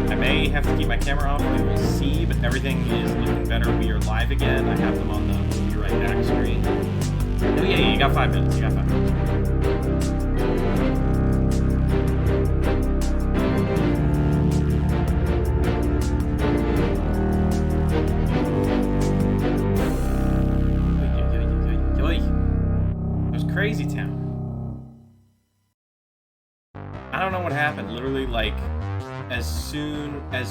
I may have to keep my camera off, we will see, but everything is looking better. We are live again. I have them on the We'll Be Right Back screen. Oh yeah, you got 5 minutes, Crazy Town. I don't know what happened. Literally, like, as soon as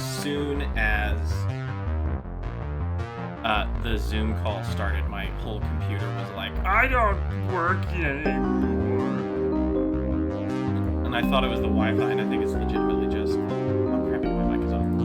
the Zoom call started, my whole computer was like, I don't work anymore. And I thought it was the Wi-Fi, and I think it's legitimately just, oh crap, my mic is on.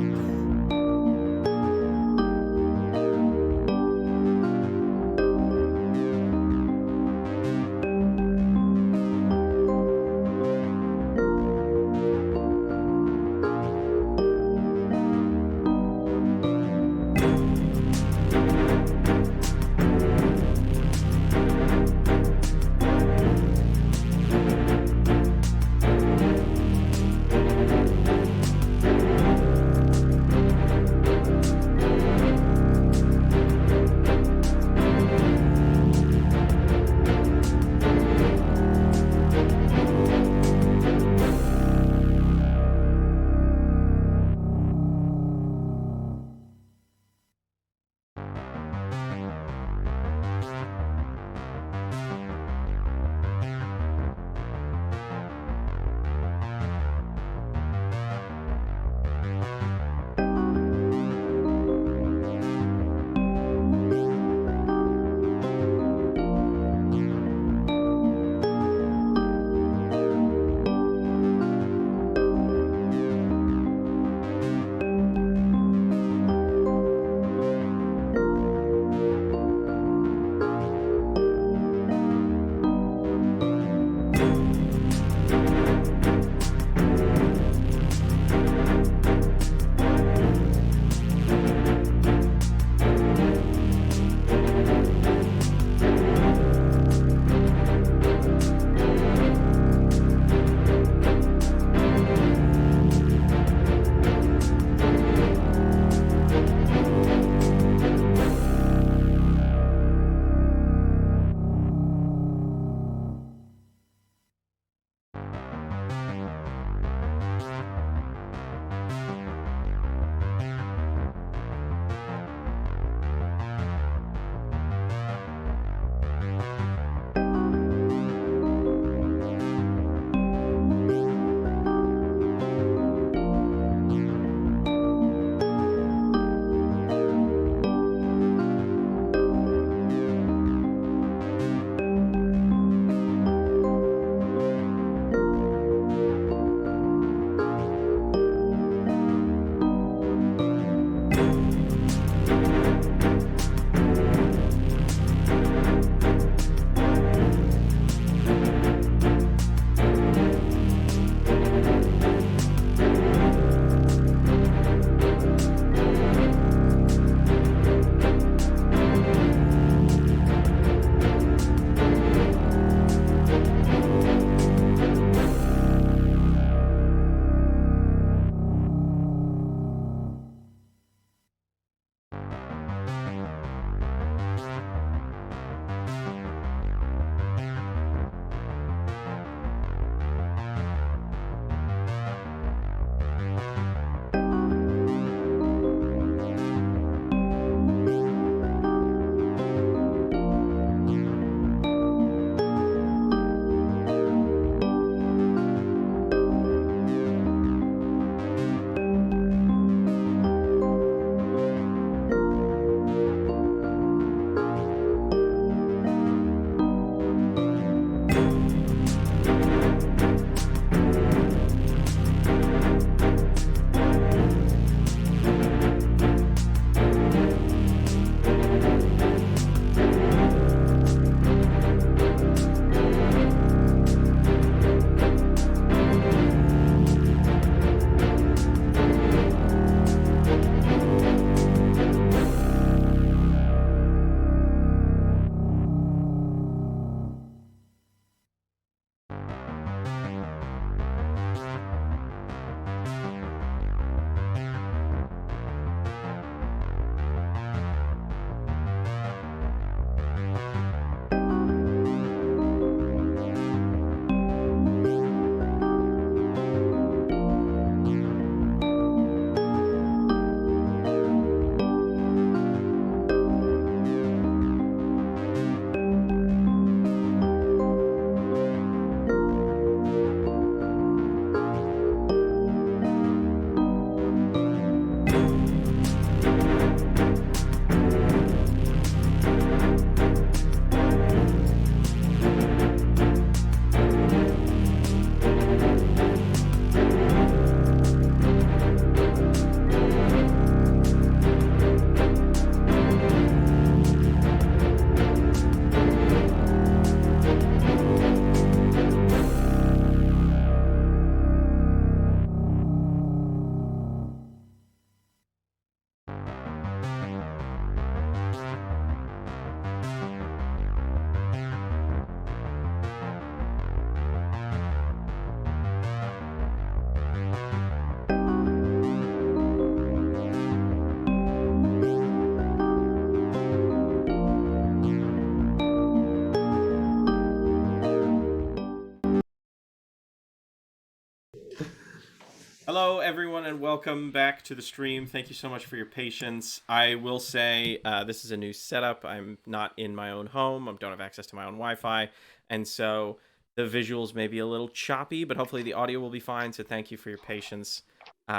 Hello, everyone, and welcome back to the stream. Thank you so much for your patience. I will say this is a new setup. I'm not in my own home. I don't have access to my own Wi-Fi, and so the visuals may be a little choppy, but hopefully the audio will be fine, so thank you for your patience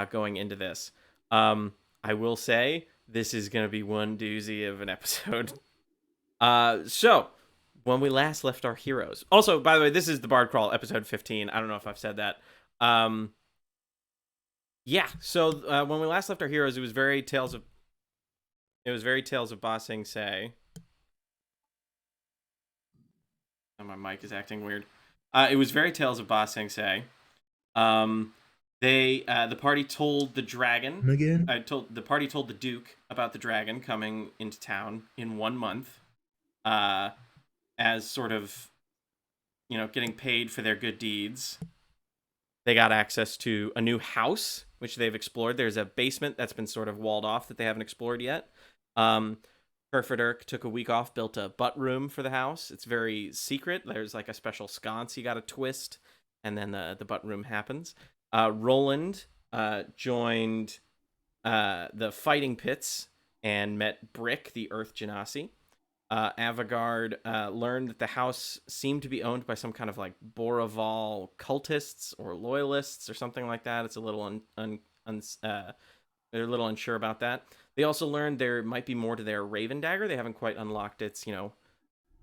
going into this. I will say this is going to be one doozy of an episode. So, when we last left our heroes... Also, by the way, this is the Bard Crawl, episode 15. I don't know if I've said that. Yeah, so when we last left our heroes, it was very Tales of Ba Sing Se. Oh, my mic is acting weird. It was very Tales of Ba Sing Se. The party told the dragon again. The party told the Duke about the dragon coming into town in 1 month, as sort of, getting paid for their good deeds. They got access to a new house, which they've explored. There's a basement that's been sort of walled off that they haven't explored yet. Kerfaderk took a week off, built a butt room for the house. It's very secret. There's like a special sconce you got to twist, and then the butt room happens. Roland joined the fighting pits and met Brick, the Earth Genasi. Avigard learned that the house seemed to be owned by some kind of like Boraval cultists or loyalists or something like that. It's a little they're a little unsure about that. They also learned there might be more to their Raven Dagger. They haven't quite unlocked its,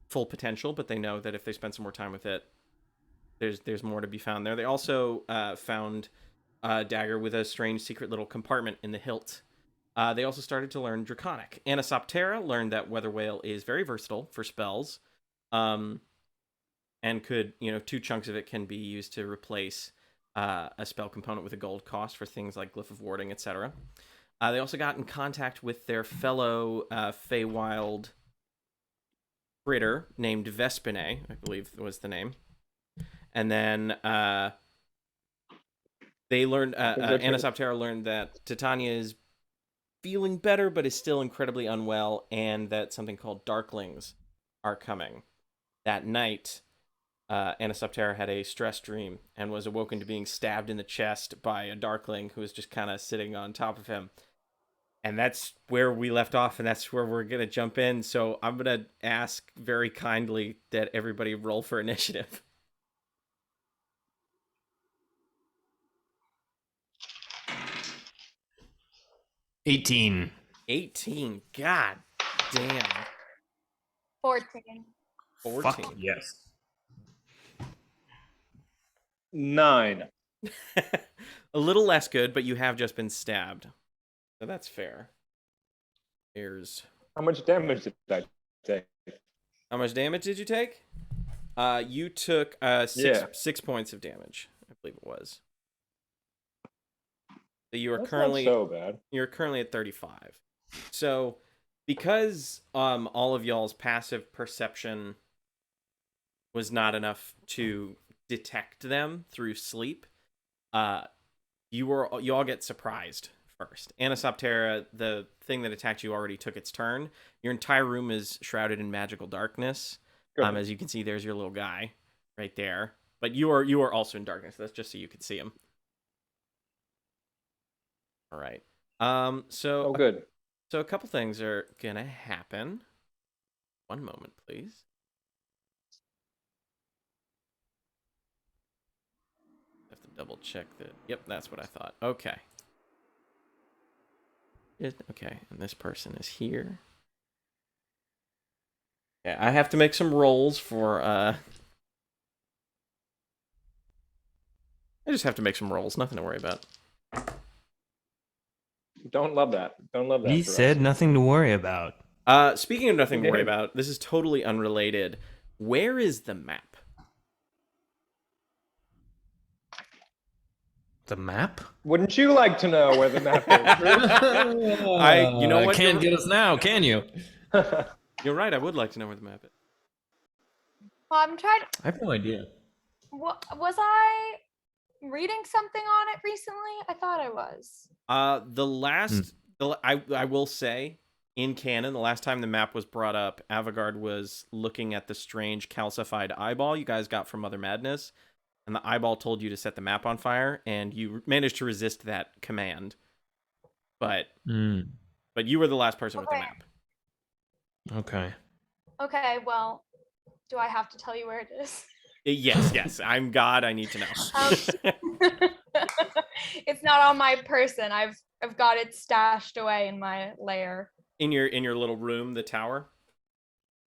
full potential, but they know that if they spend some more time with it, there's more to be found there. They also found a dagger with a strange secret little compartment in the hilt. They also started to learn Draconic. Anisoptera learned that Weather Whale is very versatile for spells, and could, 2 chunks of it can be used to replace a spell component with a gold cost for things like Glyph of Warding, etc. They also got in contact with their fellow Feywild critter named Vespine, I believe was the name. And then they learned, Anisoptera learned that Titania is feeling better, but is still incredibly unwell, and that something called Darklings are coming. That night, Anisoptera had a stress dream and was awoken to being stabbed in the chest by a Darkling who was just kind of sitting on top of him. And that's where we left off, and that's where we're going to jump in. So I'm going to ask very kindly that everybody roll for initiative. $18. 18. God damn. 14. 14. Fuck yes. 9. A little less good, but you have just been stabbed. So that's fair. Here's... How much damage did I take? How much damage did you take? You took 6 points of damage, I believe it was. So you are That's currently not so bad. You're currently at 35. So because all of y'all's passive perception was not enough to detect them through sleep, you all get surprised first. Anisoptera, the thing that attacked you, already took its turn. Your entire room is shrouded in magical darkness. As you can see, there's your little guy right there. But you are also in darkness. That's just so you can see him. All right. So good. So a couple things are gonna happen. One moment, please. I have to double check that. Yep, that's what I thought. Okay. Okay, and this person is here. Yeah, I have to make some rolls for I just have to make some rolls, nothing to worry about. Don't love that. Don't love that. He said nothing to worry about. Speaking of nothing to worry about, this is totally unrelated. Where is the map? The map? Wouldn't you like to know where the map is? You know what? Can't get us now, can you? You're right. I would like to know where the map is. Well, I'm trying. I have no idea. Was I reading something on it recently? I thought I was. I will say, in canon, the last time the map was brought up, Avigard was looking at the strange calcified eyeball you guys got from Mother Madness. and the eyeball told you to set the map on fire, and you managed to resist that command. But you were the last person with the map. Okay. Okay, well, do I have to tell you where it is? Yes. I'm God. I need to know. It's not on my person. I've got it stashed away in my lair. In your little room, the tower.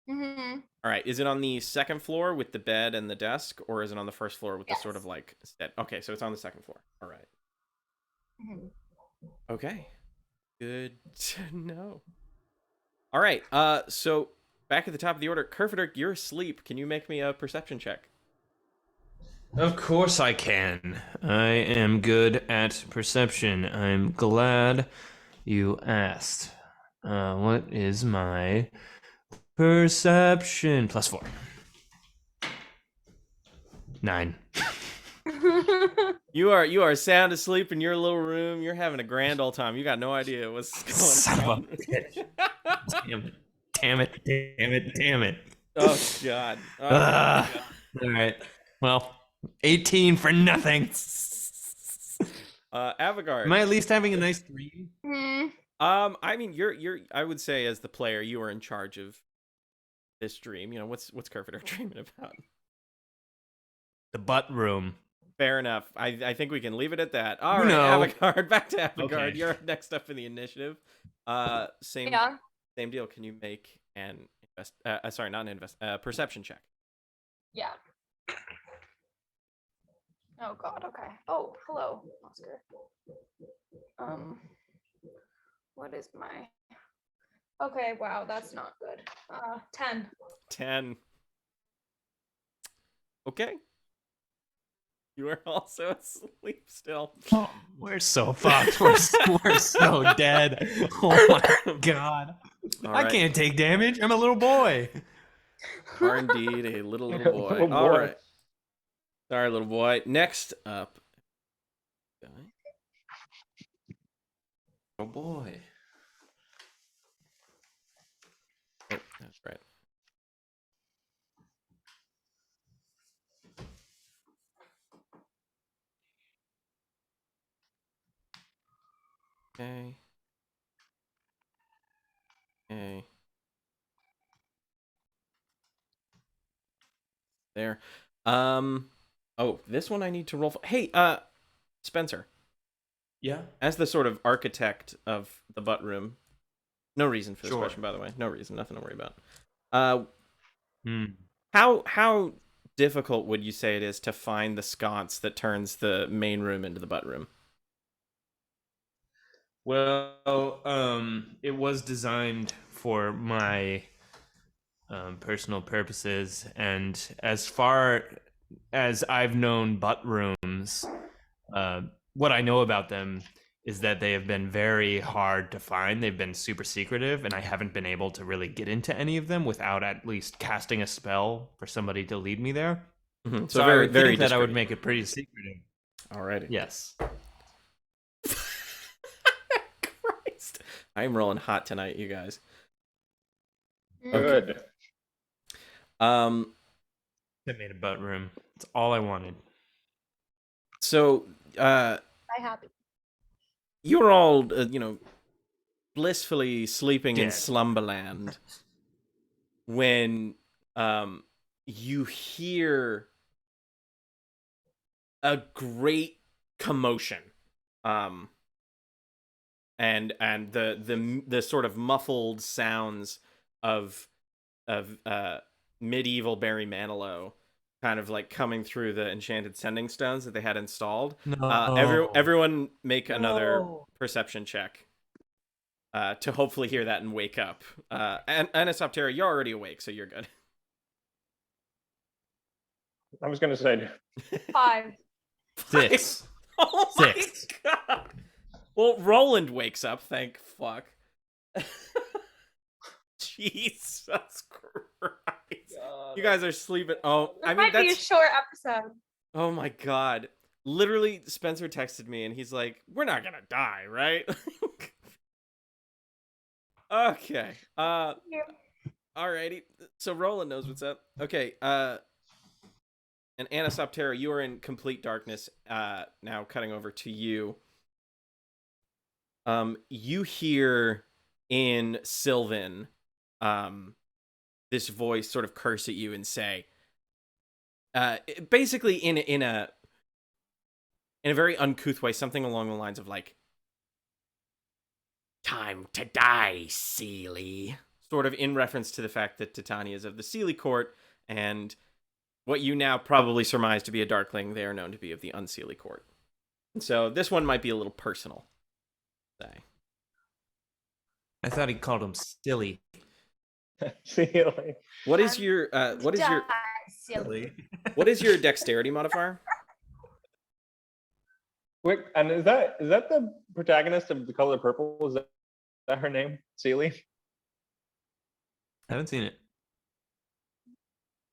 Mm-hmm. All right. Is it on the second floor with the bed and the desk, or is it on the first floor with the sort of like stead? Okay, so it's on the second floor. All right. Mm-hmm. Okay. Good to know. All right. So back at the top of the order, Kerfaderk, you're asleep. Can you make me a perception check? Of course I can. I am good at perception. I'm glad you asked. What is my perception? +4. 9. You are sound asleep in your little room. You're having a grand old time. You got no idea what's going Son on. of a bitch. Damn it. Oh God. Oh, God. All right. Well, 18 for nothing. Avigard. Am I at least having a nice dream? I mean, you're. I would say, as the player, you are in charge of this dream. You know, what's Kerfaderk dreaming about? The butt room. Fair enough. I think we can leave it at that. All right, No. Avigard. Back to Avigard. Okay. You're next up in the initiative. Same deal. Can you make an perception check? Yeah. Oh God. Okay. Oh, hello, Oscar. What is my? Okay. Wow, that's not good. 10. 10. Okay. You are also asleep still. Oh, we're so fucked. We're so dead. Oh my God. All I right. can't take damage. I'm a little boy. Are indeed a little boy. Little All boy. right. Sorry, little boy. Next up. Oh boy. Oh, that's right. Okay. Okay. There. Oh, this one I need to roll for. Hey, Spencer. Yeah. As the sort of architect of the butt room. No reason for this Sure. question, by the way. No reason. Nothing to worry about. Hmm. How difficult would you say it is to find the sconce that turns the main room into the butt room? Well, it was designed for my personal purposes, and as far as I've known butt rooms, what I know about them is that they have been very hard to find. They've been super secretive, and I haven't been able to really get into any of them without at least casting a spell for somebody to lead me there. Mm-hmm. So I would think that I would make it pretty secretive. Alrighty. Yes. Christ. I'm rolling hot tonight, you guys. Good. I made a butt room. That's all I wanted. So, I happy. you were all, blissfully sleeping in Dead. Slumberland when you hear a great commotion, and the sort of muffled sounds of medieval Barry Manilow kind of like coming through the enchanted sending stones that they had installed. No. Everyone make another No. perception check to hopefully hear that and wake up. And Anisoptera, you're already awake, so you're good. I was going to say, 5. 6. Oh my 6. God. Well, Roland wakes up, thank fuck. Jesus Christ. You guys are sleeping. Oh, This I mean, might be a that's... short episode. Oh my God. Literally, Spencer texted me and he's like, we're not gonna die, right? Okay. Alrighty. So Roland knows what's up. Okay. And Anisoptera, you are in complete darkness. Now cutting over to you. You hear in Sylvan, this voice sort of curse at you and say, basically in a very uncouth way, something along the lines of like, "Time to die, Seelie." Sort of in reference to the fact that Titania is of the Seelie court, and what you now probably surmise to be a Darkling, they are known to be of the Unseelie court. And so this one might be a little personal. Say. I thought he called him silly. Seelie. What is your Silly. what is your dexterity modifier? Quick, and is that the protagonist of The Color Purple? Is that her name? Seelie? I haven't seen it.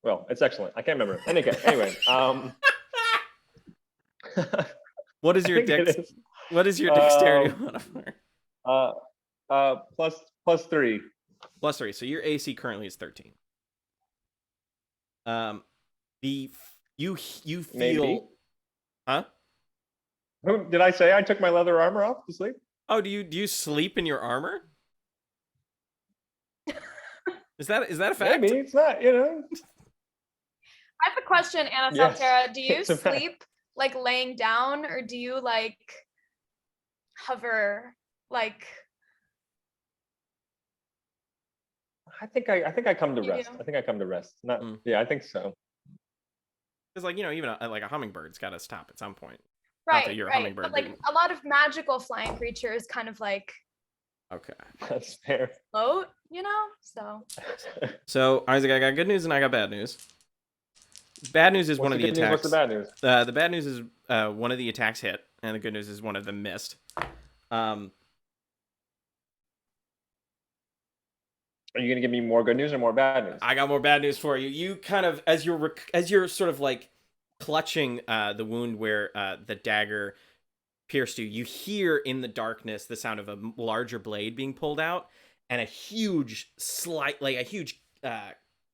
Well, it's excellent. I can't remember. Anyway, What is your I think it is. What is your dexterity modifier? Plus 3. Plus 3. So your AC currently is 13. You feel Maybe. Huh? Did I say I took my leather armor off to sleep? Oh, do you sleep in your armor? Is that a fact? Maybe it's not. I have a question, Anisoptera. Yes, Do you it's a fact. sleep like laying down, or do you like hover like? I think I come to You rest. do? I think I come to rest. Not. Mm. Yeah, I think so. Because like even like a hummingbird's got to stop at some point. Right, that you're a right. hummingbird, But like dude. a lot of magical flying creatures kind of like Okay. That's fair. float, So So Isaac, I got good news and I got bad news. Bad news is one of the attacks. What's the bad news? The bad news is one of the attacks hit, and the good news is one of them missed. Are you gonna give me more good news or more bad news? I got more bad news for you. You kind of, as you're sort of like clutching the wound where the dagger pierced you, you hear in the darkness the sound of a larger blade being pulled out, and a huge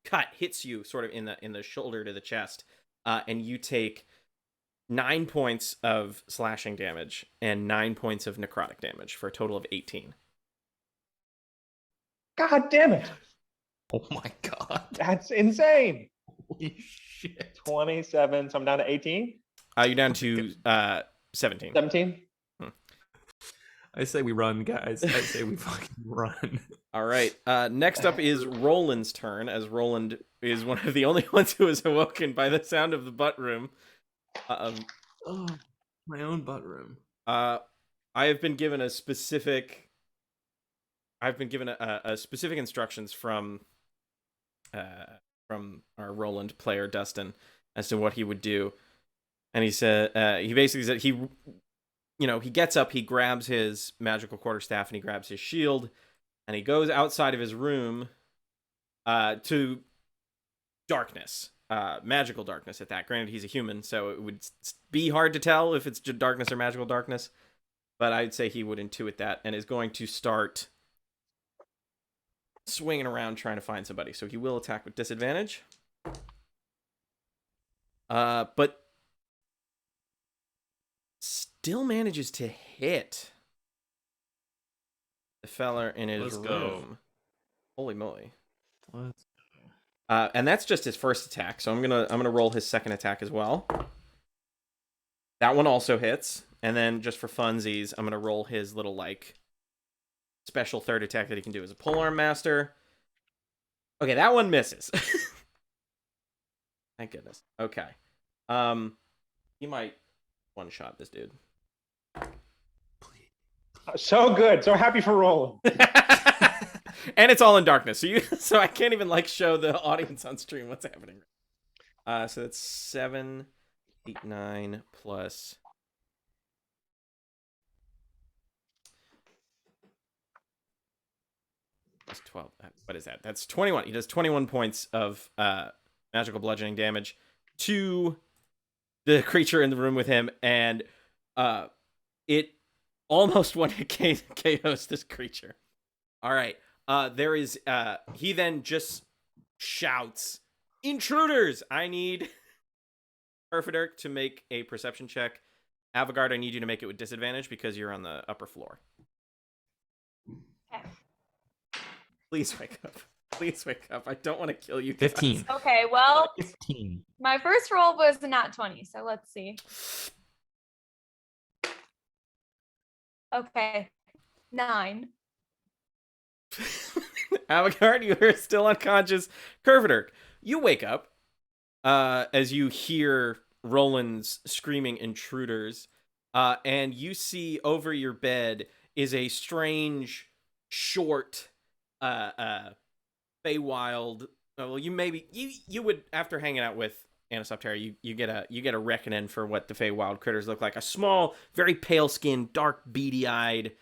cut hits you sort of in the shoulder to the chest, and you take 9 points of slashing damage and 9 points of necrotic damage for a total of 18. God damn it! Oh my god. That's insane. Holy shit. 27. So I'm down to 18. You're down to 17. 17. I say we run, guys. I say we fucking run. All right. Next up is Roland's turn, as Roland is one of the only ones who is awoken by the sound of the butt room. Oh, my own butt room. I have been given a specific instructions from our Roland player Dustin as to what he would do, and he said he basically said he gets up, he grabs his magical quarterstaff, and he grabs his shield, and he goes outside of his room to darkness, magical darkness at that. Granted, he's a human, so it would be hard to tell if it's just darkness or magical darkness, but I'd say he would intuit that and is going to start swinging around trying to find somebody. So he will attack with disadvantage. But still manages to hit the fella in his Let's room. go. Holy moly. Let's And that's just his first attack, so I'm gonna roll his second attack as well. That one also hits, and then just for funsies, I'm gonna roll his little like special third attack that he can do as a polearm master. Okay, that one misses. Thank goodness. Okay, he might one shot this dude. So good. So happy for Roland. And it's all in darkness, so I can't even like show the audience on stream what's happening. So that's 7, 8, 9 plus. That's 12. What is that? That's 21. He does 21 points of magical bludgeoning damage to the creature in the room with him, and it almost one-hit KOs this creature. All right. There is he then just shouts, "Intruders! I need Kerfaderk to make a perception check. Avigard, I need you to make it with disadvantage because you're on the upper floor. Okay. Please wake up. Please wake up. I don't want to kill you guys. 15. Okay, well, 15. my first roll was a nat 20, so let's see. Okay, 9. Avigard, you are still unconscious. Kerfaderk, you wake up as you hear Roland's screaming intruders, and you see over your bed is a strange, short, Feywild. Well, you would, after hanging out with Anisoptera, you get a reckoning for what the Feywild critters look like. A small, very pale skinned, dark, beady eyed,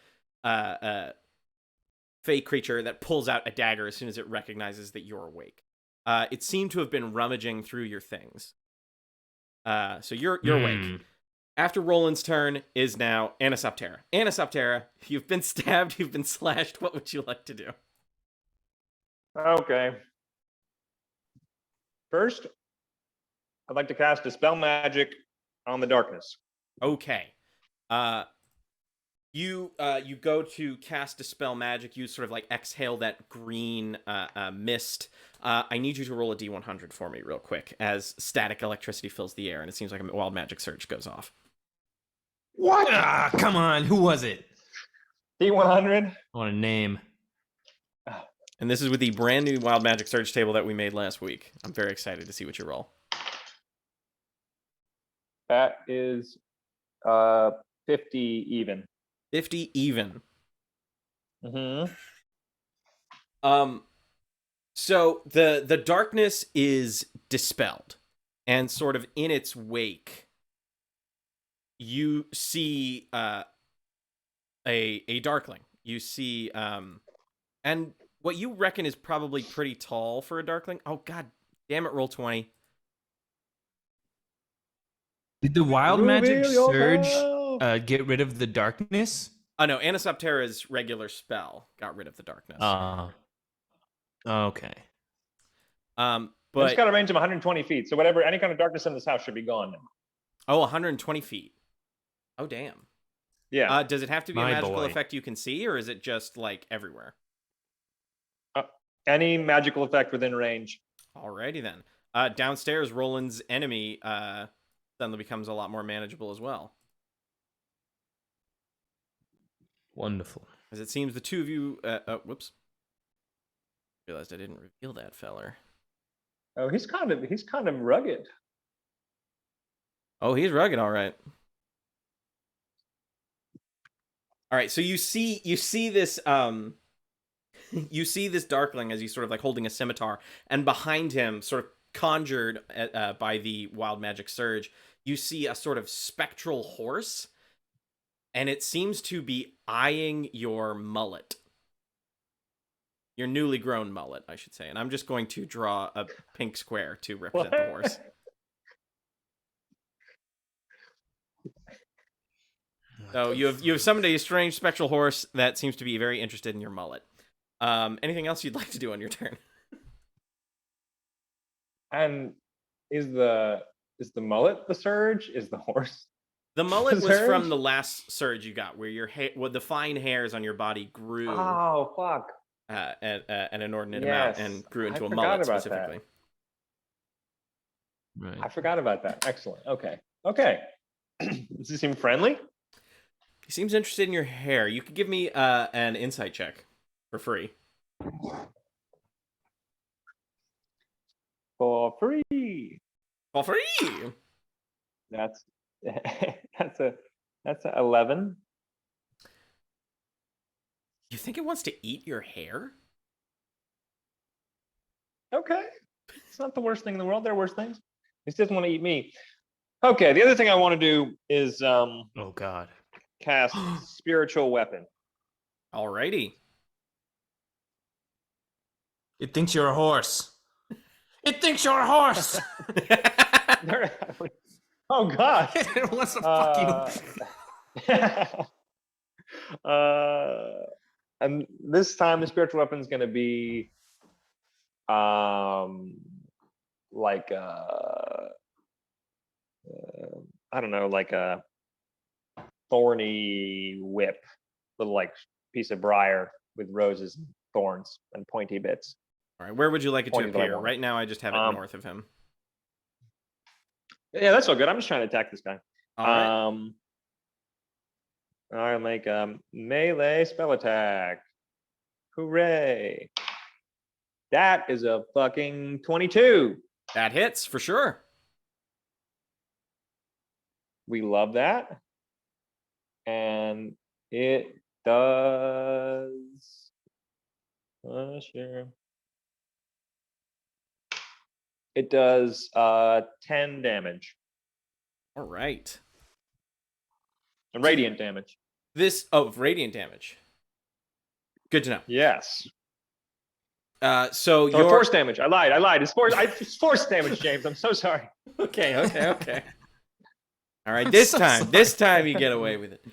Fey creature that pulls out a dagger as soon as it recognizes that you're awake. It seemed to have been rummaging through your things. So you're awake. After Roland's turn is now Anisoptera. Anisoptera, you've been stabbed, you've been slashed. What would you like to do? Okay. First, I'd like to cast Dispel Magic on the darkness. Okay. You go to cast Dispel Magic. You sort of like exhale that green mist. I need you to roll a D100 for me real quick as static electricity fills the air and it seems like a wild magic surge goes off. What? Ah, come on. Who was it? D100. I want a name. And this is with the brand new wild magic surge table that we made last week. I'm very excited to see what you roll. That is 50 even. 50 even. Mm-hmm. So the darkness is dispelled, and sort of in its wake, you see a darkling. You see and what you reckon is probably pretty tall for a darkling. Oh god damn it, roll 20. Did the wild magic Reveal surge yourself. get rid of the darkness? Oh no, Anisoptera's regular spell got rid of the darkness. Okay. But But it's got a range of 120 feet, so whatever, any kind of darkness in this house should be gone now. 120 feet. Oh damn. Yeah. Does it have to be a My magical boy. effect you can see, or is it just like everywhere? Any magical effect within range. Alrighty then. Downstairs, Roland's enemy suddenly becomes a lot more manageable as well. Wonderful. As it seems the two of you... whoops. Realized I didn't reveal that feller. Oh, he's kind of rugged. Oh, he's rugged, all right. All right, so you see this you see this darkling as he's sort of like holding a scimitar, and behind him, sort of conjured by the wild magic surge, you see a sort of spectral horse, and it seems to be eyeing your mullet. Your newly grown mullet, I should say. And I'm just going to draw a pink square to represent the horse. So you have summoned a strange spectral horse that seems to be very interested in your mullet. Anything else you'd like to do on your turn? And is the mullet the surge? Is the horse? The mullet was Surge? from the last surge you got, where your the fine hairs on your body grew Oh fuck! an inordinate Yes, amount and grew into I a forgot mullet about specifically. Right. I forgot about that. Excellent. Okay. Does he seem friendly? He seems interested in your hair. You could give me an insight check for free. For free. For free. That's that's a 11. You think it wants to eat your hair? Okay. It's not the worst thing in the world. There are worse things. He just doesn't want to eat me. Okay. The other thing I want to do is Oh God. cast spiritual weapon. Alrighty. It thinks you're a horse. It thinks you're a horse. Oh God. It wants to fuck you. And this time the spiritual weapon is going to be I don't know, like a thorny whip, little like piece of briar with roses and thorns and pointy bits. All right, where would you like it to Pointy that I appear? want. Right now, I just have it north of him. Yeah, that's all good. I'm just trying to attack this guy. All right. I'll make a melee spell attack. Hooray! That is a fucking 22. That hits for sure. We love that. And it does. Sure. It does 10 damage. All right. Radiant damage. Radiant damage. Good to know. Yes. So Or your force damage. I lied. It's force damage, James. I'm so sorry. Okay. All right, this time you get away with it.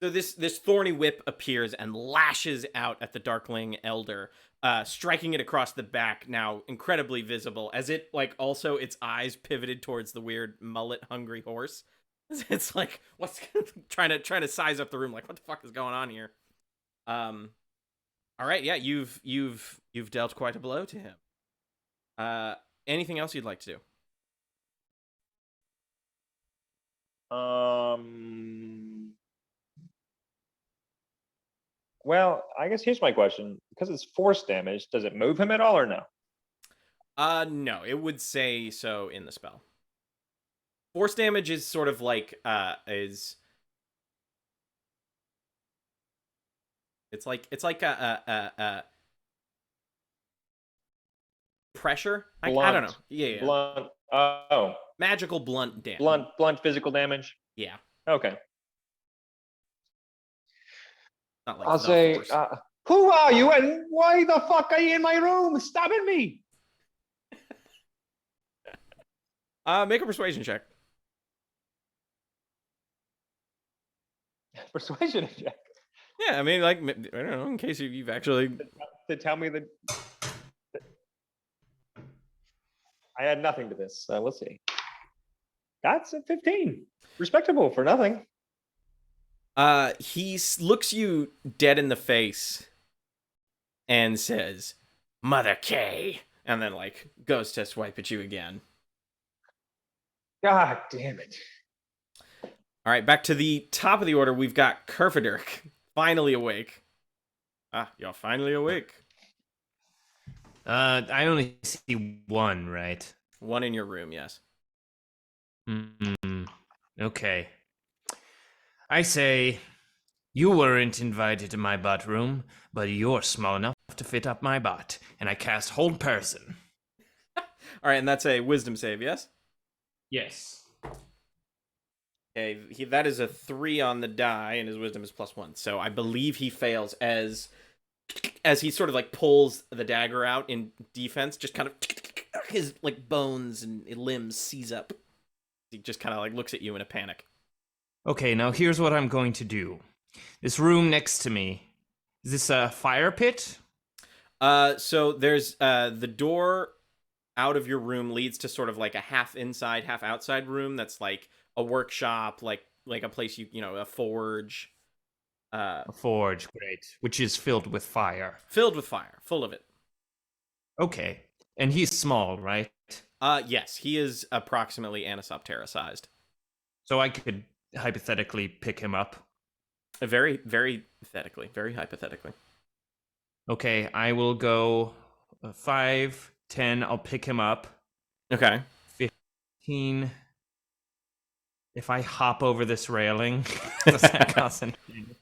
So this thorny whip appears and lashes out at the Darkling Elder, striking it across the back, now incredibly visible, as it also its eyes pivoted towards the weird mullet-hungry horse. It's like what's trying to size up the room, like what the fuck is going on here? All right, yeah, you've dealt quite a blow to him. Anything else you'd like to do? Well, I guess here's my question. Because it's force damage, does it move him at all or no? No, it would say so in the spell. Force damage is sort of like it's like a pressure. I don't know. Yeah. Blunt. Oh. Magical blunt damage. Blunt physical damage. Yeah. Okay. Not like I'll the say, force. who are you and why the fuck are you in my room stabbing me? Make a persuasion check. Persuasion check. Yeah, I mean, I don't know, in case you've actually To tell me that I had nothing to this. We'll see. That's a 15. Respectable for nothing. He looks you dead in the face and says, "Mother K," and then goes to swipe at you again. God damn it. All right, back to the top of the order. We've got Kerfaderk, finally awake. You're finally awake. I only see one, right? One in your room, yes. Okay. I say, you weren't invited to my butt room, but you're small enough to fit up my butt, and I cast Hold Person. All right, and that's a wisdom save, yes? Yes. Okay, that is a 3 on the die, and his wisdom is +1. So I believe he fails as he sort of pulls the dagger out in defense, just kind of his bones and limbs seize up. He just kind of looks at you in a panic. Okay, now here's what I'm going to do. This room next to me, is this a fire pit? So there's the door out of your room leads to sort of a half inside, half outside room that's a workshop, like a place a forge. A forge, great. Which is filled with fire. Filled with fire, full of it. Okay, and he's small, right? Yes, he is approximately Anisoptera sized. So I could hypothetically pick him up. Very, very hypothetically. Okay, I will go 5, 10. I'll pick him up. Okay. 15. If I hop over this railing, does that cost anything?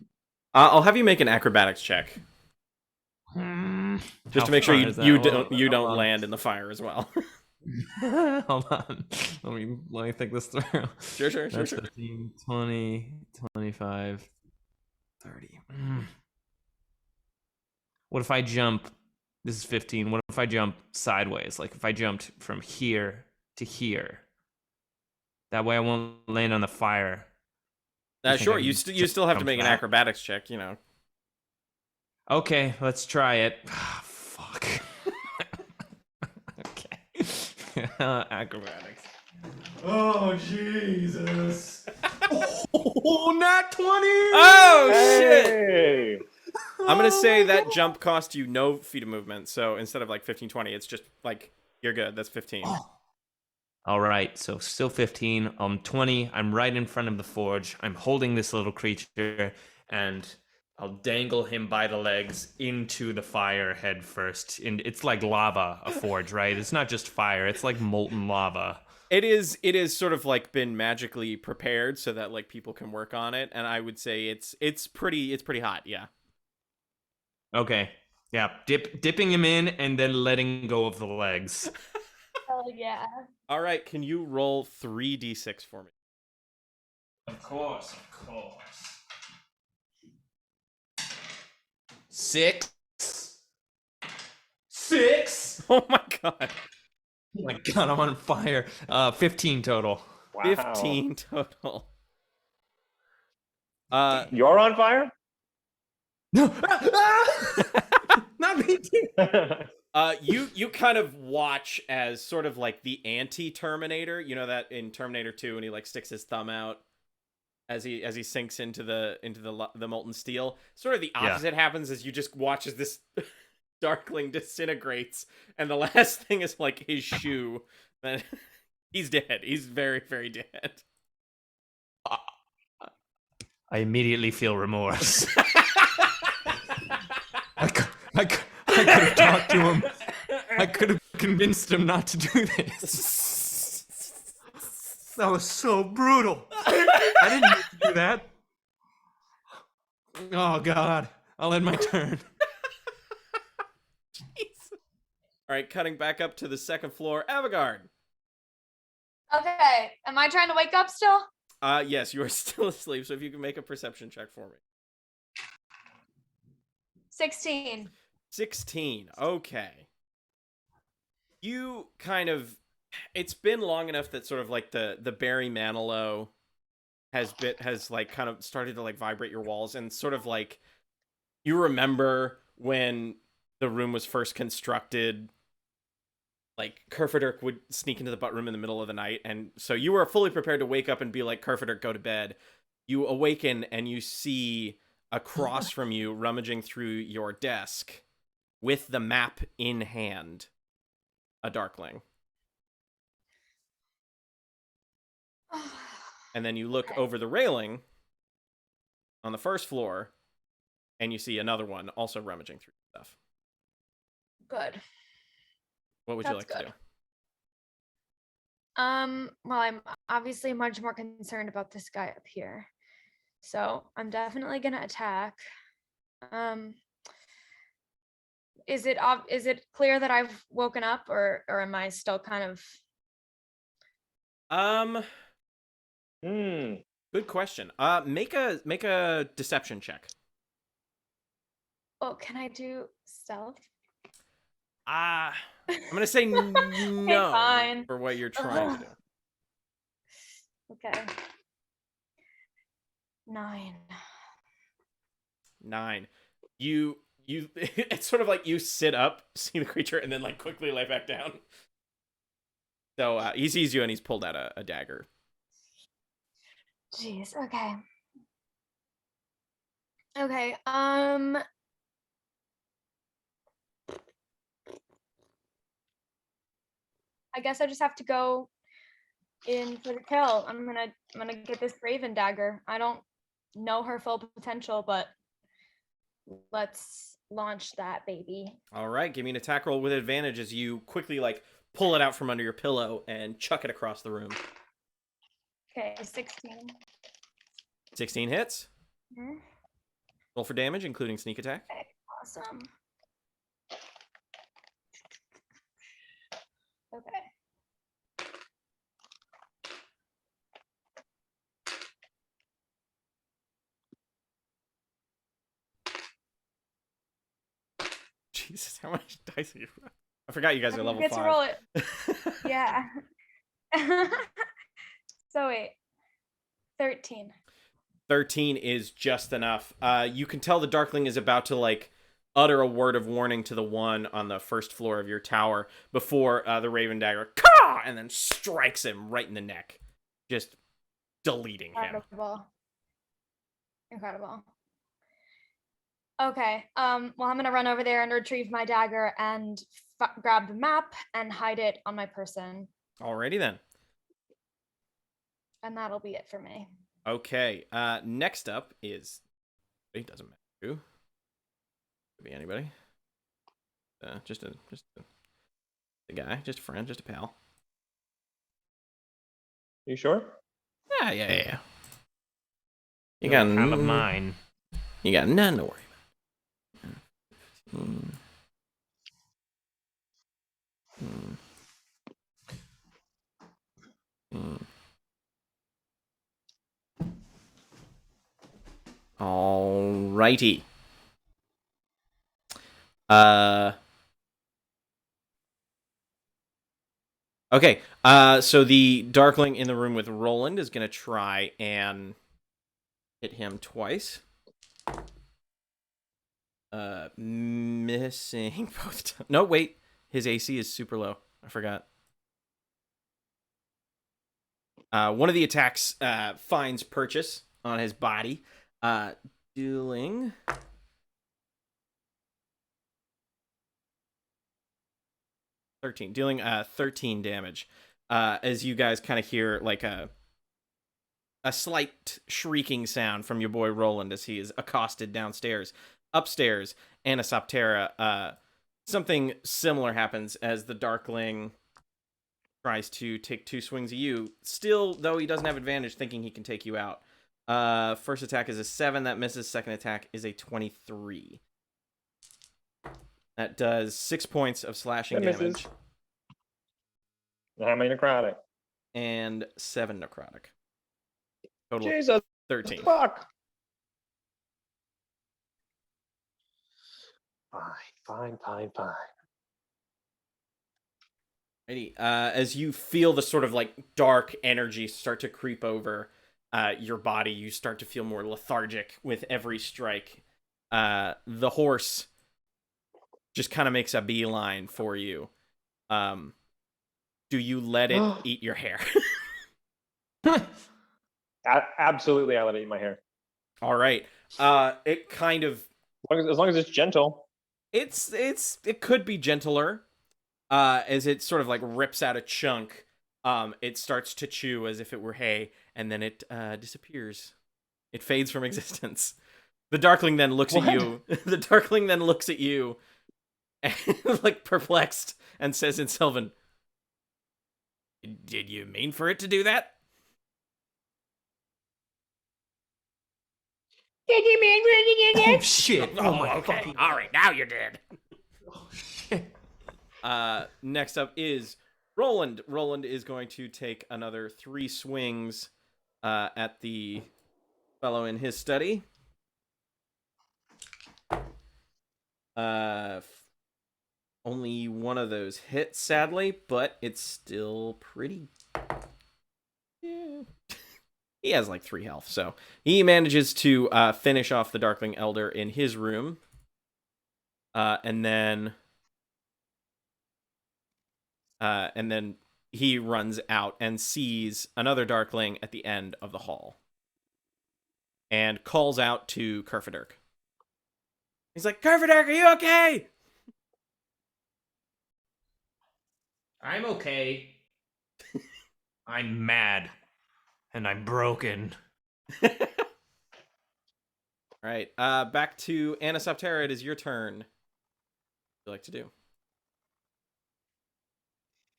I'll have you make an acrobatics check, just to make sure you don't land in the fire as well. Hold on. Let me think this through. Sure. That's 15, 20, 25, 30. What if I jump? This is 15. What if I jump sideways? If I jumped from here to here? That way I won't land on the fire. Sure, you still have to make an acrobatics check, Okay, let's try it. Fuck. Okay. Acrobatics. Oh, Jesus. Oh, nat 20! Oh, shit! Hey! I'm going to say that jump cost you no feet of movement. So instead of like 15, 20, it's just like, you're good. That's 15. All right, so still 15. 20. I'm right in front of the forge. I'm holding this little creature, and I'll dangle him by the legs into the fire head first. And it's like lava, a forge, right? It's not just fire. It's like molten lava. It is sort of like been magically prepared so that like people can work on it. And I would say it's pretty hot. Yeah. Okay. Yeah, dipping him in and then letting go of the legs. Hell yeah. All right. Can you roll 3d6 for me? Of course. 6. Oh my God. Oh my God, I'm on fire. 15 total. Wow. 15 total. You're on fire? No. Not me too. You kind of watch as sort of like the anti-Terminator, you know that in Terminator 2 when he like sticks his thumb out as he sinks into the molten steel. Sort of the opposite happens as you just watch as this Darkling disintegrates, and the last thing is like his shoe. Then he's dead. He's very, very dead. I immediately feel remorse. I could have talked to him. I could have convinced him not to do this. That was so brutal. I didn't need to do that. Oh, God. I'll end my turn. All right, cutting back up to the second floor. Avigard. Okay. Am I trying to wake up still? Yes, you are still asleep, so if you can make a perception check for me. 16. 16. Okay. You kind of... It's been long enough that sort of like the Barry Manilow has like kind of started to like vibrate your walls, and sort of like you remember when the room was first constructed, like Kerfaderk would sneak into the butt room in the middle of the night, and so you were fully prepared to wake up and be like, Kerfaderk, go to bed. You awaken and you see across from you, rummaging through your desk with the map in hand, a Darkling. And then you look over the railing on the first floor, and you see another one also rummaging through stuff. Good. What would you like to do? Well, I'm obviously much more concerned about this guy up here. So I'm definitely gonna attack. Is it clear that I've woken up, or am I still kind of... Good question. Make a deception check. Oh, can I do stealth? I'm gonna say no fine. for what you're trying to do. Okay. 9. 9. You it's sort of like you sit up, see the creature, and then like quickly lay back down. So he sees you and he's pulled out a dagger. Jeez. Okay. Okay. I guess I just have to go in for the kill. I'm gonna get this Raven dagger. I don't know her full potential, but let's launch that baby. All right, give me an attack roll with advantage as you quickly like pull it out from under your pillow and chuck it across the room. Okay, 16. 16 hits. Mm-hmm. Roll for damage, including sneak attack. Okay, awesome. Okay. Jesus, how much dice are you? I forgot you guys are level 5. Get to roll it. Yeah. So wait. 13. 13 is just enough. You can tell the Darkling is about to like utter a word of warning to the one on the first floor of your tower before the Raven Dagger and then strikes him right in the neck, just deleting him. Incredible. Okay. Well, I'm gonna run over there and retrieve my dagger and grab the map and hide it on my person. Alrighty then. And that'll be it for me. Okay. Next up is. It doesn't matter who. Could be anybody. Just a guy, just a friend, just a pal. You sure? Yeah. You You're got kind of mine. You got none to worry about. Alrighty. Okay. So the Darkling in the room with Roland is gonna try and hit him twice. Missing both times. No, wait. His AC is super low. I forgot. One of the attacks finds purchase on his body, dealing 13 damage. As you guys kind of hear like a slight shrieking sound from your boy Roland as he is accosted downstairs. Upstairs, Anisoptera, something similar happens as the Darkling tries to take 2 swings at you. Still, though, he doesn't have advantage, thinking he can take you out. First attack is a 7, that misses. Second attack is a 23. That does 6 points of slashing damage. How many necrotic? And 7 necrotic. Total Jesus, of 13. fuck. Fine. Alrighty. As you feel the sort of like dark energy start to creep over your body, you start to feel more lethargic with every strike. The horse just kind of makes a beeline for you. Do you let it eat your hair? Absolutely, I let it eat my hair. All right. It kind of. As long as it's gentle. It could be gentler. As it sort of like rips out a chunk, it starts to chew as if it were hay, and then it disappears. It fades from existence. The Darkling then looks at you. The Darkling then looks at you, and, like perplexed, and says in Sylvan, "Did you mean for it to do that?" Did you mean for it to do that? Oh shit! Oh my okay. All right, now you're dead. Oh shit! Next up is Roland. Roland is going to take another 3 swings at the fellow in his study. Only one of those hits, sadly, but it's still pretty. Yeah. He has like 3 health, so he manages to finish off the Darkling Elder in his room, and then he runs out and sees another Darkling at the end of the hall, and calls out to Kerfaderk. He's like, "Kerfaderk, are you okay?" I'm okay. I'm mad. And I'm broken. All right, back to Anisoptera. It is your turn. What would you like to do?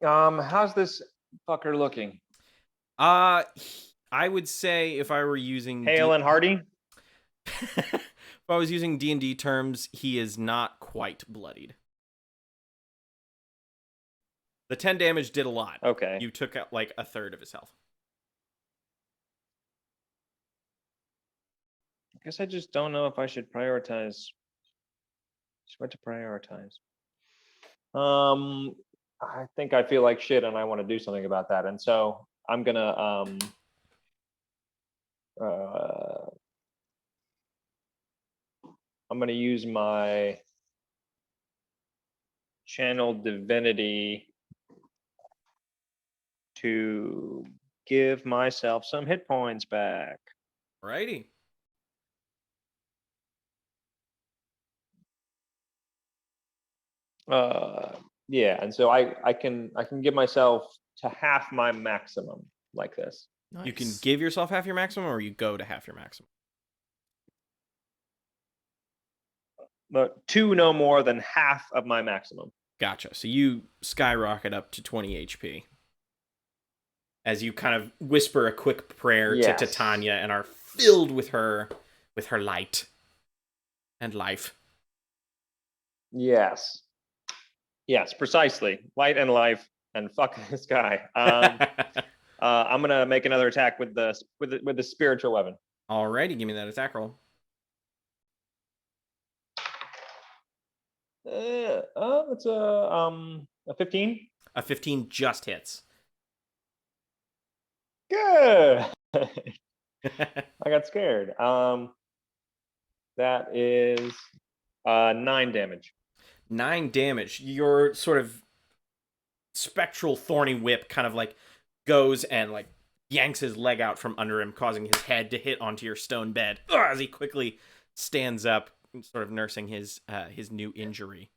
How's this fucker looking? I would say if I were using Hale and hearty? if I was using D&D terms, he is not quite bloodied. The 10 damage did a lot. Okay. You took out like a third of his health. I guess I just don't know if I should prioritize. Just what to prioritize. I think I feel like shit and I want to do something about that. And so I'm gonna use my channel divinity to give myself some hit points back. Alrighty. Yeah, and so I can give myself to half my maximum like this. Nice. You can give yourself half your maximum, or you go to half your maximum. But 2 no more than half of my maximum. Gotcha. So you skyrocket up to 20 HP. As you kind of whisper a quick prayer Yes. to Titania and are filled with her light and life. Yes. Yes, precisely. Light and life, and fuck this guy. I'm gonna make another attack with the spiritual weapon. Alrighty, give me that attack roll. It's a 15. A 15 just hits. Good. I got scared. That is 9 damage. 9 damage. Your sort of spectral thorny whip kind of like goes and like yanks his leg out from under him, causing his head to hit onto your stone bed as he quickly stands up, sort of nursing his new injury.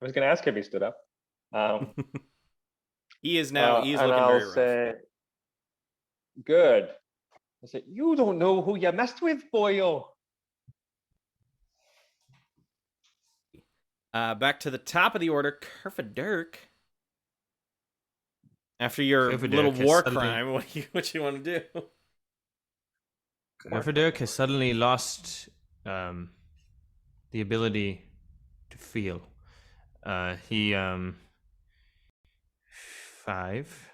I was gonna ask if he stood up. He is now. He's and looking I'll very rough. say, good. I said, you don't know who you messed with, boyo. Back to the top of the order, Kerfaderk. After your Kerfaderk little has war suddenly- crime, what you want to do? Kerfaderk has suddenly lost the ability to feel. He 5,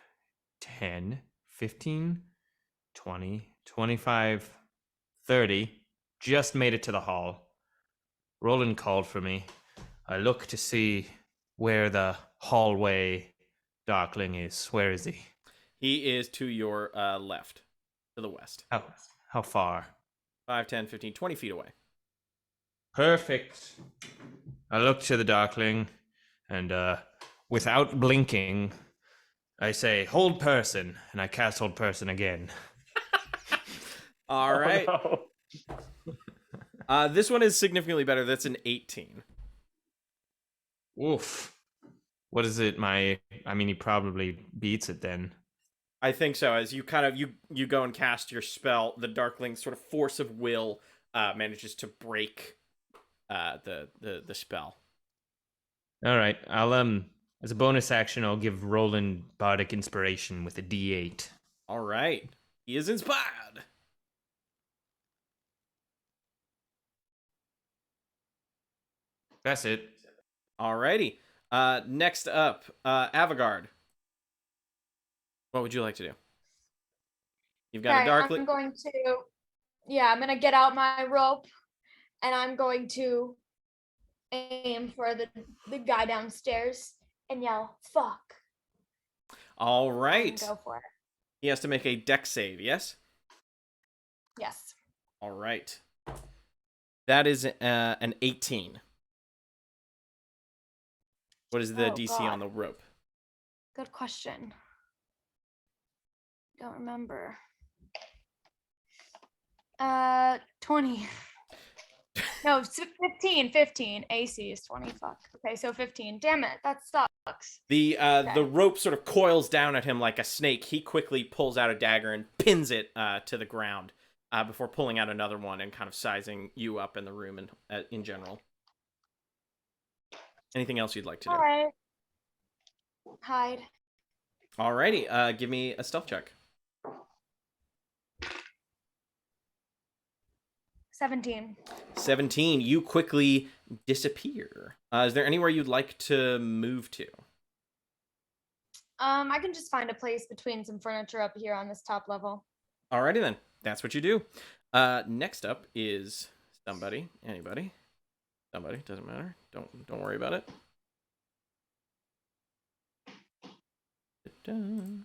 10, 15, 20, 25, 30. Just made it to the hall. Roland called for me. I look to see where the hallway darkling is. Where is he? He is to your left, to the west. How far? 5, 10, 15, 20 feet away. Perfect. I look to the darkling, and without blinking, I say, "Hold person," and I cast hold person again. All right. Oh, no. This one is significantly better. That's an 18. Oof. What is it? I mean, he probably beats it then. I think so. As you kind of you go and cast your spell, the Darkling's sort of force of will manages to break the spell. All right. I'll as a bonus action, I'll give Roland bardic inspiration with a D8. All right. He is inspired. That's it. Alrighty. Next up, Avigard. What would you like to do? You've got Okay, a darkling. I'm going to get out my rope, and I'm going to aim for the guy downstairs and yell, "Fuck!" All and right. go for it. He has to make a dex save. Yes. Yes. All right. That is an 18. What is the Oh, DC God. on the rope? Good question. Don't remember. 20. No, it's 15. 15. AC is 20. Fuck. Okay, so 15. Damn it, that sucks. The Okay. rope sort of coils down at him like a snake. He quickly pulls out a dagger and pins it to the ground before pulling out another one and kind of sizing you up in the room and in general. Anything else you'd like to do? All right. Hide. Alrighty, give me a stealth check. 17. 17. You quickly disappear. Is there anywhere you'd like to move to? I can just find a place between some furniture up here on this top level. Alrighty then. That's what you do. Next up is somebody, anybody, somebody. Doesn't matter. Don't worry about it. Da-da.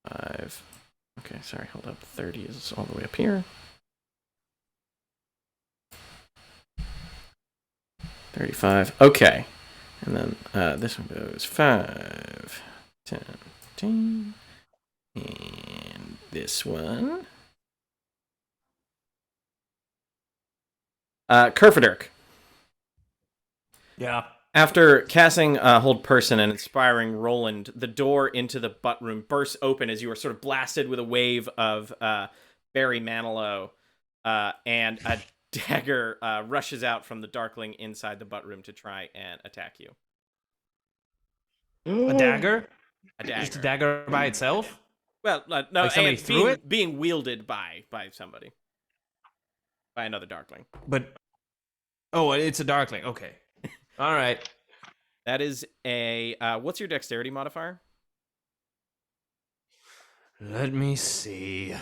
Five. Okay, sorry, hold up. 30 is all the way up here. 35. Okay. And then this one goes 5, 10, 15. And this one. Kerfaderk. Yeah. After casting Hold Person and inspiring Roland, the door into the butt room bursts open as you are sort of blasted with a wave of Barry Manilow, and a dagger rushes out from the Darkling inside the butt room to try and attack you. A dagger? A dagger. Just a dagger by itself? Well, no, Like somebody and threw it? being wielded by somebody. By another Darkling. But, oh, it's a darkling. Okay. All right. That is a, what's your dexterity modifier? Let me see.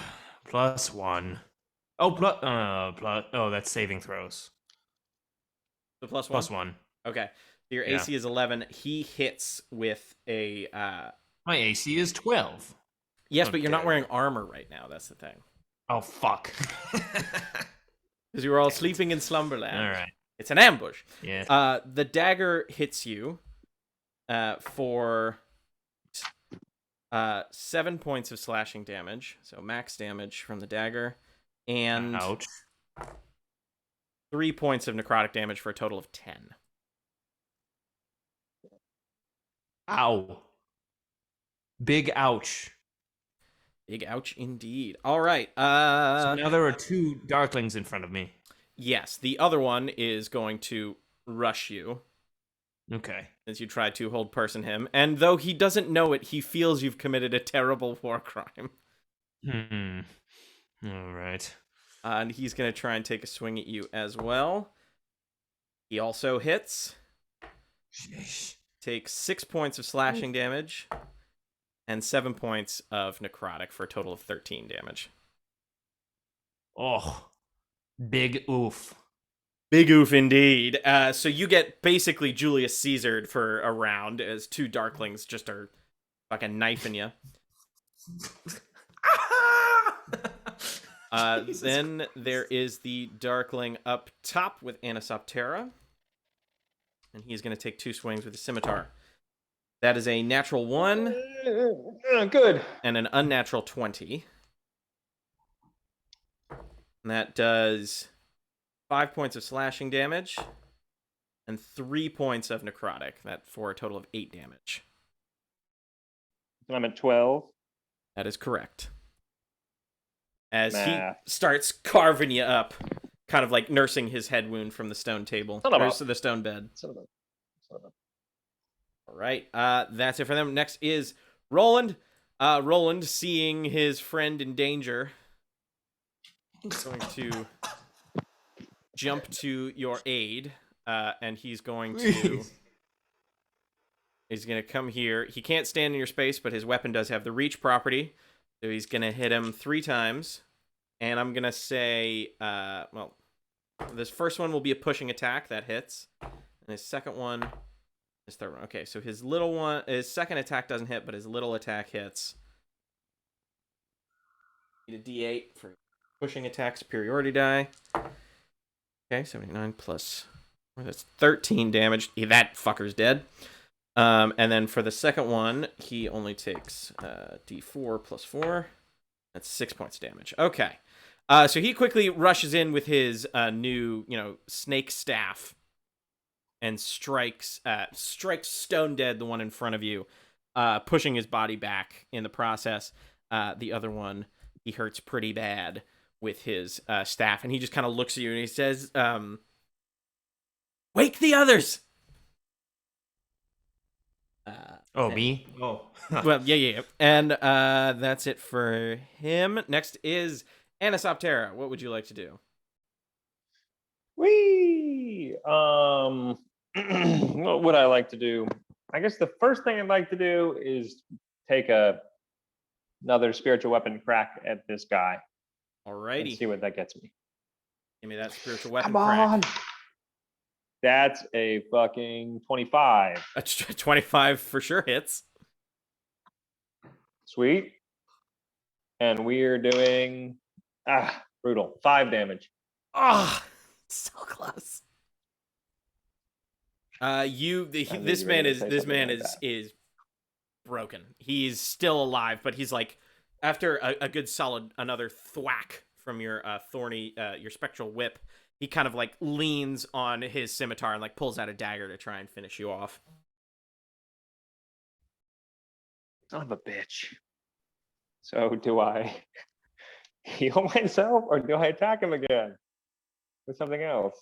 +1. Oh, that's saving throws. The plus one? +1. Okay. Your Yeah. AC is 11. He hits with a, My AC is 12. yes, but you're not Okay. wearing armor right now. That's the thing. Oh, fuck. Because you were all sleeping in Slumberland. All right. It's an ambush. Yeah. The dagger hits you for 7 points of slashing damage. So max damage from the dagger. And Ouch. 3 points of necrotic damage for a total of 10. Ow. Big ouch. Big ouch indeed. All right. So now there are 2 darklings in front of me. Yes, the other one is going to rush you. Okay. Since you tried to hold person him. And though he doesn't know it, he feels you've committed a terrible war crime. All right. And he's going to try and take a swing at you as well. He also hits. Sheesh. Takes 6 points of slashing damage. And 7 points of necrotic for a total of 13 damage. Oh. Big oof. Big oof indeed. So you get basically Julius Caesared for a round as 2 Darklings just are fucking knifing you. Then there is the Darkling up top with Anisoptera. And he's going to take 2 swings with the scimitar. That is a natural 1. Good. And an unnatural 20. And that does 5 points of slashing damage. And 3 points of necrotic. That for a total of 8 damage. I'm at 12. That is correct. As Math. he starts carving you up, kind of like nursing his head wound from the stone table, Son of a- or the stone bed. Son of a- All right, that's it for them. Next is Roland. Roland, seeing his friend in danger, is going to jump to your aid, and he's going to come here. He can't stand in your space, but his weapon does have the reach property. So he's going to hit him 3 times. And I'm going to say, well, this first one will be a pushing attack. That hits. And his second one, his third one. Okay, so his second attack doesn't hit, but his little attack hits. Need a D8 for pushing attack superiority die. Okay, 79 plus, that's 13 damage. That fucker's dead. And then for the second one, he only takes D4 plus 4. That's 6 points damage. Okay. So he quickly rushes in with his new, snake staff and strikes stone dead the one in front of you, pushing his body back in the process. The other one, he hurts pretty bad with his staff, and he just kind of looks at you and he says, "Wake the others!" Me? Oh. Well, yeah. And that's it for him. Next is Anisoptera. What would you like to do? Whee! What would I like to do? I guess the first thing I'd like to do is take another spiritual weapon crack at this guy. And Alrighty. see what that gets me. Give me that spiritual weapon Come on. crack. That's a fucking 25. 25 for sure hits. Sweet. And we're doing brutal. 5 damage. Oh, so close. This man is broken. He's still alive, but he's like, after a good solid another thwack from your your spectral whip, he kind of like leans on his scimitar and like pulls out a dagger to try and finish you off. Son of a bitch. So do I heal myself or do I attack him again with something else?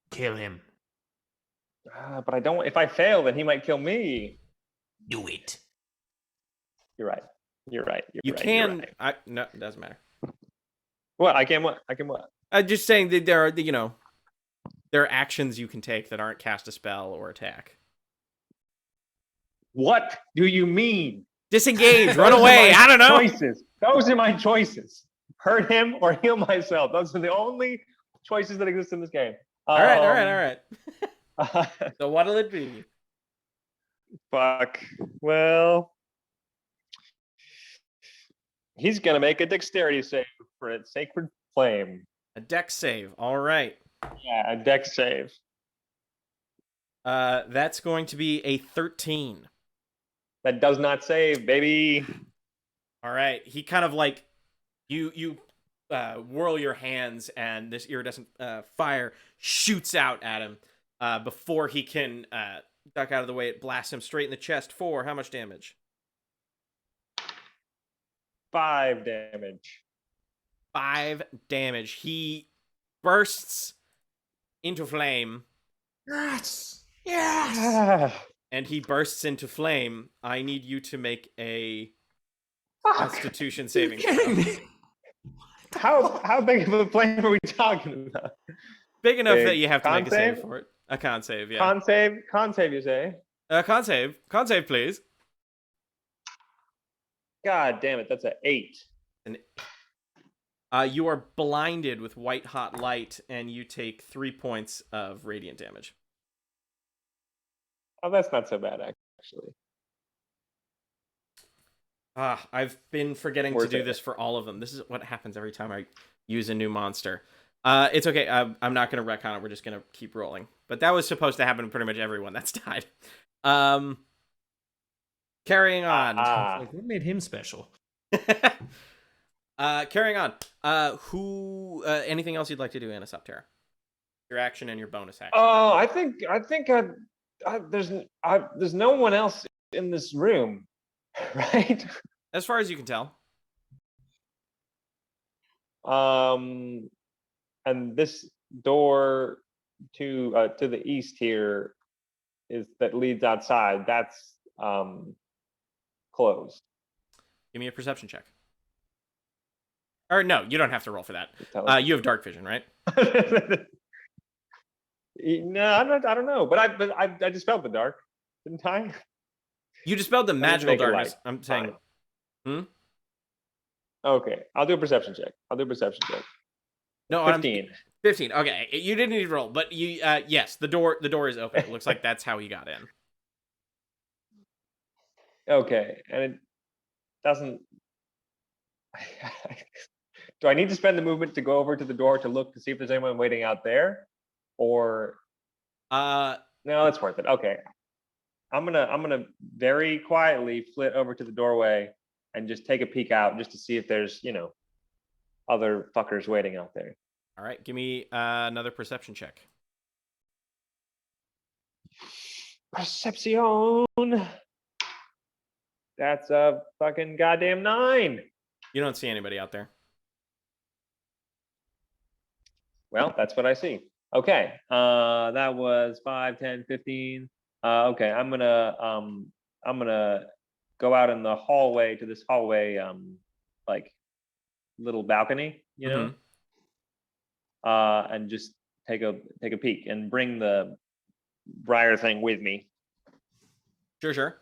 Kill him. But I don't. If I fail, then he might kill me. Do it. You're right. You're right. You right, can. Right. No, it doesn't matter. What? I can what? I can what? I'm just saying that there are, there are actions you can take that aren't cast a spell or attack. What do you mean? Disengage, run away. I don't know. Choices. Those are my choices. Hurt him or heal myself. Those are the only choices that exist in this game. All right. So what'll it be? Fuck. Well, he's gonna make a dexterity save for its sacred flame. A dex save. All right. Yeah, a dex save. That's going to be a 13. That does not save, baby. All right. He kind of like you whirl your hands, and this iridescent fire shoots out at him. Before he can duck out of the way, it blasts him straight in the chest for how much damage? 5 damage. 5 damage. He bursts into flame. Yes. And he bursts into flame. I need you to make a Constitution saving throw. How big of a flame are we talking about? Big enough Big. that you have to Con make a save save? for it. A con save, yeah. Con save, you say? Con save, please. God damn it, that's an 8. You are blinded with white hot light, and you take 3 points of radiant damage. Oh, that's not so bad, actually. I've been forgetting to Worth do it. this for all of them. This is what happens every time I use a new monster. It's okay. I'm not going to retcon it. We're just going to keep rolling. But that was supposed to happen to pretty much everyone that's died. Carrying on. Like, what made him special? Carrying on. Anything else you'd like to do, Anisoptera? Your action and your bonus action. Oh, I think there's no one else in this room, right? As far as you can tell. And this door to the east here that leads outside. That's closed. Give me a perception check. Or no, you don't have to roll for that. You have dark vision, right? No, I don't know, but I dispelled the dark, didn't I? You dispelled the magical make it darkness. light. I'm saying. Okay, I'll do a perception check. No, 15. 15. Okay, you didn't need to roll, but you yes, the door is open. It looks like that's how he got in. Okay, and it doesn't. Do I need to spend the movement to go over to the door to look to see if there's anyone waiting out there, or? No, it's worth it. Okay, I'm gonna very quietly flit over to the doorway and just take a peek out just to see if there's other fuckers waiting out there. All right, give me another perception check. Perception. That's a fucking goddamn 9. You don't see anybody out there. Well, that's what I see. Okay. That was 5, 10, 15. Okay, I'm gonna go out in the hallway to this hallway, like little balcony, and just take a peek and bring the briar thing with me. Sure.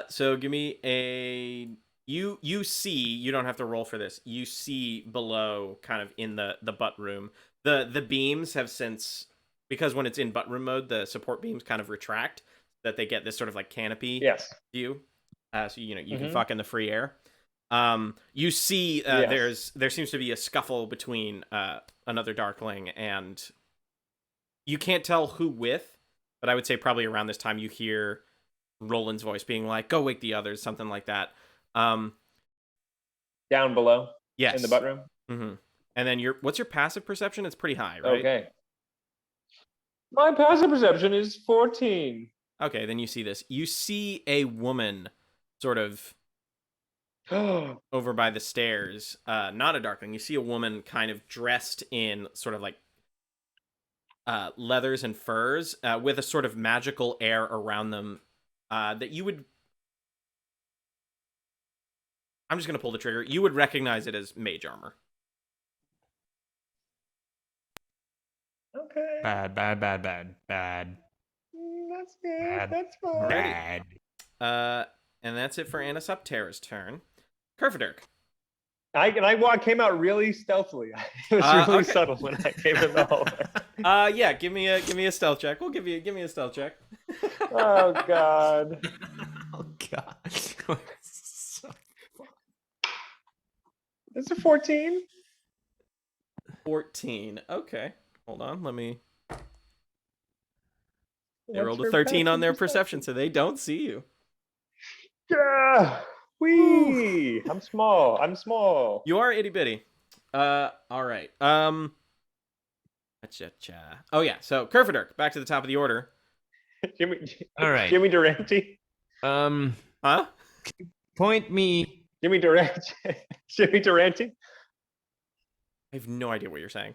So give me a you see, you don't have to roll for this. You see below, kind of in the butt room, the beams have since, because when it's in butt room mode, the support beams kind of retract, that they get this sort of like canopy Yes. view. So you can fuck in the free air. You see, Yes. there seems to be a scuffle between another Darkling, and you can't tell who with, but I would say probably around this time you hear Roland's voice being like, "Go wake the others," something like that. Down below. Yes. In the butt room. Mm-hmm. And then what's your passive perception? It's pretty high, right? Okay. My passive perception is 14. Okay, then you see this. You see a woman sort of over by the stairs. Not a Darkling. You see a woman kind of dressed in sort of like leathers and furs with a sort of magical air around them that you would... I'm just going to pull the trigger. You would recognize it as mage armor. Okay. Bad. That's good. Bad. That's fine. Bad. And that's it for Anisoptera's turn. Kerfaderk. I came out really stealthily. It was really subtle when I came in the hallway. Yeah, give me a stealth check. We'll give me a stealth check. Oh god. Oh god. Is it 14? 14. Okay. Hold on, let me... They What's rolled a your 13 on passive their perception, so they don't see you. Yeah. Wee. I'm small. You are itty bitty. All right. Oh yeah. So Kerfaderk, back to the top of the order. All right. Jimmy Durante. Huh? Point me. Jimmy Durante. Jimmy Durante. I have no idea what you're saying.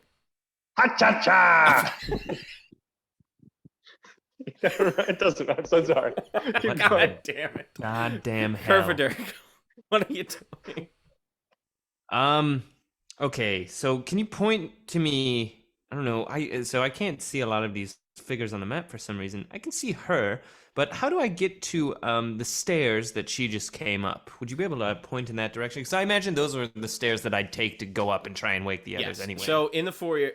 Ha cha cha. It doesn't. I'm so sorry. Keep God going. damn it. God damn hell. Kerfaderk, what are you doing? Okay, so can you point to me? I don't know. I can't see a lot of these figures on the map for some reason. I can see her, but how do I get to the stairs that she just came up? Would you be able to point in that direction? Because I imagine those are the stairs that I'd take to go up and try and wake the others anyway. So in the foyer,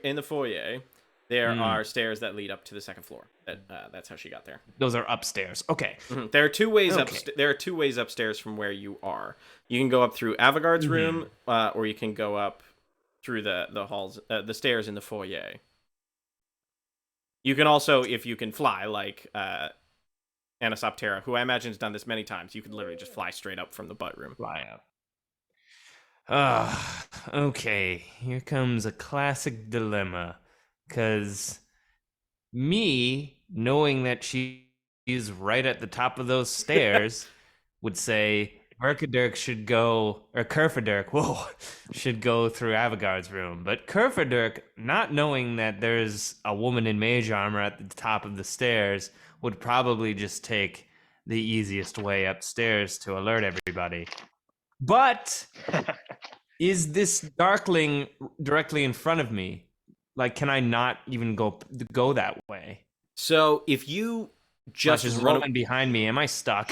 there are stairs that lead up to the second floor. That's how she got there. Those are upstairs. Okay. Mm-hmm. There are two ways there are two ways upstairs from where you are. You can go up through Avigard's room, or you can go up through the halls, the stairs in the foyer. You can also, if you can fly, like Anisoptera, who I imagine has done this many times, you could literally just fly straight up from the butt room. Fly up. Okay. Here comes a classic dilemma. Because me, knowing that she's right at the top of those stairs, would say Kerfaderk should go through Avigard's room. But Kerfaderk, not knowing that there's a woman in mage armor at the top of the stairs, would probably just take the easiest way upstairs to alert everybody. But is this Darkling directly in front of me? Like, can I not even go that way? So if you just Roland behind me, am I stuck?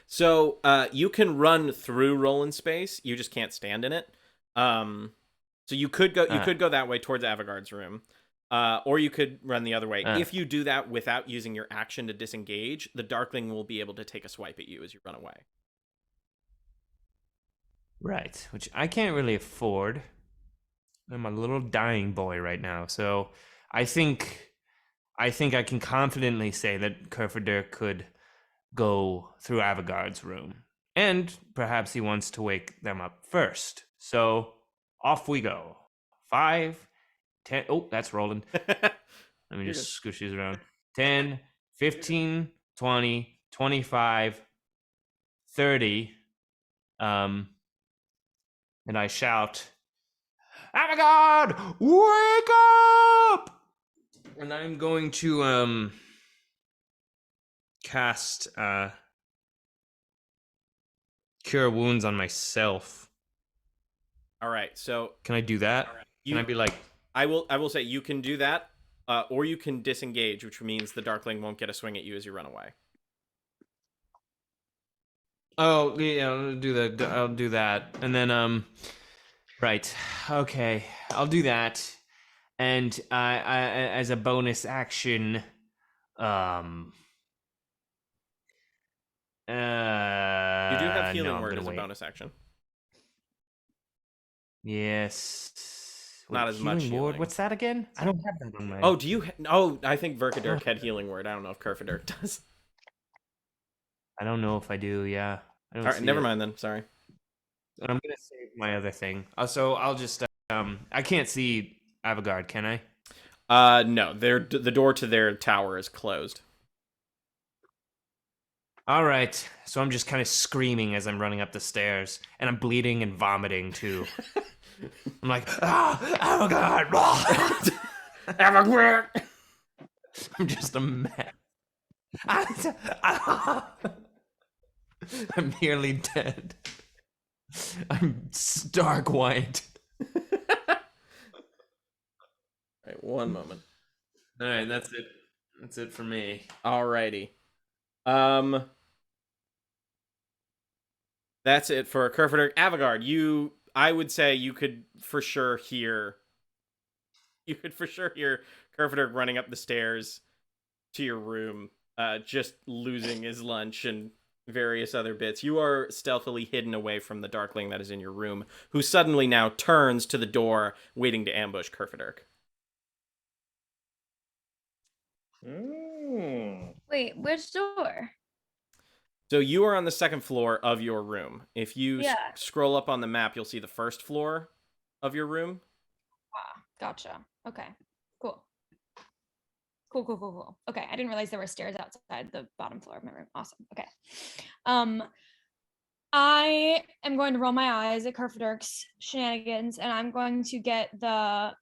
So you can run through Roland space. You just can't stand in it. So you could go that way towards Avigard's room, or you could run the other way. If you do that without using your action to disengage, the Darkling will be able to take a swipe at you as you run away. Right, which I can't really afford. I'm a little dying boy right now, so I think I can confidently say that Kerfaderk could go through Avigard's room, and perhaps he wants to wake them up first. So off we go. 5, 10. Oh, that's Roland. Let me just squish these around. 10, 15, 20, 25, 30. And I shout, Avigard, wake up! And I'm going to cast Cure Wounds on myself. All right, so can I do that? Can I be like, I will say you can do that, or you can disengage, which means the Darkling won't get a swing at you as you run away. Oh yeah, I'll do that, and then right, okay, I'll do that, and I as a bonus action, you do have healing word as a bonus action. Yes. Not as much Healing ward. healing. What's that again? I don't have that on my. Oh, do you? I think Verkaderk had healing word. I don't know if Kerfaderk does. I don't know if I do. Yeah. I don't All right, see never it. mind then. Sorry. I'm gonna save my other thing. So I'll just. I can't see Avigard, can I? No. The door to their tower is closed. All right. So I'm just kind of screaming as I'm running up the stairs, and I'm bleeding and vomiting too. I'm like, Avigard! Avigard! I'm just a mess. I'm nearly dead. I'm stark white. Right, one moment. All right, that's it. That's it for me. Alrighty. That's it for Kerfaderk. Avigard, I would say you could for sure hear Kerfaderk running up the stairs to your room, just losing his lunch and various other bits. You are stealthily hidden away from the darkling that is in your room, who suddenly now turns to the door, waiting to ambush Kerfaderk. Wait, which door? So you are on the second floor of your room. If you scroll up on the map, you'll see the first floor of your room. Ah, gotcha. Okay, cool. Cool. Okay, I didn't realize there were stairs outside the bottom floor of my room. Awesome. Okay. I am going to roll my eyes at Kerfaderk's shenanigans, and I'm going to get the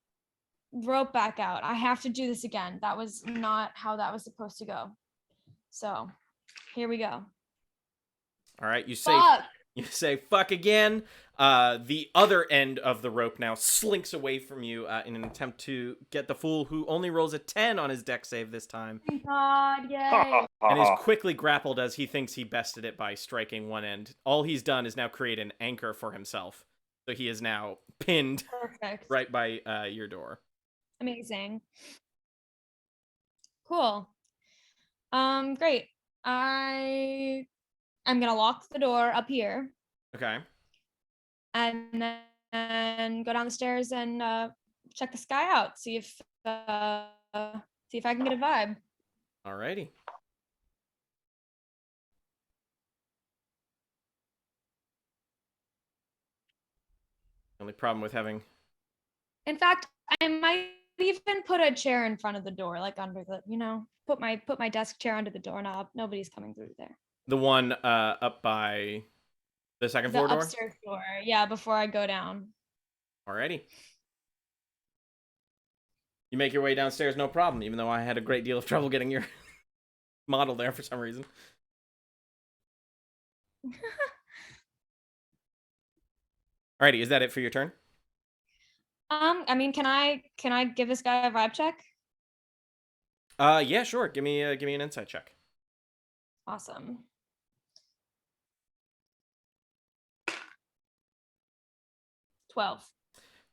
rope back out. I have to do this again. That was not how that was supposed to go. So, here we go. All right, you say fuck again. The other end of the rope now slinks away from you in an attempt to get the fool, who only rolls a 10 on his deck save this time. Thank God, yay. And is quickly grappled as he thinks he bested it by striking one end. All he's done is now create an anchor for himself. So he is now pinned right by your door. Amazing. Cool. Great. I'm gonna lock the door up here. Okay. And then go down the stairs and check the sky out. See if I can get a vibe. Alrighty. The only problem with having... In fact, I might even put a chair in front of the door, like under the, put my desk chair under the doorknob. Nobody's coming through there. The one up by the second floor door? The upstairs door, yeah, before I go down. Alrighty. You make your way downstairs, no problem, even though I had a great deal of trouble getting your model there for some reason. Alrighty, is that it for your turn? I mean, can I give this guy a vibe check? Yeah, sure. Give me an insight check. Awesome.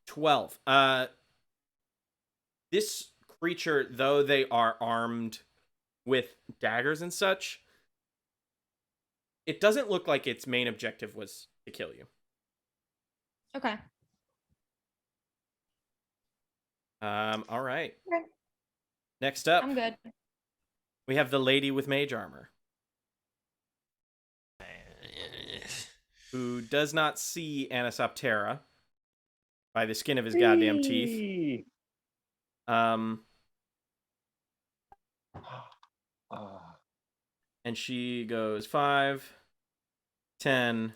$12. This creature, though they are armed with daggers and such, it doesn't look like its main objective was to kill you. Okay. All right. Okay. Next up, I'm good. we have the lady with mage armor, who does not see Anisoptera by the skin of his goddamn teeth. And she goes 5, 10,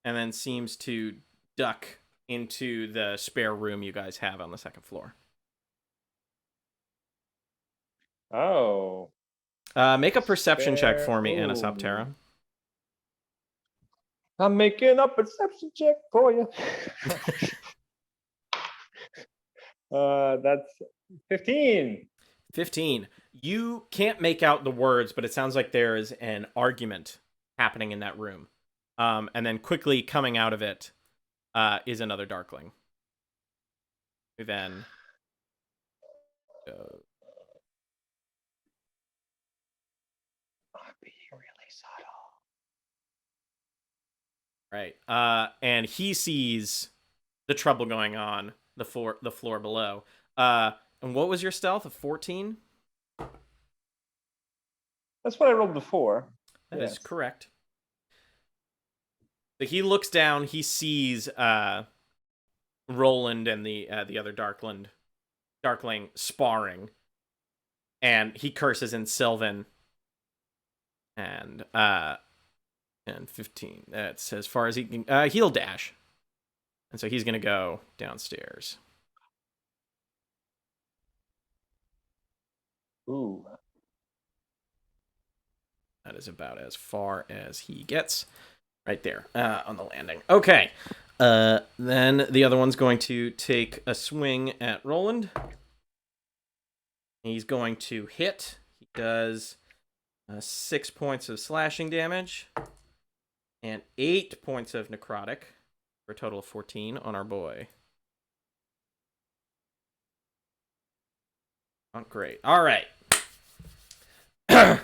and then seems to duck into the spare room you guys have on the second floor. Oh. Make a perception check for me, Anisoptera. I'm making a perception check for you. That's 15. 15. You can't make out the words, but it sounds like there is an argument happening in that room. And then quickly coming out of it is another Darkling. Who then goes. I'm being really subtle. Right. And he sees the trouble going on the floor below. And what was your stealth? A 14? That's what I rolled before. That is correct. So he looks down. He sees Roland and the other Darkling sparring, and he curses in Sylvan. And 15. That's as far as he can. He'll dash, and so he's gonna go downstairs. Ooh. That is about as far as he gets. Right there on the landing. Okay. Then the other one's going to take a swing at Roland. He's going to hit. He does 6 points of slashing damage and 8 points of necrotic for a total of 14 on our boy. Not great. All right.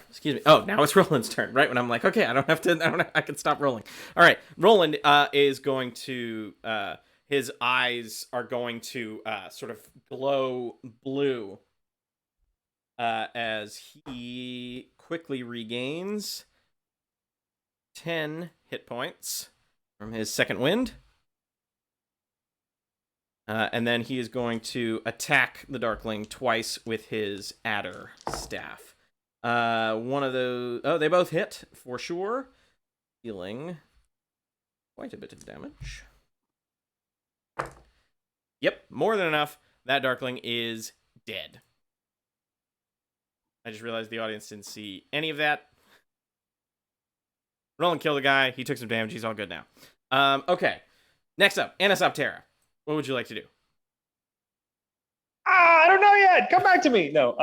Excuse me. Oh, now it's Roland's turn, right? When I'm like, okay, I can stop rolling. All right. Roland is going to, his eyes are going to sort of glow blue as he quickly regains 10 hit points from his second wind. And then he is going to attack the Darkling twice with his adder staff. One of those... Oh, they both hit, for sure. Dealing quite a bit of damage. Yep, more than enough. That Darkling is dead. I just realized the audience didn't see any of that. Roland killed the guy. He took some damage. He's all good now. Okay. Next up, Anisoptera. What would you like to do? I don't know yet. Come back to me. No.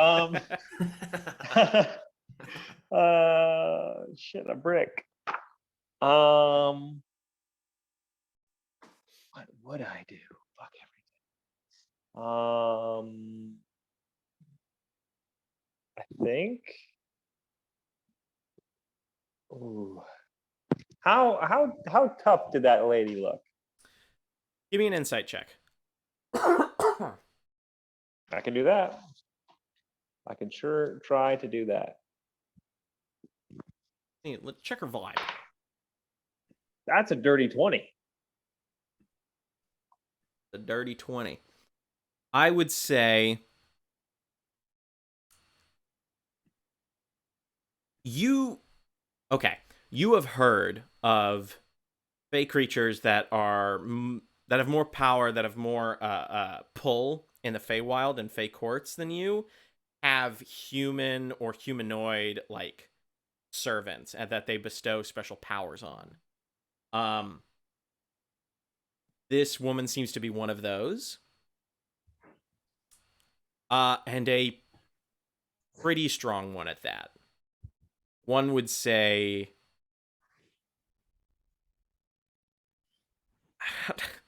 Shit, a brick. What would I do? Fuck everything. I think. Ooh. How tough did that lady look? Give me an insight check. I can do that. I can sure try to do that. Hey, let's check her vibe. That's a dirty 20. The dirty 20. I would say you have heard of fey creatures that have more power, that have more pull in the Feywild and Fey courts than you, have human or humanoid like servants and that they bestow special powers on. This woman seems to be one of those. And a pretty strong one at that. One would say...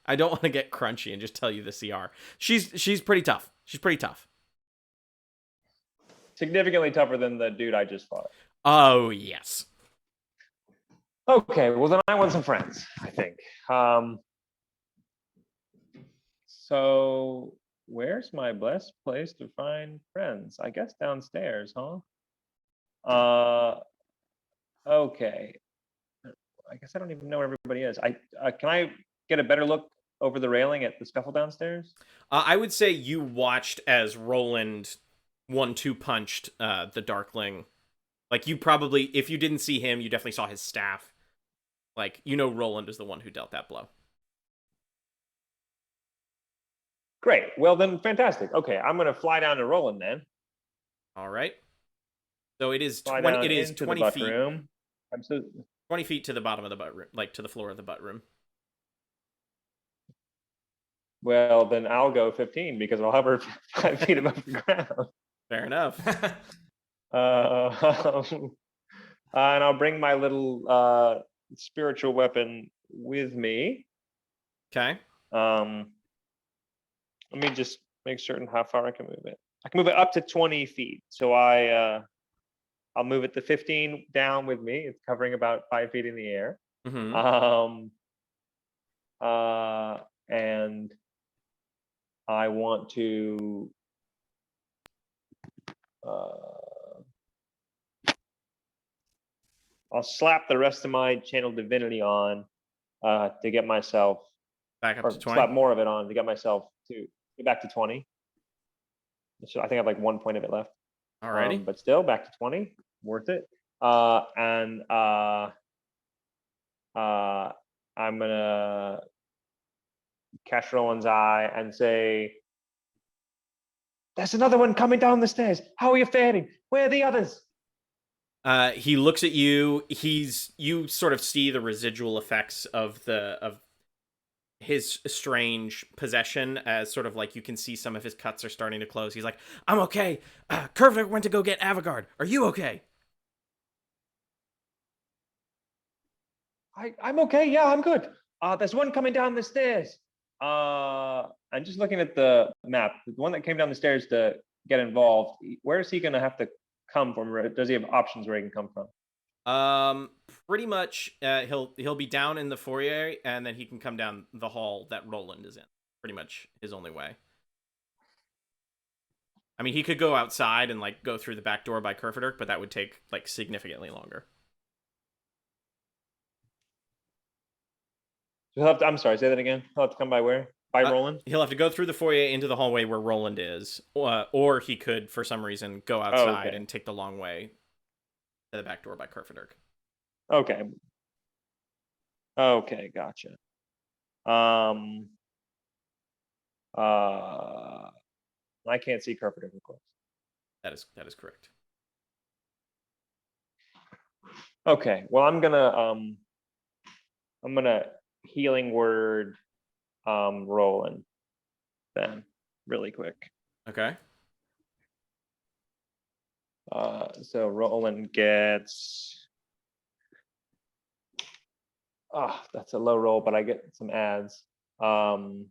I don't want to get crunchy and just tell you the CR. She's pretty tough. She's pretty tough. Significantly tougher than the dude I just fought. Oh, yes. Okay, well then I want some friends, I think. So where's my best place to find friends? I guess downstairs, huh? Okay. I guess I don't even know where everybody is. Can I get a better look over the railing at the scuffle downstairs? I would say you watched as Roland 1-2 punched the Darkling. Like, you probably, if you didn't see him, you definitely saw his staff. Like, you know Roland is the one who dealt that blow. Great. Well, then, fantastic. Okay, I'm going to fly down to Roland then. All right. So it is 20 feet. Room. Absolutely. 20 feet to the bottom of the butt room, like to the floor of the butt room. Well, then I'll go 15 because I'll hover 5 feet above the ground. Fair enough. And I'll bring my little spiritual weapon with me. Okay. Let me just make certain how far I can move it. I can move it up to 20 feet. So I'll move it to 15 down with me. It's covering about 5 feet in the air. Mm-hmm. and I want to I'll slap the rest of my channel divinity on to get myself Back up or to 20. slap more of it on to get myself to get back to 20. So I think I have like 1 point of it left. Alrighty. But still back to 20, worth it. And I'm gonna catch Roland's eye and say, "There's another one coming down the stairs. How are you faring? Where are the others?" He looks at you. You sort of see the residual effects of his strange possession, as sort of like you can see some of his cuts are starting to close. He's like, "I'm okay. Kerfaderk went to go get Avigard. Are you okay?" I'm okay. Yeah, I'm good. There's one coming down the stairs. I'm just looking at the map. The one that came down the stairs to get involved. Where is he going to have to come from? Does he have options where he can come from? Pretty much. He'll be down in the foyer, and then he can come down the hall that Roland is in. Pretty much his only way. I mean, he could go outside and like go through the back door by Kerfaderk, but that would take like significantly longer. So I'm sorry, say that again. He'll have to come by where? By Roland? He'll have to go through the foyer into the hallway where Roland is, or he could, for some reason, go outside and take the long way to the back door by Kerfaderk. Okay. Okay, gotcha. I can't see Kerfaderk, of course. That is correct. Okay, well, I'm gonna healing word Roland then really quick. Okay. So Roland gets that's a low roll, but I get some adds. Only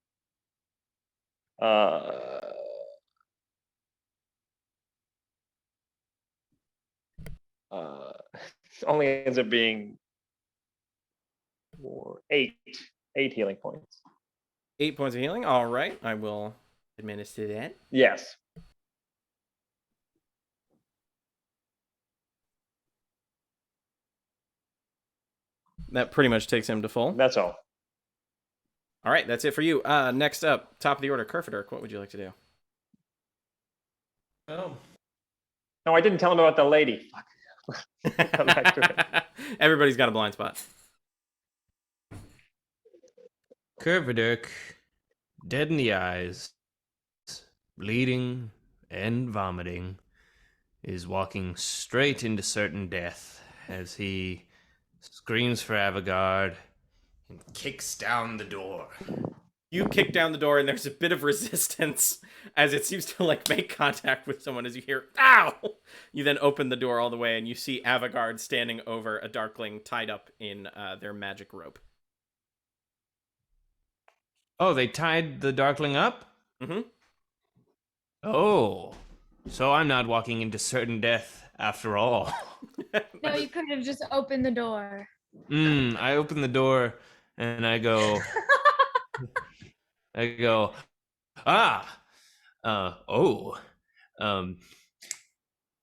ends up being 8 healing points. 8 points of healing. All right, I will administer that. Yes. That pretty much takes him to full. That's all. All right, that's it for you. Next up, top of the order, Kerfaderk. What would you like to do? Oh. No, I didn't tell him about the lady. Fuck. Come back to it. Everybody's got a blind spot. Kerfaderk, dead in the eyes, bleeding and vomiting, is walking straight into certain death as he screams for Avigard and kicks down the door. You kick down the door, and there's a bit of resistance as it seems to like make contact with someone as you hear, "Ow!" You then open the door all the way, and you see Avigard standing over a Darkling tied up in their magic rope. Oh, they tied the Darkling up? Mm-hmm. Oh, so I'm not walking into certain death after all. No, you could have just opened the door. I open the door and I go,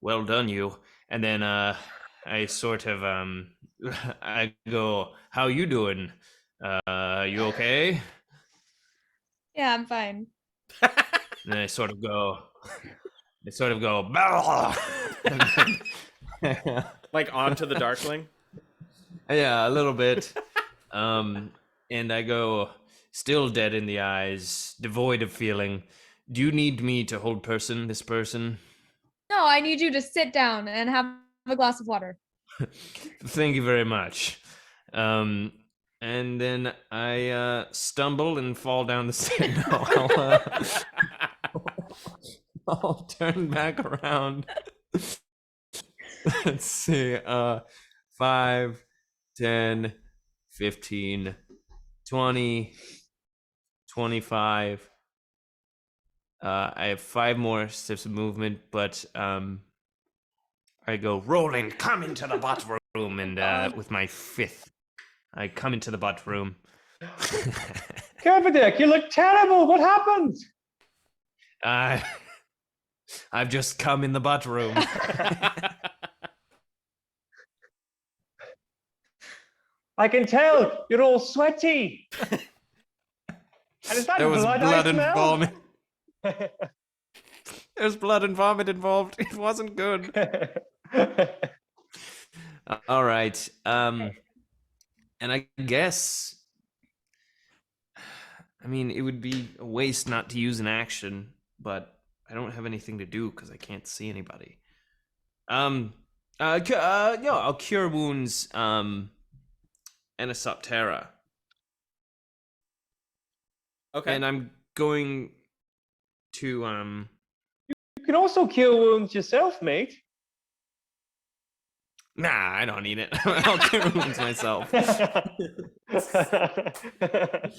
well done, you. And then I sort of, I go, how you doing? You okay? Yeah, I'm fine. And then I sort of go, "Bah!" Like onto the Darkling? Yeah, a little bit. And I go, still dead in the eyes, devoid of feeling. Do you need me to hold this person? No, I need you to sit down and have a glass of water. Thank you very much. And then I stumble and fall down the stairs. No, I'll turn back around. Let's see. 5, 10, 15, 20, 25. I have 5 more steps of movement, but I go, Roland, come into the bot room, and with my 5th, I come into the bot room. Kerfaderk, you look terrible. What happened? I've just come in the butt room. I can tell. You're all sweaty. And is that There was blood, blood I and smell? vomit. There's blood and vomit involved. It wasn't good. All right. And I guess, I mean, it would be a waste not to use an action, but I don't have anything to do because I can't see anybody. I'll cure wounds. Anisoptera. Okay. And I'm going to You can also cure wounds yourself, mate. Nah, I don't need it. I'll cure wounds myself. All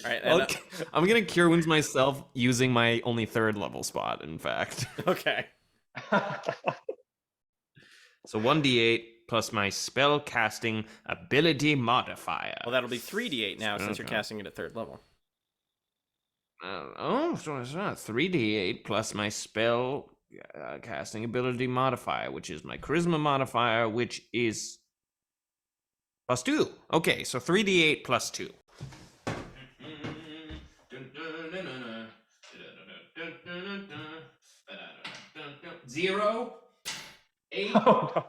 right. And, I'm gonna cure wounds myself using my only 3rd level spot, in fact. okay. So 1d8 plus my spell casting ability modifier. Well, that'll be 3d8 now since you're casting it at 3rd level. So it's not 3d8 plus my spell casting ability modifier, which is my charisma modifier, which is +2. Okay, so 3d8 plus 2. 0, 8, Oh, no.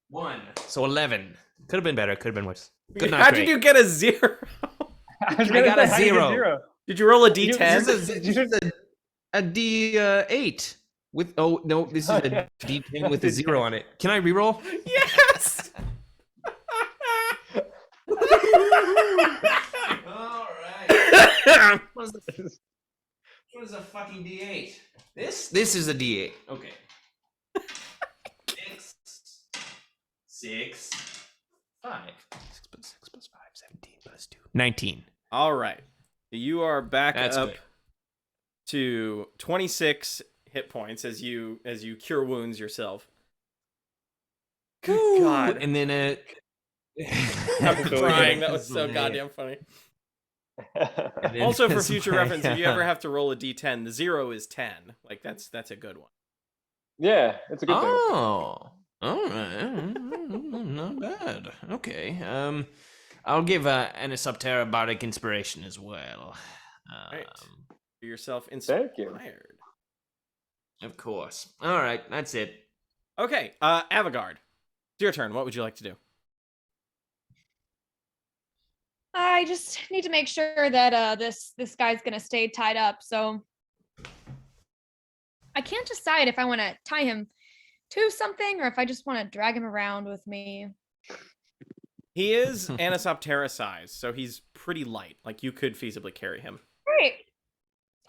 1. So 11. Could have been better. Could have been worse. Good How did you get a 0? I was I gonna got a say, how do you get 0. Did you roll a You- d10? This is a D8 with no, this is a D10 with a 0 on it. Can I reroll? Yes. All right. What is a fucking D8? This is a D8. Okay. 6, 5. 6 plus 6 plus 5, 17 plus 2. 19. All right. You are back That's up good. to 26 hit points as you cure wounds yourself. Good God. And then I'm crying. That was so goddamn funny. Also, for future reference, if you ever have to roll a d10, the 0 is 10. Like that's a good one. Yeah, it's a good thing. Oh, all right. Not bad. Okay. I'll give Anisoptera bardic inspiration as well. Right. For yourself Thank you. inspired. Of course. All right, that's it. Okay, Avigard, it's your turn. What would you like to do? I just need to make sure that this guy's gonna stay tied up. So I can't decide if I want to tie him to something or if I just want to drag him around with me. He is Anisoptera size, so he's pretty light. Like you could feasibly carry him. Great.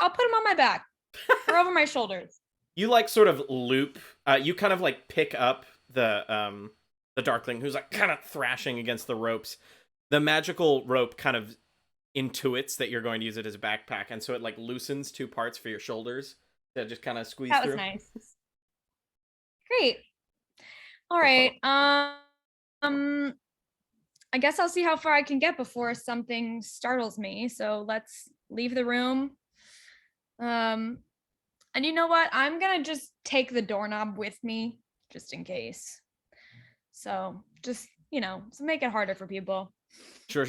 I'll put him on my back or over my shoulders. You like sort of loop. You kind of like pick up the Darkling who's like kind of thrashing against the ropes. The magical rope kind of intuits that you're going to use it as a backpack, and so it like loosens 2 parts for your shoulders that just kind of squeeze That through. was nice. Great. All right. I guess I'll see how far I can get before something startles me. So let's leave the room. And you know what? I'm gonna just take the doorknob with me, just in case. So just, so make it harder for people. Sure.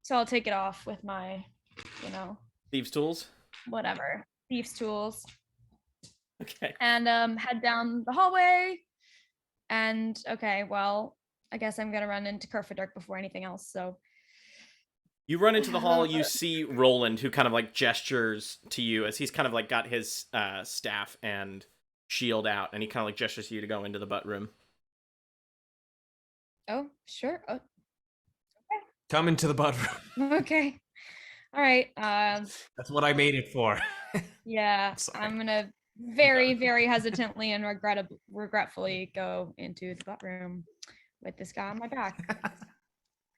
So I'll take it off with my, Thieves' tools. whatever, thieves' tools, Okay. and head down the hallway. And okay, well, I guess I'm gonna run into Kerfaderk before anything else. So You run into the hall. You see Roland, who kind of like gestures to you as he's kind of like got his staff and shield out, and he kind of like gestures to you to go into the butt room. oh, sure. Oh, Come into the butt room. okay. All right. That's what I made it for. Yeah, Sorry. I'm gonna very, very hesitantly and regretfully go into the butt room with this guy on my back.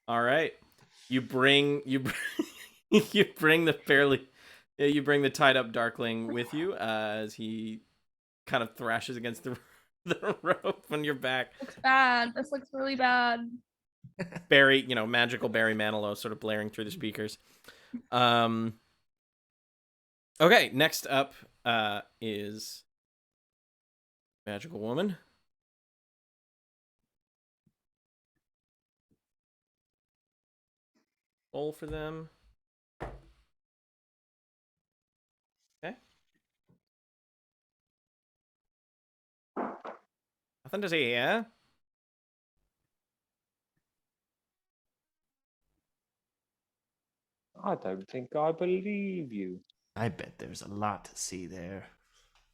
All right. You bring you bring the tied up Darkling with you as he kind of thrashes against the rope on your back. Looks bad. This looks really bad. Barry, magical Barry Manilow sort of blaring through the speakers. Okay, next up is Magical Woman. Roll for them. Okay. Nothing to say, yeah? I don't think I believe you. I bet there's a lot to see there.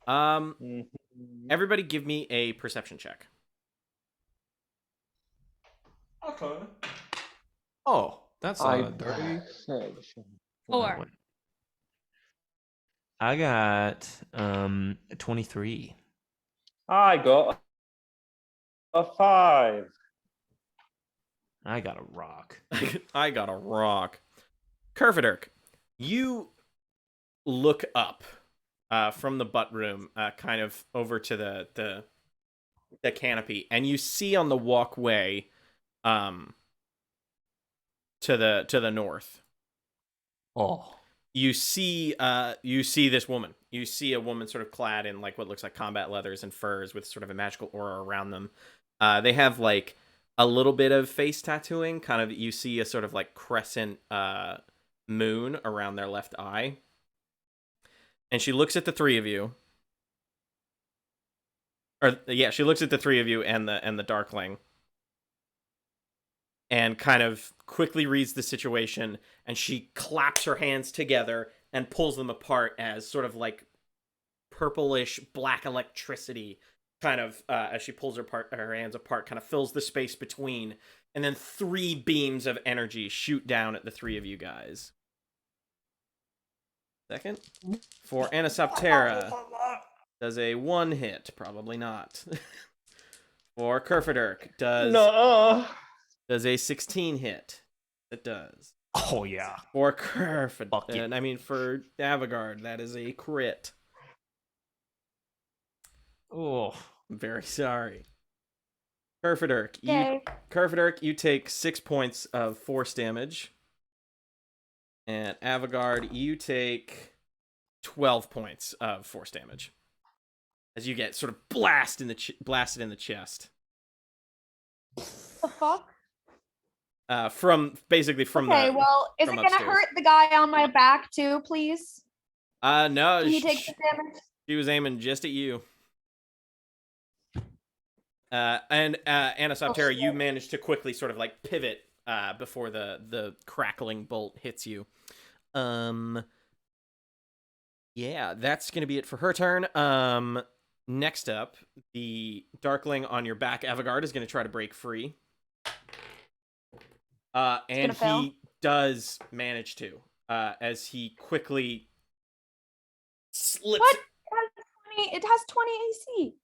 Everybody give me a perception check. Okay. Oh, that's a dirty. 4. I got 23. I got a 5. I got a rock. I got a rock. Kerfaderk, you look up from the butt room, kind of over to the canopy, and you see on the walkway to the north. Oh. You see this woman. You see a woman sort of clad in like what looks like combat leathers and furs with sort of a magical aura around them. They have like a little bit of face tattooing. Kind of, you see a sort of like crescent moon around their left eye. And she looks at the three of you. She looks at the three of you and the Darkling. And kind of quickly reads the situation, and she claps her hands together and pulls them apart as sort of like purplish black electricity kind of, as she pulls her hands apart, kind of fills the space between, and then 3 beams of energy shoot down at the 3 of you guys. Second. For Anisoptera, does a 1 hit? Probably not. For Kerfaderk, does a 16 hit? It does. Oh, yeah. For Kerfaderk, for Avigard, that is a crit. Oh, I'm very sorry. Kerfaderk, Okay. you take 6 points of force damage. And Avigard, you take 12 points of force damage. As you get sort of blasted in the chest. The fuck? From Okay, well, is it gonna upstairs. hurt the guy on my back too, please? No. Can he take the damage? She was aiming just at you. And Anisoptera, you managed to quickly sort of like pivot before the crackling bolt hits you. Yeah, that's gonna be it for her turn. Next up, the Darkling on your back, Avigard, is gonna try to break free. And he does manage to, as he quickly slips. What? It has 20 AC.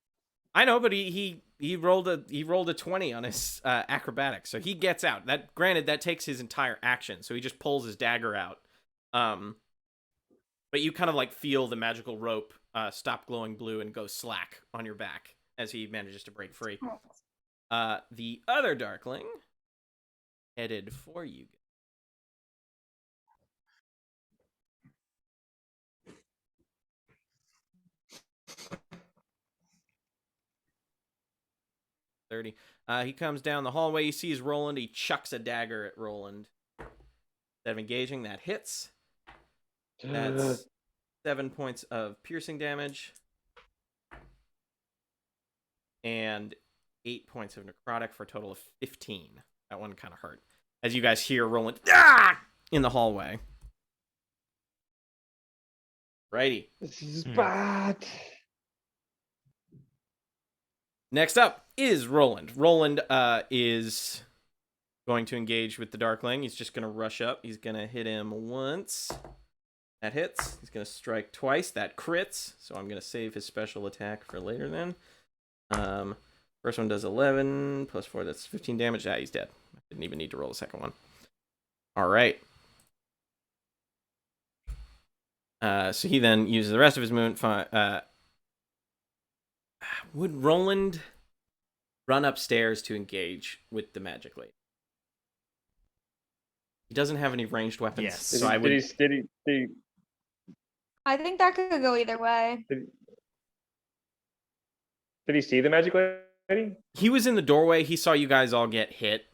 I know, but he rolled a 20 on his acrobatics, so he gets out. That takes his entire action, so he just pulls his dagger out. But you kind of like feel the magical rope stop glowing blue and go slack on your back as he manages to break free. The other Darkling headed for you. He comes down the hallway. He sees Roland. He chucks a dagger at Roland. Instead of engaging, that hits. That's 7 points of piercing damage. And 8 points of necrotic for a total of 15. That one kind of hurt. As you guys hear Roland in the hallway. Righty. This is bad. Next up is Roland. Roland is going to engage with the Darkling. He's just going to rush up. He's going to hit him once. That hits. He's going to strike twice. That crits. So I'm going to save his special attack for later then. First one does 11 plus 4. That's 15 damage. He's dead. I didn't even need to roll the second one. All right. So he then uses the rest of his movement. Would Roland run upstairs to engage with the magic lady? He doesn't have any ranged weapons. Yes. So I would. Did he I think that could go either way. Did he see the magic lady? He was in the doorway. He saw you guys all get hit.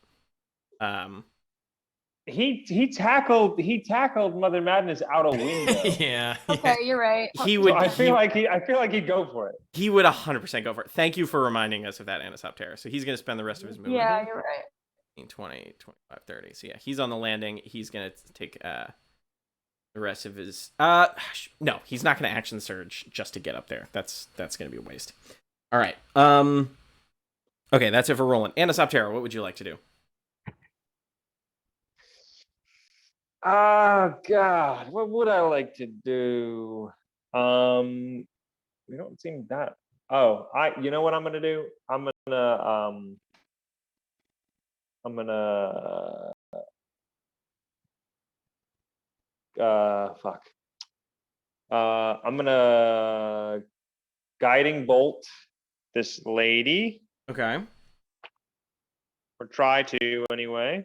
He tackled Mother Madness out a window. Yeah. Okay, you're right. He would. So I feel like he'd go for it. He would 100% go for it. Thank you for reminding us of that, Anisoptera. So he's going to spend the rest of his movement. Yeah, you're right. 20, 25, 30. So yeah, he's on the landing. He's going to take the rest of his... no, he's not going to action surge just to get up there. That's going to be a waste. All right. Okay, that's it for Roland. Anisoptera, what would you like to do? Oh God, what would I like to do? We don't seem that. Oh, you know what I'm gonna do? I'm gonna fuck. I'm gonna guiding bolt this lady, Okay. or try to anyway.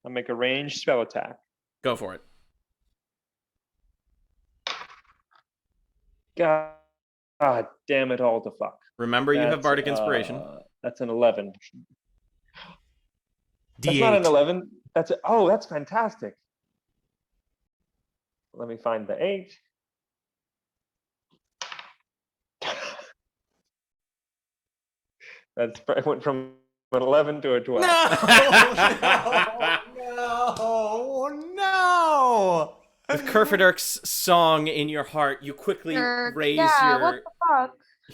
I'll make a ranged spell attack. Go for it. God damn it all to fuck. Remember, you have Bardic Inspiration. That's an 11. That's D8. not an 11. That's fantastic. Let me find the 8. I went from an 11 to a 12. No! With Kerfaderk's song in your heart, you quickly raise what the fuck?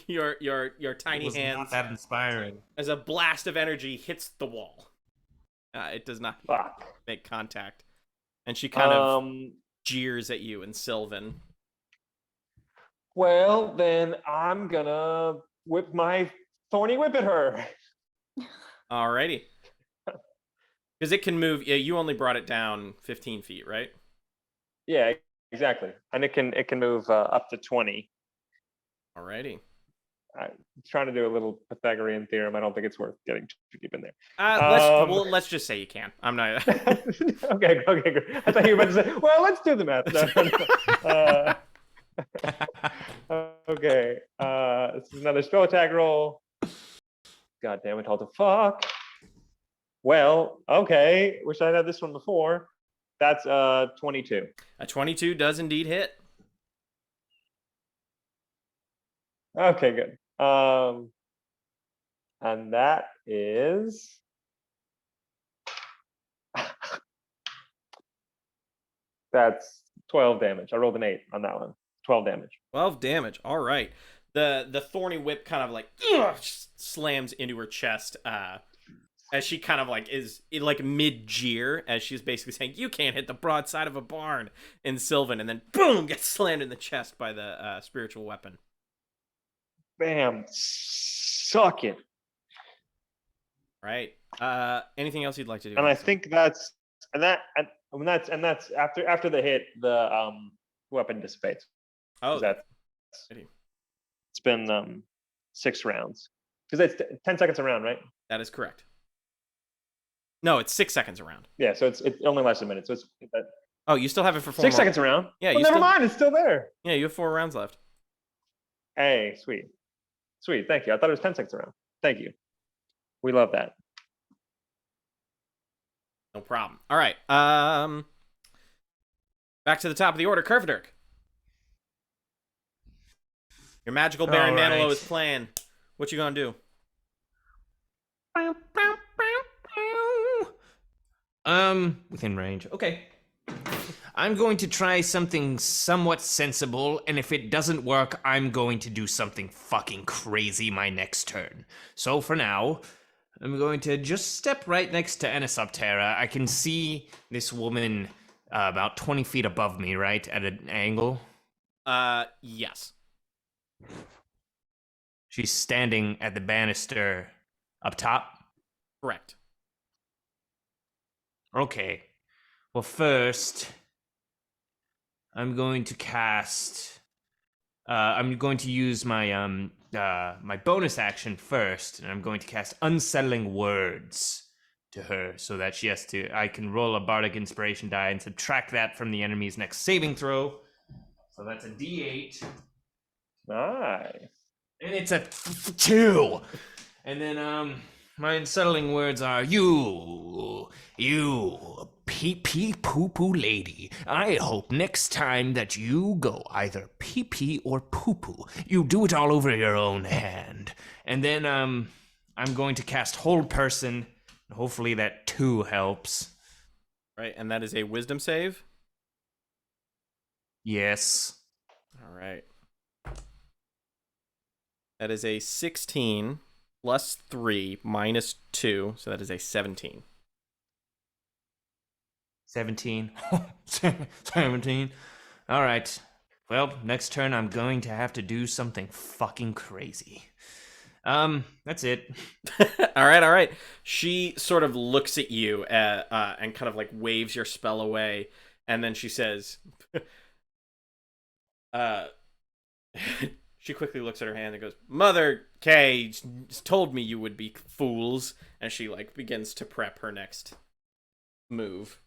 your tiny It was hands not that inspiring. as a blast of energy hits the wall. It does not make contact, and she kind of jeers at you in Sylvan. Well, then I'm gonna whip my thorny whip at her. Alrighty. Because it can move. Yeah, you only brought it down 15 feet, right? Yeah, exactly. And it can move up to 20. Alrighty. I'm trying to do a little Pythagorean theorem. I don't think it's worth getting too deep in there. Let's just say you can. I'm not. Okay, good. I thought you were about to say, well, let's do the math. Okay. This is another spell attack roll. God damn it, all the fuck. Well, okay. Wish I'd had this one before. That's 22. A 22 does indeed hit. Okay, good. And that is that's 12 damage. I rolled an 8 on that one. 12 damage. 12 damage. All right. The thorny whip kind of like slams into her chest as she kind of like is like mid jeer as she's basically saying, "You can't hit the broadside of a barn," in Sylvan, and then boom, gets slammed in the chest by the spiritual weapon. Bam. Suck it. Right. Anything else you'd like to do? And I think that's after the hit, the weapon dissipates. Oh, it's been 6 rounds because it's 10 seconds a round, right? That is correct. No, it's 6 seconds a round. Yeah, so it only lasts a minute. So it's oh, you still have it for 4 6 more. seconds a round. Yeah, well, never mind. It's still there. Yeah, you have 4 rounds left. Hey, sweet. Thank you. I thought it was 10 seconds a round. Thank you. We love that. No problem. All right. Back to the top of the order, Kerfaderk. Your magical Baron Manilow is playing. What you gonna do? Within range. Okay. I'm going to try something somewhat sensible, and if it doesn't work, I'm going to do something fucking crazy my next turn. So for now, I'm going to just step right next to Anisoptera. I can see this woman about 20 feet above me, right? At an angle? Yes. She's standing at the banister up top? Correct. Okay. Well, first, I'm going to cast... I'm going to use my my bonus action first, and I'm going to cast Unsettling Words to her so that I can roll a bardic inspiration die and subtract that from the enemy's next saving throw. So that's a D8. Nice. And it's a 2. And then my unsettling words are, you pee-pee poo-poo lady. I hope next time that you go either pee-pee or poo-poo, you do it all over your own hand. And then I'm going to cast Hold Person. Hopefully that 2 helps. Right, and that is a wisdom save? Yes. All right. That is a 16 plus 3 minus 2, so that is a 17. 17. 17. All right. Well, next turn I'm going to have to do something fucking crazy. That's it. All right. She sort of looks at you and kind of like waves your spell away, and then she says, she quickly looks at her hand and goes, Mother Kay told me you would be fools, and she like begins to prep her next move.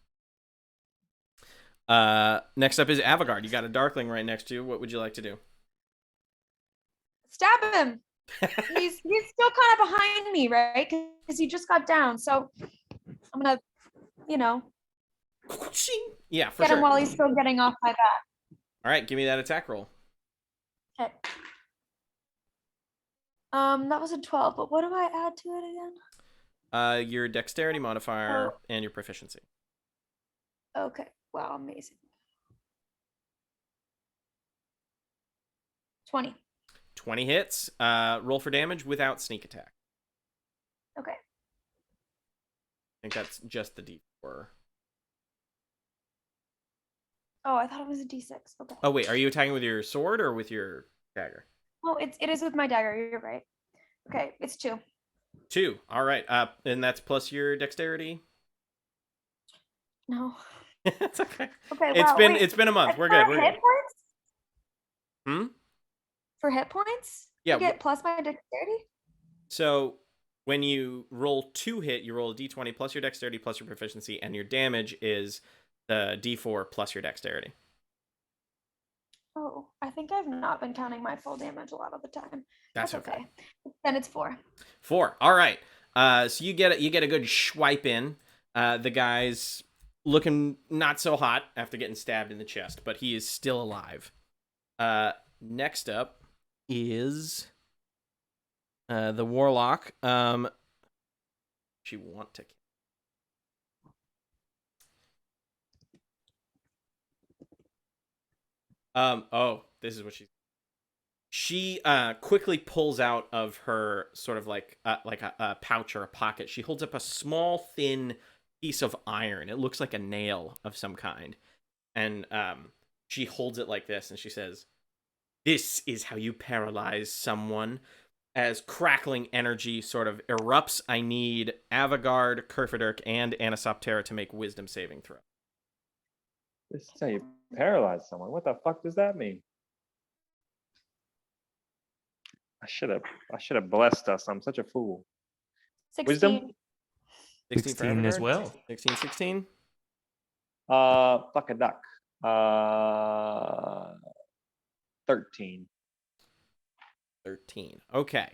Next up is Avigard. You got a Darkling right next to you. What would you like to do? Stab him. He's still kind of behind me, right? Because he just got down. So I'm gonna, Yeah, for get sure. him while he's still getting off my back. All right, give me that attack roll. Okay. That was a 12, but what do I add to it again? Your dexterity modifier and your proficiency. Okay. Wow, amazing. 20. 20 hits. Roll for damage without sneak attack. Okay. I think that's just the D4. Oh, I thought it was a D6. Okay. Oh, wait. Are you attacking with your sword or with your dagger? Oh, it is with my dagger. You're right. Okay, it's 2. 2. All right. And that's plus your dexterity? No. It's okay. Okay, It's been a month. We're good. For hit points? Hmm? For hit points? Yeah. You get plus my dexterity? So when you roll 2 hit, you roll a d20 plus your dexterity plus your proficiency, and your damage is the d4 plus your dexterity. Oh, I think I've not been counting my full damage a lot of the time. That's okay. Then it's 4. 4. All right. So you get a good swipe in. The guy's looking not so hot after getting stabbed in the chest, but he is still alive. Next up is the warlock. She want to. This is what she quickly pulls out of her sort of like a pouch or a pocket. She holds up a small, thin piece of iron. It looks like a nail of some kind. And she holds it like this, and she says, "This is how you paralyze someone." As crackling energy sort of erupts, I need Avigard, Kerfaderk, and Anisoptera to make wisdom saving throw. This is how you paralyze someone. What the fuck does that mean? I should have blessed us. I'm such a fool. 16. Wisdom? 16 as well. 16. Fuck a duck. 13. 13. Okay.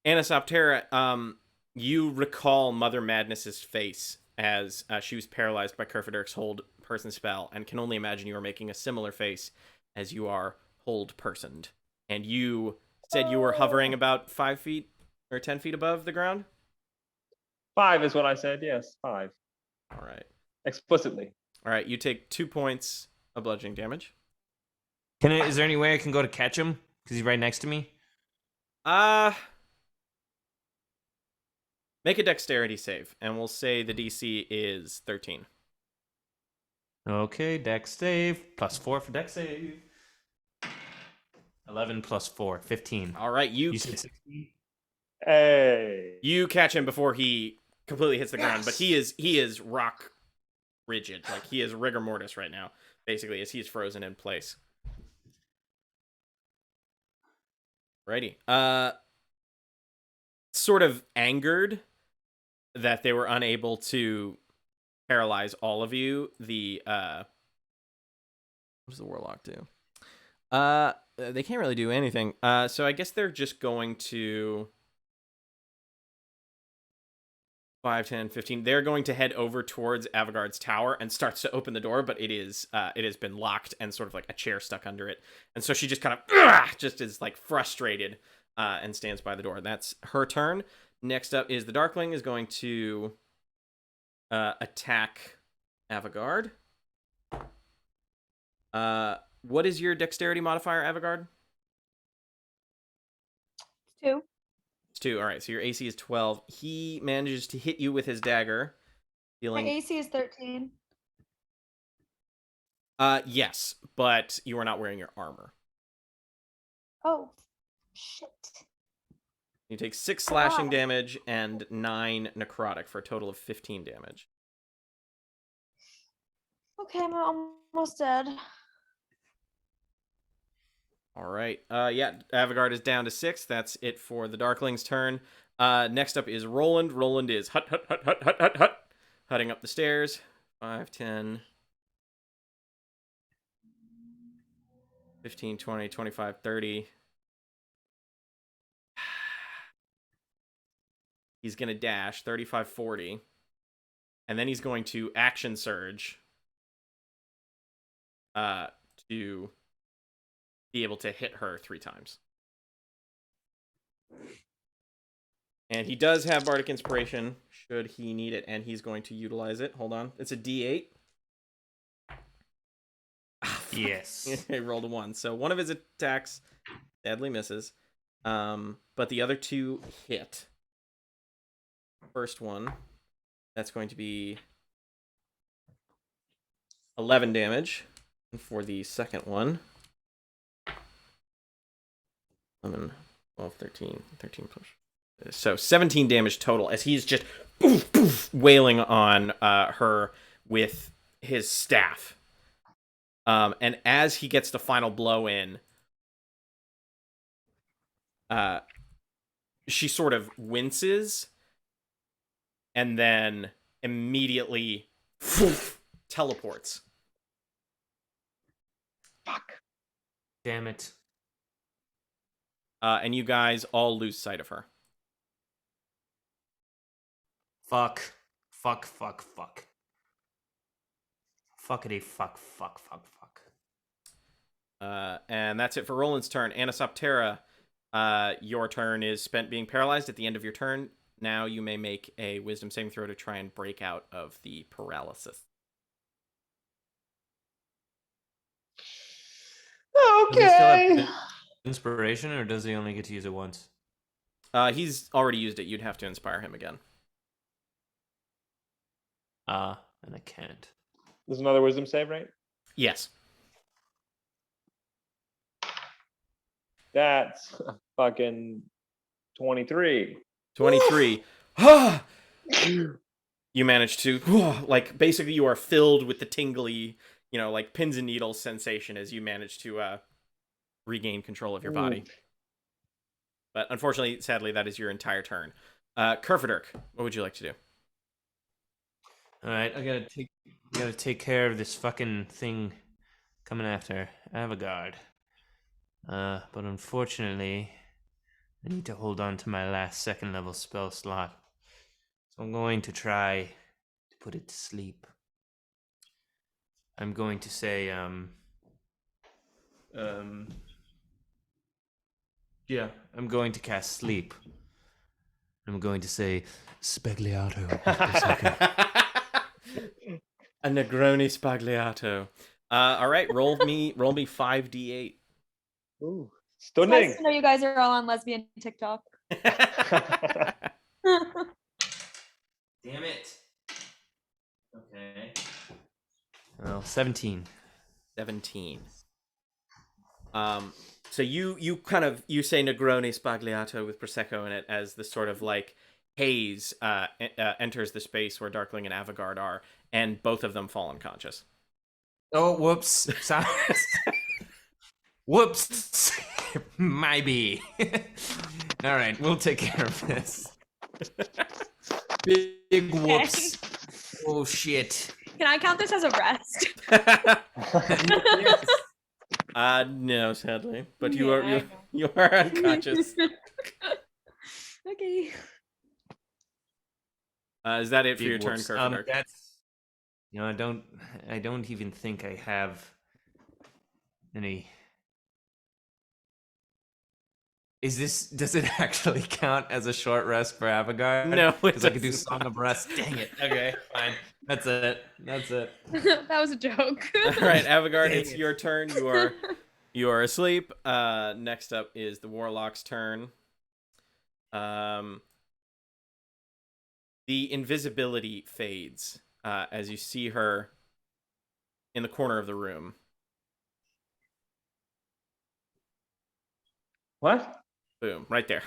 Anisoptera, you recall Mother Madness's face as she was paralyzed by Kerfaderk's hold person spell, and can only imagine you are making a similar face as you are hold personed. And you said you were hovering about 5 feet or 10 feet above the ground? 5 is what I said. Yes, 5. All right. Explicitly. All right. You take 2 points of bludgeoning damage. Is there any way I can go to catch him? Because he's right next to me? Make a dexterity save, and we'll say the DC is 13. Okay, dex save. +4 for dex save. 11 + 4, 15. All right, you said 16? Hey. You catch him before he completely hits the ground, but he is rock rigid. Like, he is rigor mortis right now, basically, as he's frozen in place. Righty. Sort of angered that they were unable to paralyze all of you. What does the warlock do? They can't really do anything. So I guess they're just going to 5, 10, 15. They're going to head over towards Avigard's tower and starts to open the door, but it has been locked and sort of like a chair stuck under it. And so she just kind of just is like frustrated and stands by the door. That's her turn. Next up is the Darkling is going to attack Avigard. What is your dexterity modifier, Avigard? 2. It's 2. All right, so your AC is 12. He manages to hit you with his dagger. My AC is 13. Yes, but you are not wearing your armor. Oh, shit. You take 6 slashing damage and 9 necrotic for a total of 15 damage. Okay, I'm almost dead. All right. Yeah, Avigard is down to 6. That's it for the Darkling's turn. Next up is Roland. Roland is hutting up the stairs. 5, 10, 15, 20, 25, 30. He's going to dash 35, 40. And then he's going to action surge to be able to hit her 3 times. And he does have Bardic Inspiration, should he need it, and he's going to utilize it. Hold on. It's a D8. Yes. He rolled a 1. So one of his attacks deadly misses. But the other 2 hit. First one, that's going to be 11 damage. And for the second one, 11, 12, 13 plus. So 17 damage total as he's just wailing on her with his staff. And as he gets the final blow in, she sort of winces and then immediately teleports. Fuck. Damn it. And you guys all lose sight of her. Fuck. Fuck. Fuckity fuck. And that's it for Roland's turn. Anisoptera, your turn is spent being paralyzed at the end of your turn. Now you may make a wisdom saving throw to try and break out of the paralysis. Does he still Okay. have inspiration, or does he only get to use it once? He's already used it. You'd have to inspire him again. And I can't. There's another wisdom save, right? Yes. That's fucking 23. 23. You manage to, like, basically you are filled with the tingly, like pins and needles sensation as you manage to regain control of your body. But unfortunately, sadly, that is your entire turn. Kerfaderk, what would you like to do? All right, I gotta take care of this fucking thing coming after Avigard. But unfortunately, I need to hold on to my last 2nd level spell slot. So I'm going to try to put it to sleep. I'm going to say, yeah, I'm going to cast sleep. I'm going to say, Spagliato. A Negroni Spagliato. All right, roll me 5d8. Ooh, It's stunning. nice to know you guys are all on lesbian TikTok. Damn it. Okay. Well, 17. 17. So you say Negroni Spagliato with Prosecco in it as the sort of like haze enters the space where Darkling and Avigard are, and both of them fall unconscious. Oh, whoops. Sorry. Whoops. Maybe. All right, we'll take care of this. Big whoops. Oh shit. Can I count this as a rest? Yes. No, sadly, but Yeah, you are unconscious. Okay. Is that it for Big your turn, whoops. Kerfaderk? That's I don't even think I have any. Does it actually count as a short rest for Avigard? No, it because I could do does Song of Rest. Dang it. Okay, fine. That's it. That was a joke. All right, Avigard, Dang it's it. your turn. You are asleep. Next up is the Warlock's turn. The invisibility fades as you see her in the corner of the room. What? Boom, right there.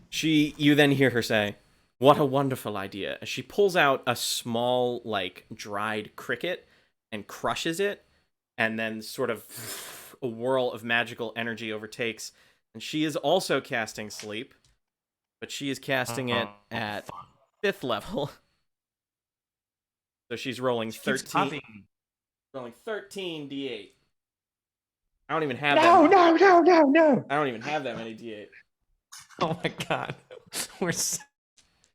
You then hear her say, "What a wonderful idea." As she pulls out a small, like, dried cricket and crushes it, and then sort of a whirl of magical energy overtakes. And she is also casting sleep, but she is casting it at 5th level. So she's rolling 13. Rolling 13 d8. I don't even have that. No. I don't even have that many d8. Oh my god. We're so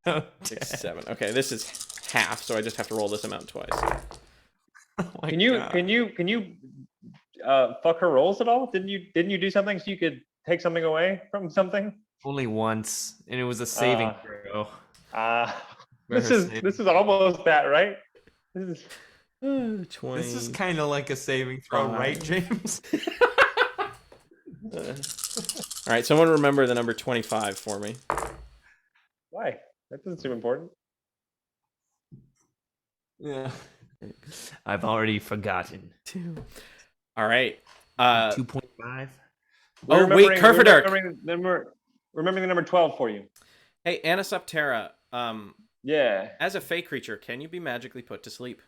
dead. 6, 7. Okay, this is half, so I just have to roll this amount twice. Oh my Can you God. fuck her rolls at all? Didn't you do something so you could take something away from something? Only once, and it was a saving throw. This is almost that, right? This is 20. This is kind of like a saving throw, right, James? All right, someone remember the number 25 for me. why? That doesn't seem important. Yeah. I've already forgotten. 2. All right. 2.5. Oh, wait, Kerfaderk. Remembering the number 12 for you. Hey, Anisoptera. Yeah. As a fey creature, can you be magically put to sleep?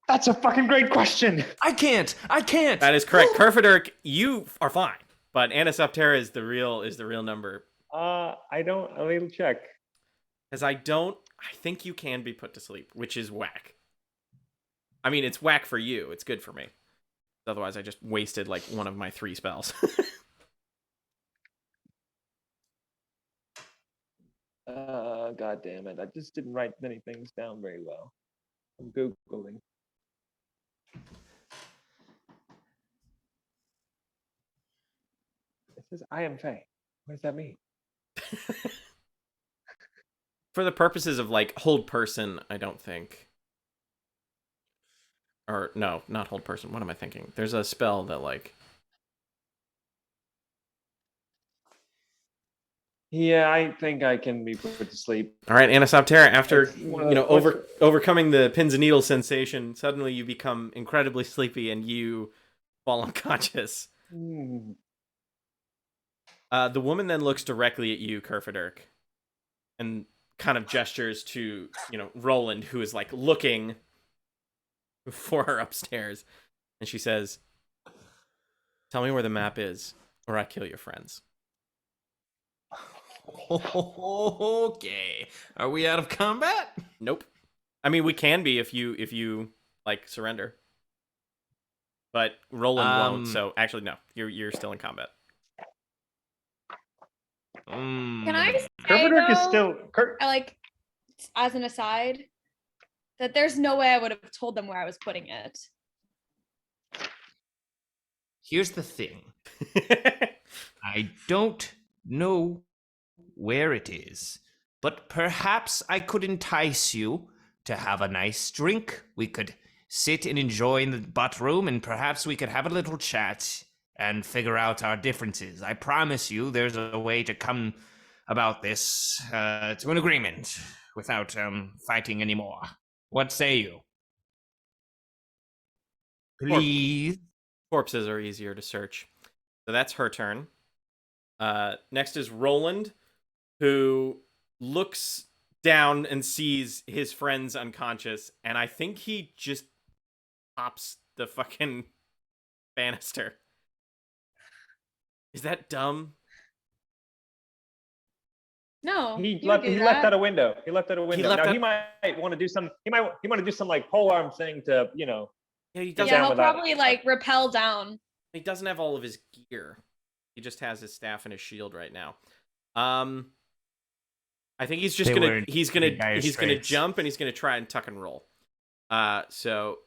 That's a fucking great question. I can't. That is correct. Kerfaderk, you are fine, but Anisoptera is the real number. I don't. Let me check. Because I think you can be put to sleep, which is whack. I mean, it's whack for you. It's good for me. Otherwise, I just wasted like one of my 3 spells. God damn it. I just didn't write many things down very well. I'm Googling. It says I am Faye. What does that mean? For the purposes of like hold person, I don't think. Or no, not hold person. What am I thinking? There's a spell that like. Yeah, I think I can be put to sleep. All right, Anisoptera, after It's one of the- overcoming the pins and needles sensation, suddenly you become incredibly sleepy and you fall unconscious. The woman then looks directly at you, Kerfaderk, and kind of gestures to, Roland, who is like looking for her upstairs, and she says, "Tell me where the map is, or I kill your friends." Okay. Are we out of combat? Nope. I mean, we can be if you like surrender. But Roland won't, so actually no. You're still in combat. Can I say, Kerfaderk is though, still like, as an aside, that there's no way I would have told them where I was putting it. Here's the thing. I don't know where it is, but perhaps I could entice you to have a nice drink. We could sit and enjoy in the butt room, and perhaps we could have a little chat and figure out our differences. I promise you there's a way to come about this to an agreement without fighting anymore. What say you? Please? Corpses are easier to search. So that's her turn. Next is Roland, who looks down and sees his friends unconscious, and I think he just pops the fucking banister. Is that dumb? No, He you would do left that. out a window. He left out a window. Now he might want to do some. He might want to do some like pole arm thing to Yeah, he Get doesn't. Yeah, down he'll with that. probably like rappel down. He doesn't have all of his gear. He just has his staff and his shield right now. I think he's just he's gonna jump and he's gonna try and tuck and roll. So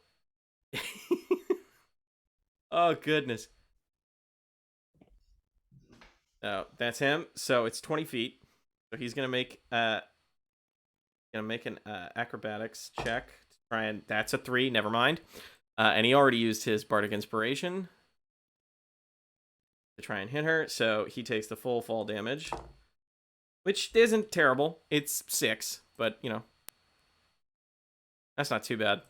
oh goodness. Oh, that's him. So it's 20 feet. So he's gonna make an acrobatics check to try and that's a 3, never mind. And he already used his bardic inspiration to try and hit her, so he takes the full fall damage, which isn't terrible. It's 6, but you know, that's not too bad.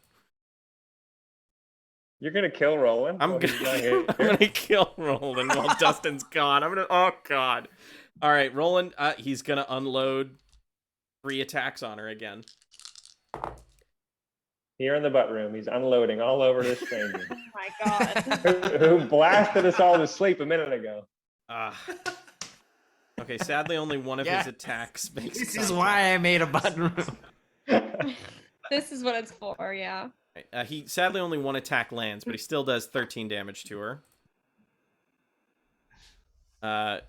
You're gonna kill Roland. I'm gonna kill Roland while Dustin's gone. Oh god. All right, Roland. He's gonna unload 3 attacks on her again. Here in the butt room, he's unloading all over this stranger. Oh my god. who blasted us all to sleep a minute ago. Okay, sadly, only one of his attacks makes This is why I made a button room. This is what it's for, yeah. He sadly only 1 attack lands, but he still does 13 damage to her. Right,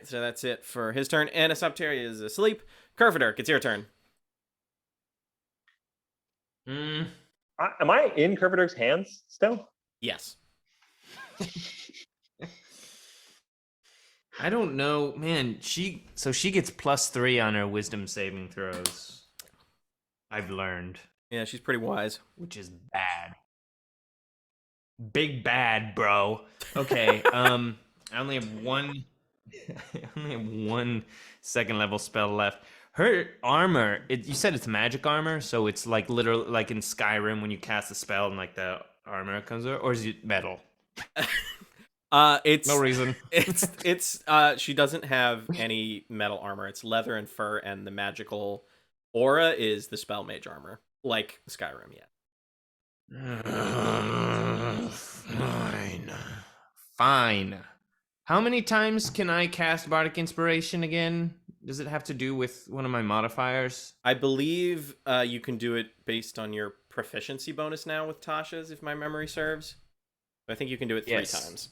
so that's it for his turn. Anisoptera is asleep. Kerfaderk, it's your turn. Am I in Kerfaderk's hands still? Yes. I don't know, man. She gets +3 on her wisdom saving throws. I've learned. Yeah, she's pretty wise. Which is bad. Big bad, bro. Okay, I only have one. I only have 1 second level spell left. Her armor, you said it's magic armor, so it's like literally like in Skyrim when you cast a spell and like the armor comes out, or is it metal? It's no reason. It's she doesn't have any metal armor. It's leather and fur, and the magical aura is the spell mage armor, like Skyrim. Yeah. Fine. How many times can I cast Bardic Inspiration again? Does it have to do with one of my modifiers? I believe you can do it based on your proficiency bonus now with Tasha's, if my memory serves. I think you can do it 3 times.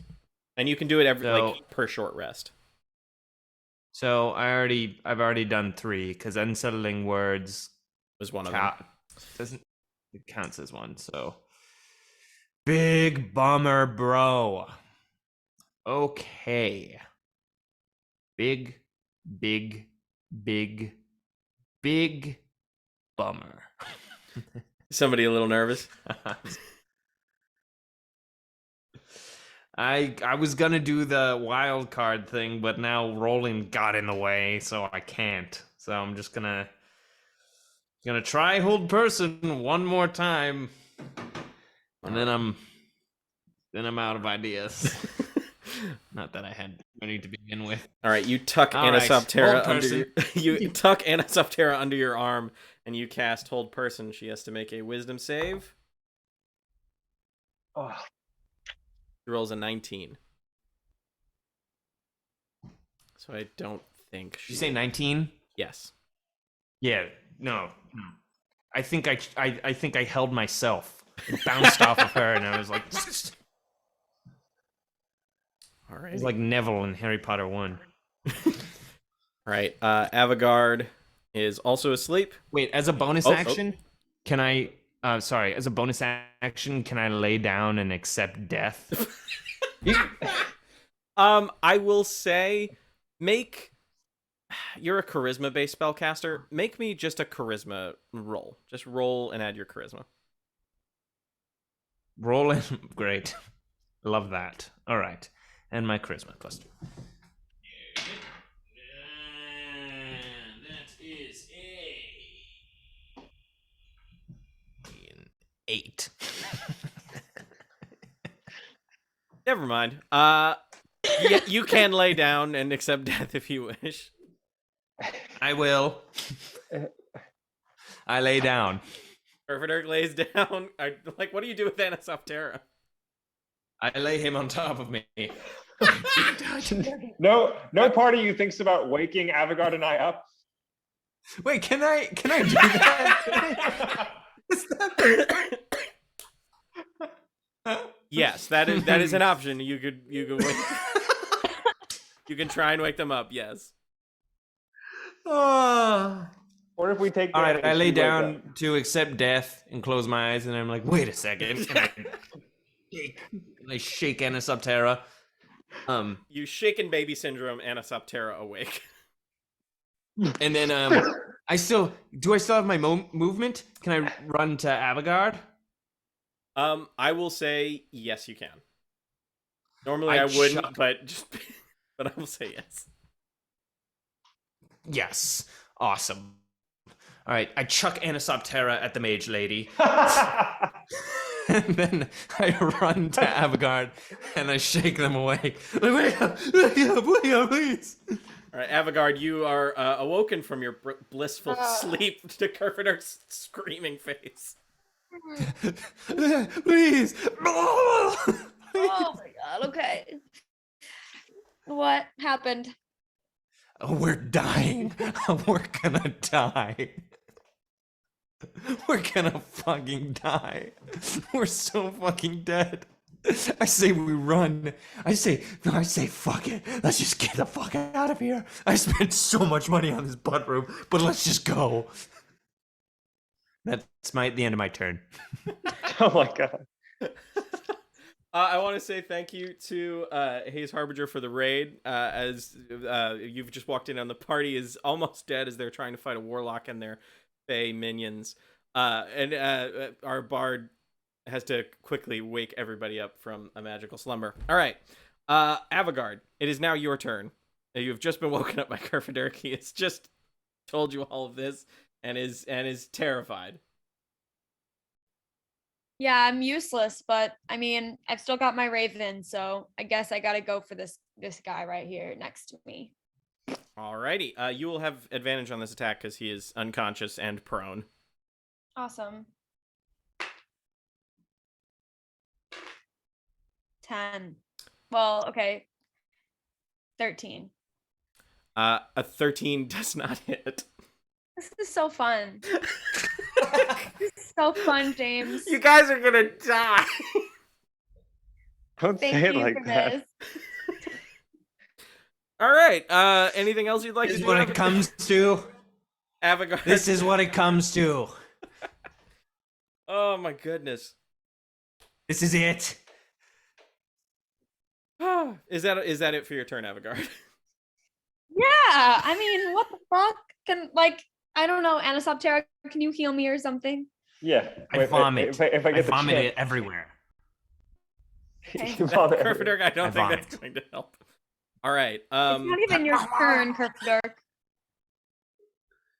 And you can do it like per short rest. So I've already done 3 because unsettling words was one of them. It counts as one. So big bummer, bro. Okay. Big bummer. Somebody a little nervous. I was gonna do the wild card thing, but now Roland got in the way, so I can't. So I'm just gonna try hold person one more time, and then I'm out of ideas. Not that I had any to begin with. All right, you tuck Anisoptera under your arm, and you cast Hold Person. She has to make a Wisdom save. Oh. She rolls a 19. So I don't think she... Did you say 19? Yes. Yeah. No. I think I held myself. It bounced off of her, and I was like. All right. It's like Neville in Harry Potter 1. All right. Avigard is also asleep. Wait, as a bonus action, can I? As a bonus action, can I lay down and accept death? I will say, you're a charisma-based spellcaster. Make me just a charisma roll. Just roll and add your charisma. Roll in. Great. Love that. All right. And my charisma +2. That is an 8. Never mind. You can lay down and accept death if you wish. I will. I lay down. Kerfaderk lays down. What do you do with Anisoptera? I lay him on top of me. No party you thinks about waking Avigard and I up. Wait, can I do that? Is that... Yes, that is an option. You could wake, you can try and wake them up. Yes. Oh. Or if we take. All right, I lay down to accept death and close my eyes, and I'm like, wait a second. I shake Anisoptera. You shaken baby syndrome Anisoptera awake. And then do I still have my movement? Can I run to Avigard? I will say yes, you can. Normally I wouldn't, but I will say yes. Yes, awesome. All right, I chuck Anisoptera at the mage lady, and then I run to Avigard and I shake them awake. Like, wake up, please. All right, Avigard, you are awoken from your blissful sleep to Kerfaderk's screaming face. Please. Oh my god, okay. What happened? We're dying. We're gonna die. We're gonna fucking die. We're so fucking dead. I say we run. I say fuck it. Let's just get the fuck out of here. I spent so much money on this butt room, but let's just go. That's the end of my turn. Oh my god. I want to say thank you to Haze Harbinger for the raid. As you've just walked in on, the party is almost dead as they're trying to fight a warlock and their Fey minions. And our bard has to quickly wake everybody up from a magical slumber. All right, Avigard, it is now your turn. You have just been woken up by Kerfaderk. He has just told you all of this and is terrified. Yeah, I'm useless, but I mean, I've still got my raven, so I guess I gotta go for this guy right here next to me. Alrighty, you will have advantage on this attack because he is unconscious and prone. Awesome. 10. Well, okay. 13. A 13 does not hit. This is so fun. This is so fun, James. You guys are gonna die. Don't Thank say it you like for that. this. All right. Anything else you'd like This to is do? what it comes to. Avigard. This is what it comes to. Oh my goodness. This is it. Is that it for your turn, Avigard? Yeah, I mean, what the fuck? I don't know, Anisoptera, can you heal me or something? Yeah. I vomit. If I get the vomit chance. it everywhere. Okay. You vomit Kerfaderk, I don't think vomit. that's going to help. All right. It's not even your turn, Kerfaderk.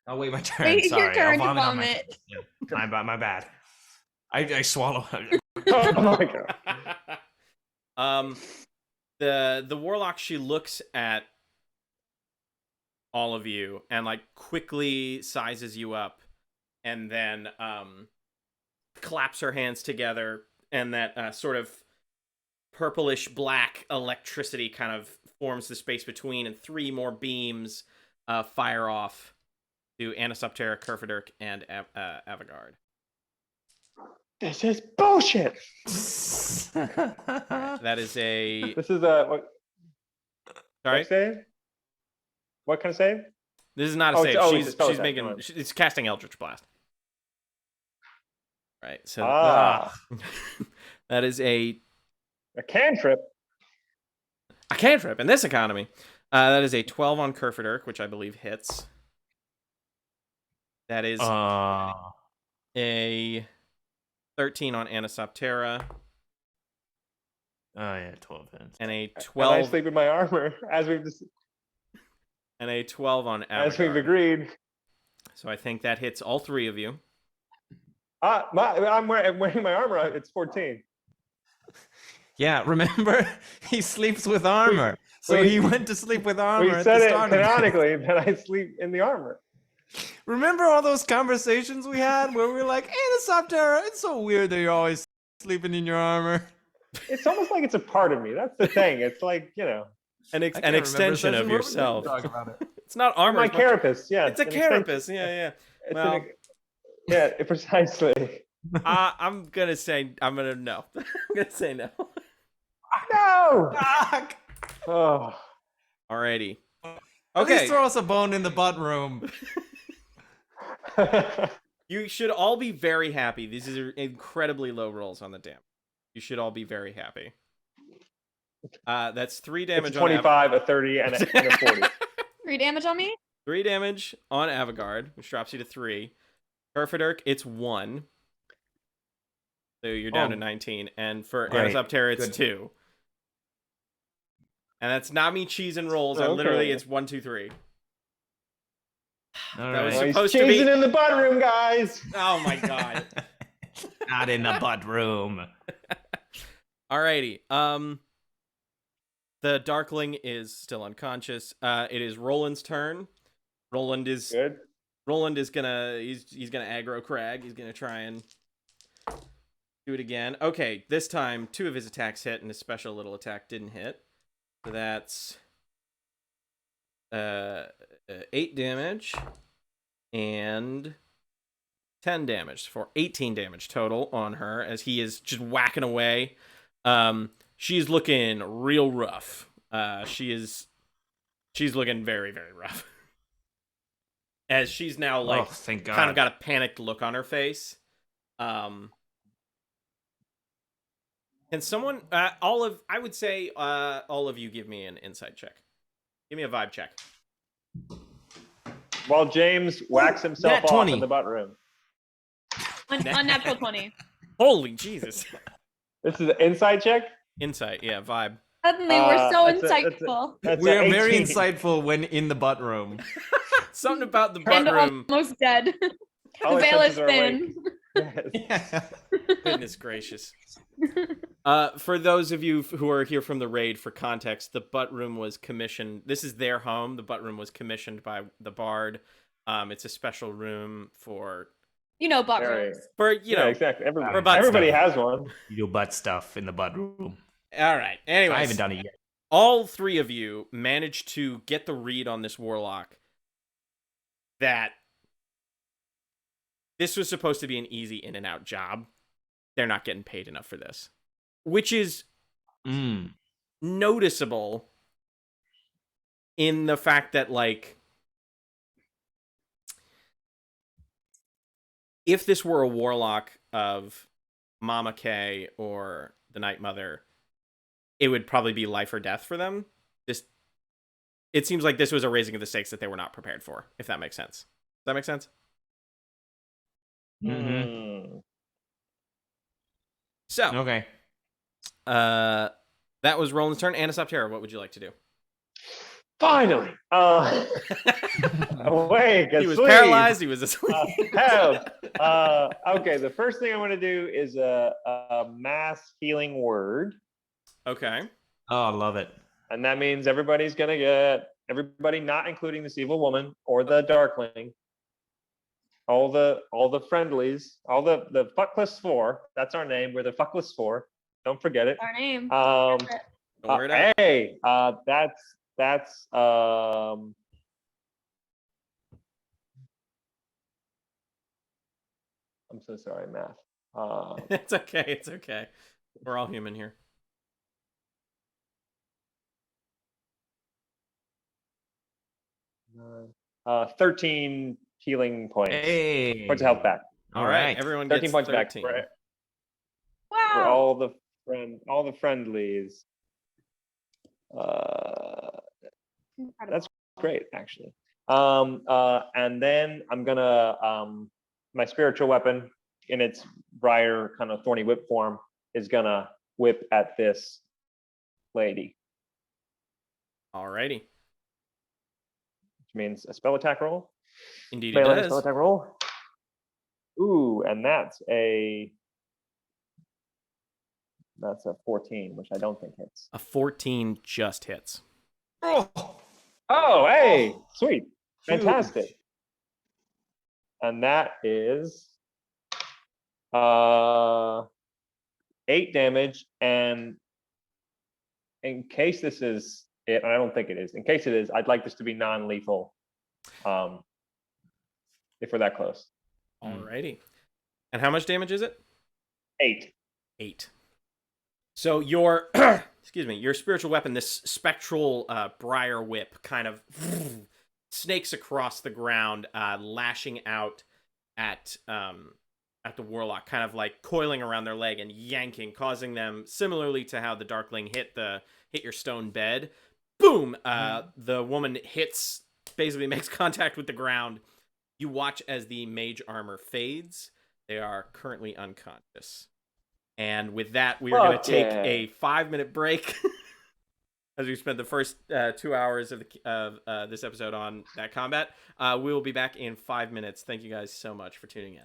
Oh wait, my turn. Wait, Sorry, your turn I'll to vomit. On vomit. my bad. I swallow. Oh my god. The warlock, she looks at all of you and like quickly sizes you up and then claps her hands together, and that sort of purplish black electricity kind of forms the space between, and 3 more beams fire off to Anisoptera, Kerfaderk, and Avigard. This is bullshit. That is a... This is a what? Sorry? What save? What kind of save? This is not a Oh, save. it's a spell She's attack, making... come on. It's casting Eldritch Blast. Right, so... that is a cantrip. A cantrip in this economy. That is a 12 on Kerfaderk, which I believe hits. That is a 13 on Anisoptera. Oh yeah, 12 hits. And a And 12 I sleep in my armor, as we've and a 12 on as we've Avigard. agreed. So I think that hits all 3 of you. I'm wearing my armor. It's 14. Yeah, remember he sleeps with armor. So he went to sleep with armor. We at said the it start of this. canonically that I sleep in the armor. Remember all those conversations we had where we were like, Anisoptera, it's so weird that you're always sleeping in your armor. It's almost like it's a part of me. That's the thing. It's like, An I can't an remember a extension session of where we yourself. didn't talk about it. It's not armor. my as much- carapace. Yeah. It's a an extension. carapace. Yeah. It's Well, yeah, precisely. I'm gonna say no. I'm gonna say no. No. Fuck! Oh. Alrighty. At least Okay. throw us a bone in the butt room. You should all be very happy. These are incredibly low rolls on the damage. You should all be very happy. That's 3 damage It's on 25, a 30, and a 40. 3 damage on me. 3 damage on Avigard, which drops you to 3. Kerfaderk, it's 1. So you're down to 19. And for Great. Anisoptera, it's Good. 2. And that's not me cheese and rolls. I'm Okay. literally, it's 1, 2, 3. All That was right. He's supposed to be- chasing in the butt room, guys. Oh my god. Not in the butt room. Alrighty. The Darkling is still unconscious. It is Roland's turn. Roland is Good. gonna he's gonna aggro Crag. He's gonna try and do it again. Okay, this time 2 of his attacks hit and his special little attack didn't hit. So that's 8 damage and 10 damage for 18 damage total on her as he is just whacking away. She's looking real rough. She's looking very, very rough. As she's now like Thank God. kind of got a panicked look on her face. Can someone I would say all of you give me an insight check. Give me a vibe check. While James whacks himself Nat off 20. in the butt room. Unnatural 20. Holy Jesus. This is an inside check. Insight, yeah, vibe. Suddenly, we're so that's insightful. That's We a are very 18. insightful when in the butt room. Something about the butt And room. almost dead. All The our veil is senses are awake. thin. Yes. Goodness gracious. For those of you who are here from the raid, for context, the butt room was commissioned. This is their home. The butt room was commissioned by the Bard. It's a special room for Butt Very- rooms. you know. exactly. for butt Everybody stuff. has one. You do butt stuff in the butt room. All right. Anyways, I haven't done it yet. all 3 of you managed to get the read on this warlock that this was supposed to be an easy in and out job. They're not getting paid enough for this, which is noticeable in the fact that, like, if this were a warlock of Mama K or the Night Mother, it would probably be life or death for them. It seems like this was a raising of the stakes that they were not prepared for, if that makes sense. Does that make sense? Mm-hmm. So, Okay. that was Roland's turn. Anisoptera, what would you like to do? Finally. Awake. He was asleep. paralyzed. He was asleep. Help. Okay, the first thing I want to do is a mass healing word. Okay. Oh, I love it. And that means everybody's going to get, everybody not including this evil woman or the Darkling, all the friendlies, all the Fuckless Four. That's our name. We're the Fuckless Four. Don't forget it. Our name. Don't worry about it. Hey, that's I'm so sorry, math. It's okay. It's okay. We're all human here. 13 healing points. Hey. Points of health back. All right. Everyone 13 gets points 13. back for Wow. all the friendlies. That's great, actually. And then I'm gonna my spiritual weapon in its briar kind of thorny whip form is gonna whip at this lady, Alrighty. which means a spell attack roll. Indeed it Melee spell does. attack roll. Ooh, and that's a 14, which I don't think hits. A 14 just hits. Oh, Oh, hey, sweet. Fantastic. And that is 8 damage, and in case this is it, and I don't think it is, in case it is, I'd like this to be non-lethal. If we're that close. Alrighty. And how much damage is it? 8. 8. So your excuse me, your spiritual weapon, this spectral briar whip, kind of snakes across the ground, lashing out at the warlock, kind of like coiling around their leg and yanking, causing them, similarly to how the darkling hit your stone bed. Boom! The woman basically makes contact with the ground. You watch as the mage armor fades. They are currently unconscious. And with that, we are going to take a 5-minute break as we spent the first 2 hours of this episode on that combat. We will be back in 5 minutes. Thank you guys so much for tuning in.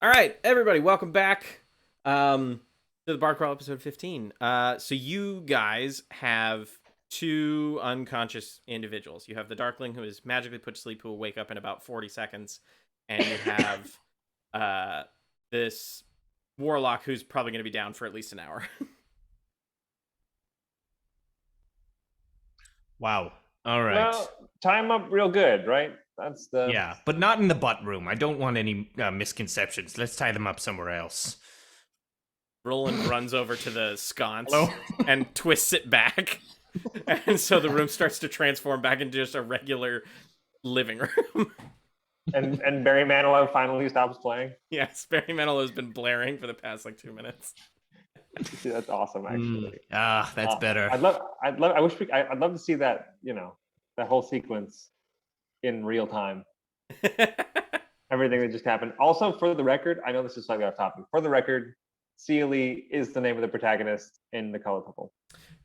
All right, everybody, welcome back to the Bar Crawl episode 15. So you guys have two unconscious individuals. You have the Darkling, who is magically put to sleep, who will wake up in about 40 seconds. And you have this Warlock, who's probably going to be down for at least an hour. Wow. All right. Well, time up real good, right? That's the Yeah, but not in the butt room. I don't want any misconceptions. Let's tie them up somewhere else. Roland runs over to the sconce Hello? and twists it back. And so the room starts to transform back into just a regular living room. and Barry Manilow finally stops playing. Yes, Barry Manilow has been blaring for the past 2 minutes. That's awesome, actually. That's better. I'd love to see that, that whole sequence in real time. Everything that just happened. Also, for the record, I know this is slightly off topic. For the record, Sealy is the name of the protagonist in The Color Purple.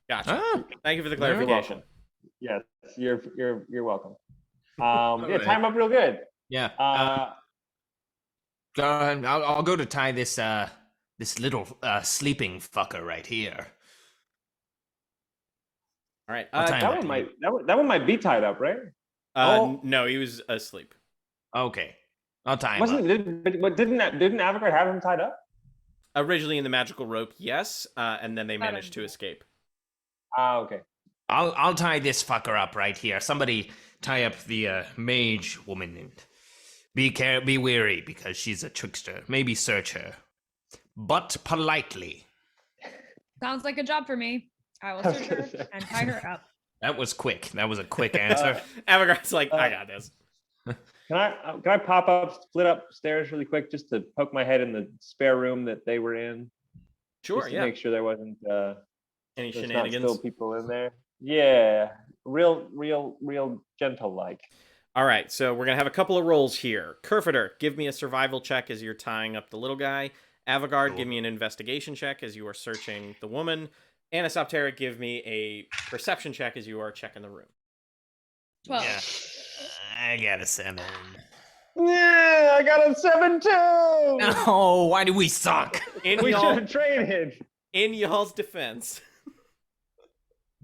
Gotcha. Thank you for the clarification. Yes, you're welcome. Yeah, time up real good. Yeah. Go ahead. I'll go to tie this this little sleeping fucker right here. All right. That one might be tied up, right? No, he was asleep. Okay, I'll tie him up. Didn't Avigard have him tied up? Originally in the magical rope, yes, and then they managed to escape. Okay. I'll tie this fucker up right here. Somebody tie up the mage woman and be wary because she's a trickster. Maybe search her, but politely. Sounds like a job for me. I will search her and tie her up. That was quick. That was a quick answer. Avigard's like, I got this. Can I pop up, split upstairs really quick, just to poke my head in the spare room that they were in? Sure, just to yeah. make sure there wasn't Any there's shenanigans? not still people in there. Yeah, real gentle like. All right, so we're gonna have a couple of rolls here. Kerfaderk, give me a survival check as you're tying up the little guy. Avigard, give me an investigation check as you are searching the woman. Anisoptera, give me a perception check as you are checking the room. 12. Yeah. I got a 7. Yeah, I got a 7 too. Oh, why do we suck? In We should have traded. In y'all's defense,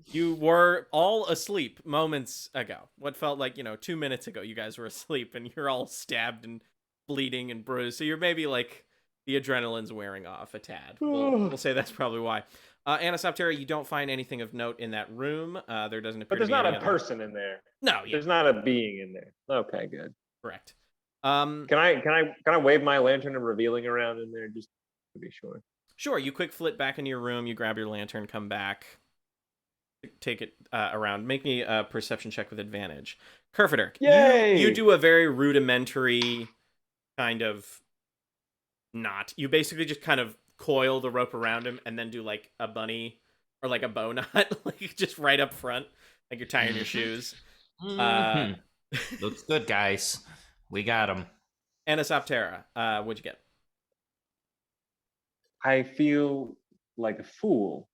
you were all asleep moments ago. What felt like, 2 minutes ago, you guys were asleep and you're all stabbed and bleeding and bruised. So you're maybe like the adrenaline's wearing off a tad. We'll say that's probably why. Anisoptera, you don't find anything of note in that room. There doesn't appear But there's to be not any a other... person in there. No, yeah. There's not a being in there. Okay, good. Correct. Can I wave my lantern and revealing around in there just to be sure? Sure, you quick flit back into your room, you grab your lantern, come back, take it around. Make me a perception check with advantage. Kerfaderk, Yay! You do a very rudimentary kind of knot. You basically just kind of coil the rope around him and then do like a bunny or like a bow knot, like just right up front, like you're tying your shoes. Looks good, guys. We got him. Anisoptera, what'd you get? I feel like a fool.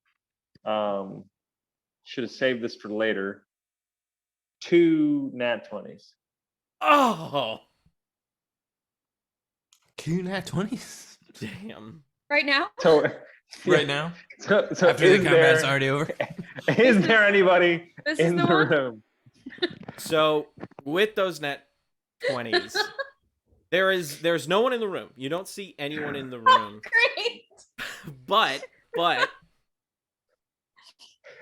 Should have saved this for later. 2 nat 20s. Oh, 2 nat 20s? damn. Right now? So Right now? So After the combat's already over? Is there anybody This in is the the one? room? So with those net 20s, there's no one in the room. You don't see anyone in the room. Great. But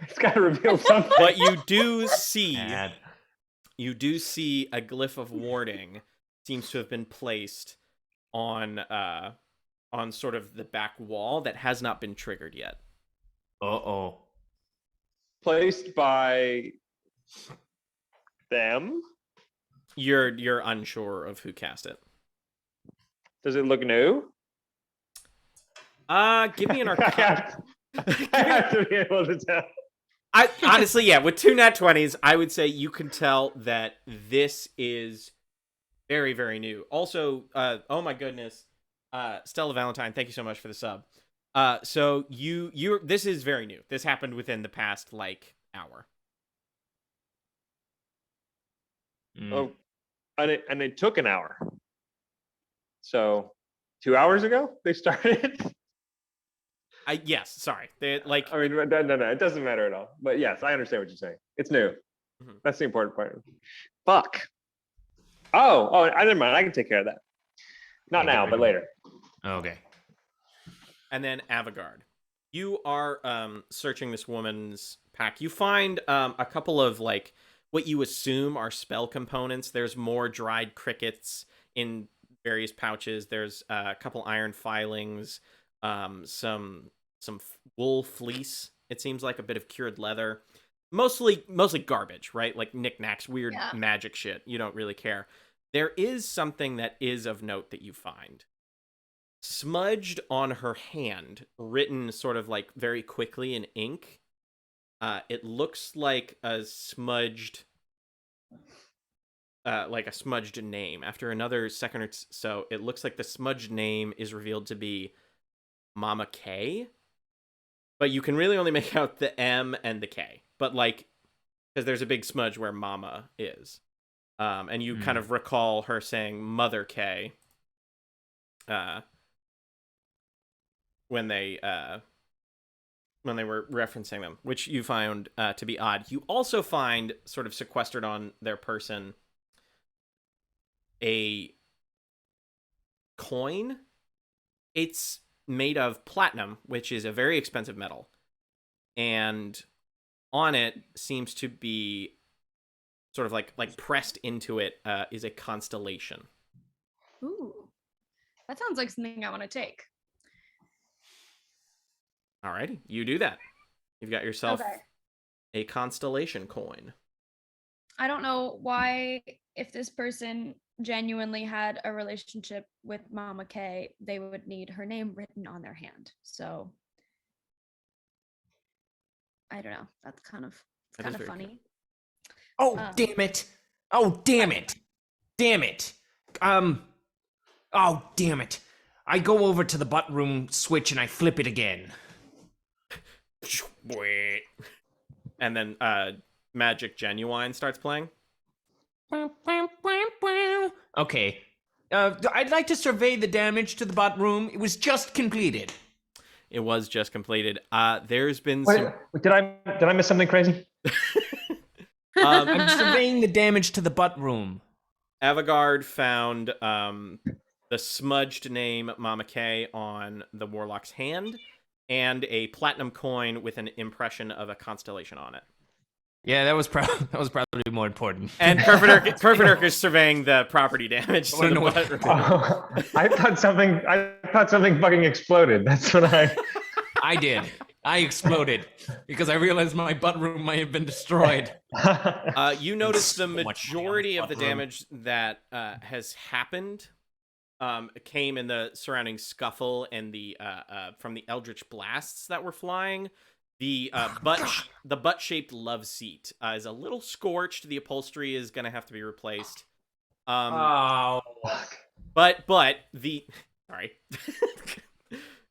It's got to reveal something. but you do see Bad. a glyph of warding seems to have been placed on sort of the back wall that has not been triggered yet. Uh-oh. Placed by them? You're unsure of who cast it. Does it look new? Give me an I arcana. have to be able to tell. I honestly, yeah, with 2 nat 20s, I would say you can tell that this is very, very new. Also, oh my goodness, Stella Valentine, thank you so much for the sub. So this is very new. This happened within the past hour. Oh, and it took an hour. So 2 hours ago they started. Yes, sorry. They like. I mean, no, it doesn't matter at all. But yes, I understand what you're saying. It's new. That's the important part. Fuck. Oh, I never mind. I can take care of that. Not now, but later. Okay. And then Avigard, you are searching this woman's pack. You find a couple of like what you assume are spell components. There's more dried crickets in various pouches. There's a couple iron filings, some wool fleece. It seems like a bit of cured leather. Mostly garbage, right? Like knickknacks, weird magic shit. You don't really care. There is something that is of note that you find. Smudged on her hand, written sort of like very quickly in ink. It looks like a smudged name. After another second or so, it looks like the smudged name is revealed to be Mama K. But you can really only make out the M and the K. But like, because there's a big smudge where Mama is. And you kind of recall her saying Mother K. When they were referencing them, which you found to be odd. You also find, sort of sequestered on their person, a coin. It's made of platinum, which is a very expensive metal. And on it seems to be sort of like pressed into it is a constellation. Ooh, that sounds like something I want to take. Alrighty, you do that. You've got yourself a constellation coin. I don't know why, if this person genuinely had a relationship with Mama K, they would need her name written on their hand. So I don't know. That's kind of funny. Cool. Oh, damn it. Oh, damn it. Damn it. Oh, damn it. I go over to the butt room switch and I flip it again. And then Magic Genuine starts playing. Okay. I'd like to survey the damage to the butt room. It was just completed. It was just completed. There's been some... Did I miss something crazy? I'm surveying the damage to the butt room. Avigard found the smudged name Mama K on the warlock's hand, and a platinum coin with an impression of a constellation on it. Yeah, that was probably more important. And Kerfaderk is surveying the property damage to the butt room. I thought something fucking exploded. That's what I did. I exploded because I realized my butt room might have been destroyed. You notice the majority of the damage that has happened came in the surrounding scuffle and the from the eldritch blasts that were flying. The butt-shaped love seat is a little scorched. The upholstery is gonna have to be replaced. But the sorry.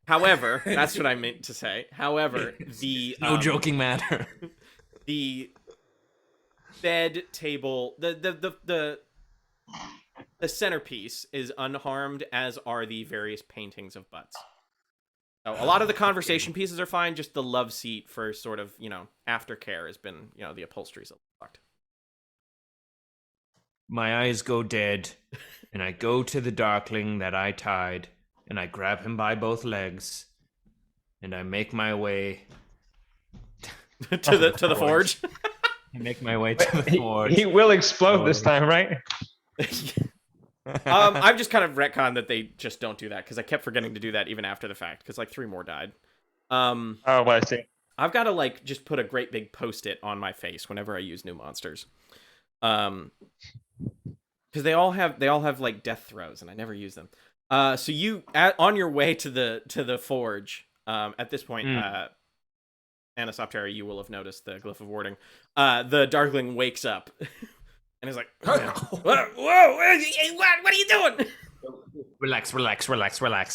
However, that's what I meant to say. However, the no joking matter. The bed table, the centerpiece is unharmed, as are the various paintings of butts. So a lot of the conversation pieces are fine. Just the love seat for sort of, aftercare has been, the upholstery's fucked. My eyes go dead, and I go to the darkling that I tied, and I grab him by both legs, and I make my way to the forge. I make my way to the forge. He will explode this time, right? I've just kind of retconned that they just don't do that, because I kept forgetting to do that even after the fact, because 3 more died. I see. I've got to just put a great big post-it on my face whenever I use new monsters, because they all have death throws, and I never use them. So you on your way to the forge. At this point, Anisoptera, you will have noticed the glyph of warding. The Darkling wakes up. And he's like, whoa, what are you doing? Relax.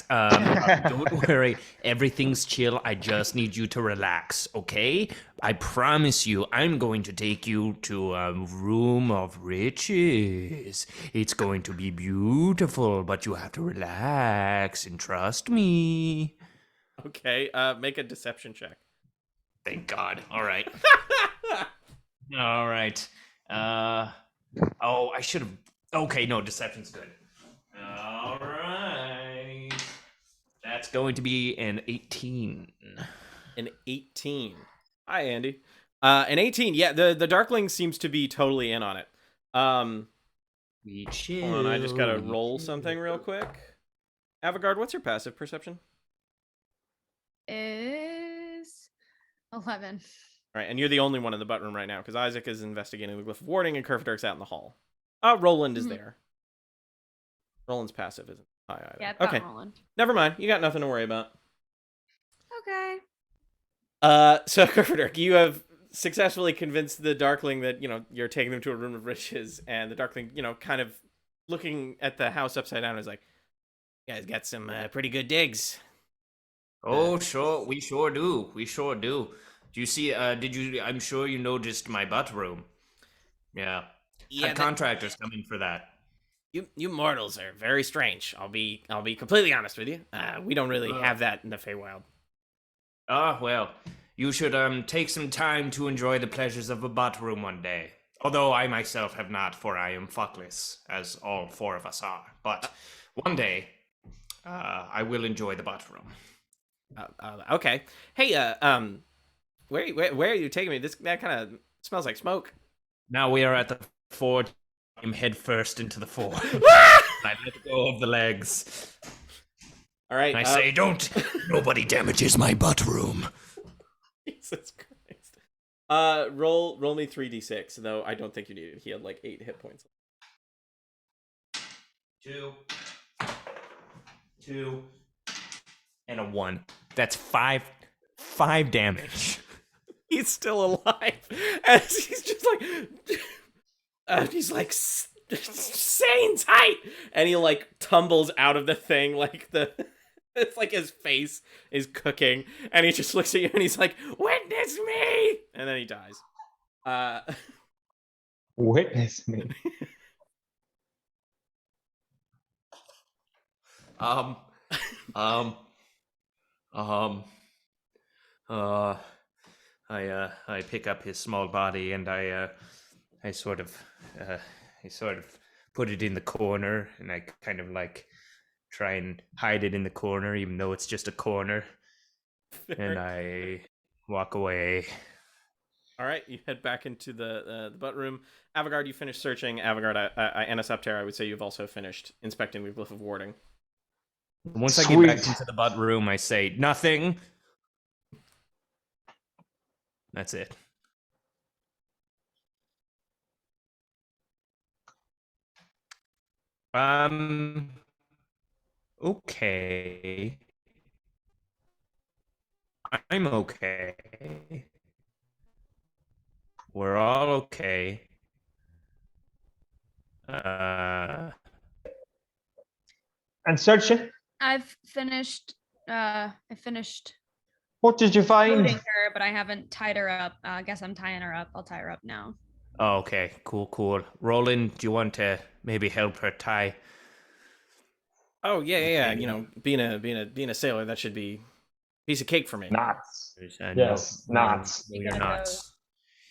Don't worry. Everything's chill. I just need you to relax, okay? I promise you, I'm going to take you to a room of riches. It's going to be beautiful, but you have to relax and trust me. Okay, make a deception check. Thank God. All right. All right. I should have. Okay, no, deception's good. All right. That's going to be an 18. An 18. Hi, Andy. An 18. Yeah, the Darkling seems to be totally in on it. We chill. Hold on, I just gotta roll something real quick. Avigard, what's your passive perception? Is 11. All right, and you're the only one in the butt room right now because Isaac is investigating the glyph of warding and Kerfaderk's out in the hall. Roland is there. Roland's passive isn't high either. Yeah, I've got okay. Roland. Never mind. You got nothing to worry about. Okay. So Kerfaderk, you have successfully convinced the Darkling that, you're taking them to a room of riches, and the Darkling, kind of looking at the house upside down is like, you guys got some pretty good digs. Oh, sure. We sure do. Do you see, I'm sure you noticed my butt room. Yeah. Had contractors come in for that. You mortals are very strange. I'll be completely honest with you. We don't really have that in the Feywild. Well, you should take some time to enjoy the pleasures of a butt room one day. Although I myself have not, for I am fuckless, as all four of us are. But one day, I will enjoy the butt room. Okay. Hey, where are you taking me? That kind of smells like smoke. Now we are at the ford. I'm head first into the ford. I let go of the legs. All right. And I say, don't. Nobody damages my butt room. Jesus Christ. Roll me 3d6, though I don't think you need it. He had like 8 hit points. 2, and a 1. That's 5 damage. He's still alive. And he's just like... he's like, insane tight, and he like tumbles out of the thing, like it's like his face is cooking, and he just looks at you and he's like, witness me, and then he dies. Witness me. I pick up his small body and I sort of put it in the corner, and I kind of like try and hide it in the corner, even though it's just a corner. And I walk away. All right, you head back into the butt room. Avigard, you finished searching. Avigard, Anisoptera, I would say you've also finished inspecting the glyph of warding. Once I get back into the butt room, I say, nothing. That's it. Okay. I'm okay. We're all okay. And searching? I've finished. I finished What did you find? loading her, but I haven't tied her up. I guess I'm tying her up. I'll tie her up now. Oh, okay, cool. Roland, do you want to maybe help her tie? Oh yeah. Being a sailor, that should be a piece of cake for me. Knots. Yes, knots. You're knots.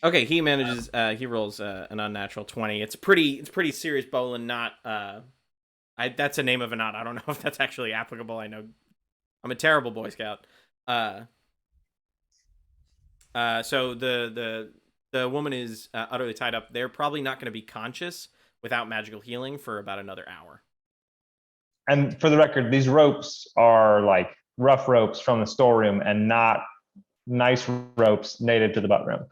Okay, he manages. He rolls an unnatural 20. It's pretty serious bowline knot. That's a name of a knot. I don't know if that's actually applicable. I know I'm a terrible Boy Scout. So the woman is utterly tied up. They're probably not going to be conscious without magical healing for about another hour. And for the record, these ropes are like rough ropes from the storeroom and not nice ropes native to the butt room.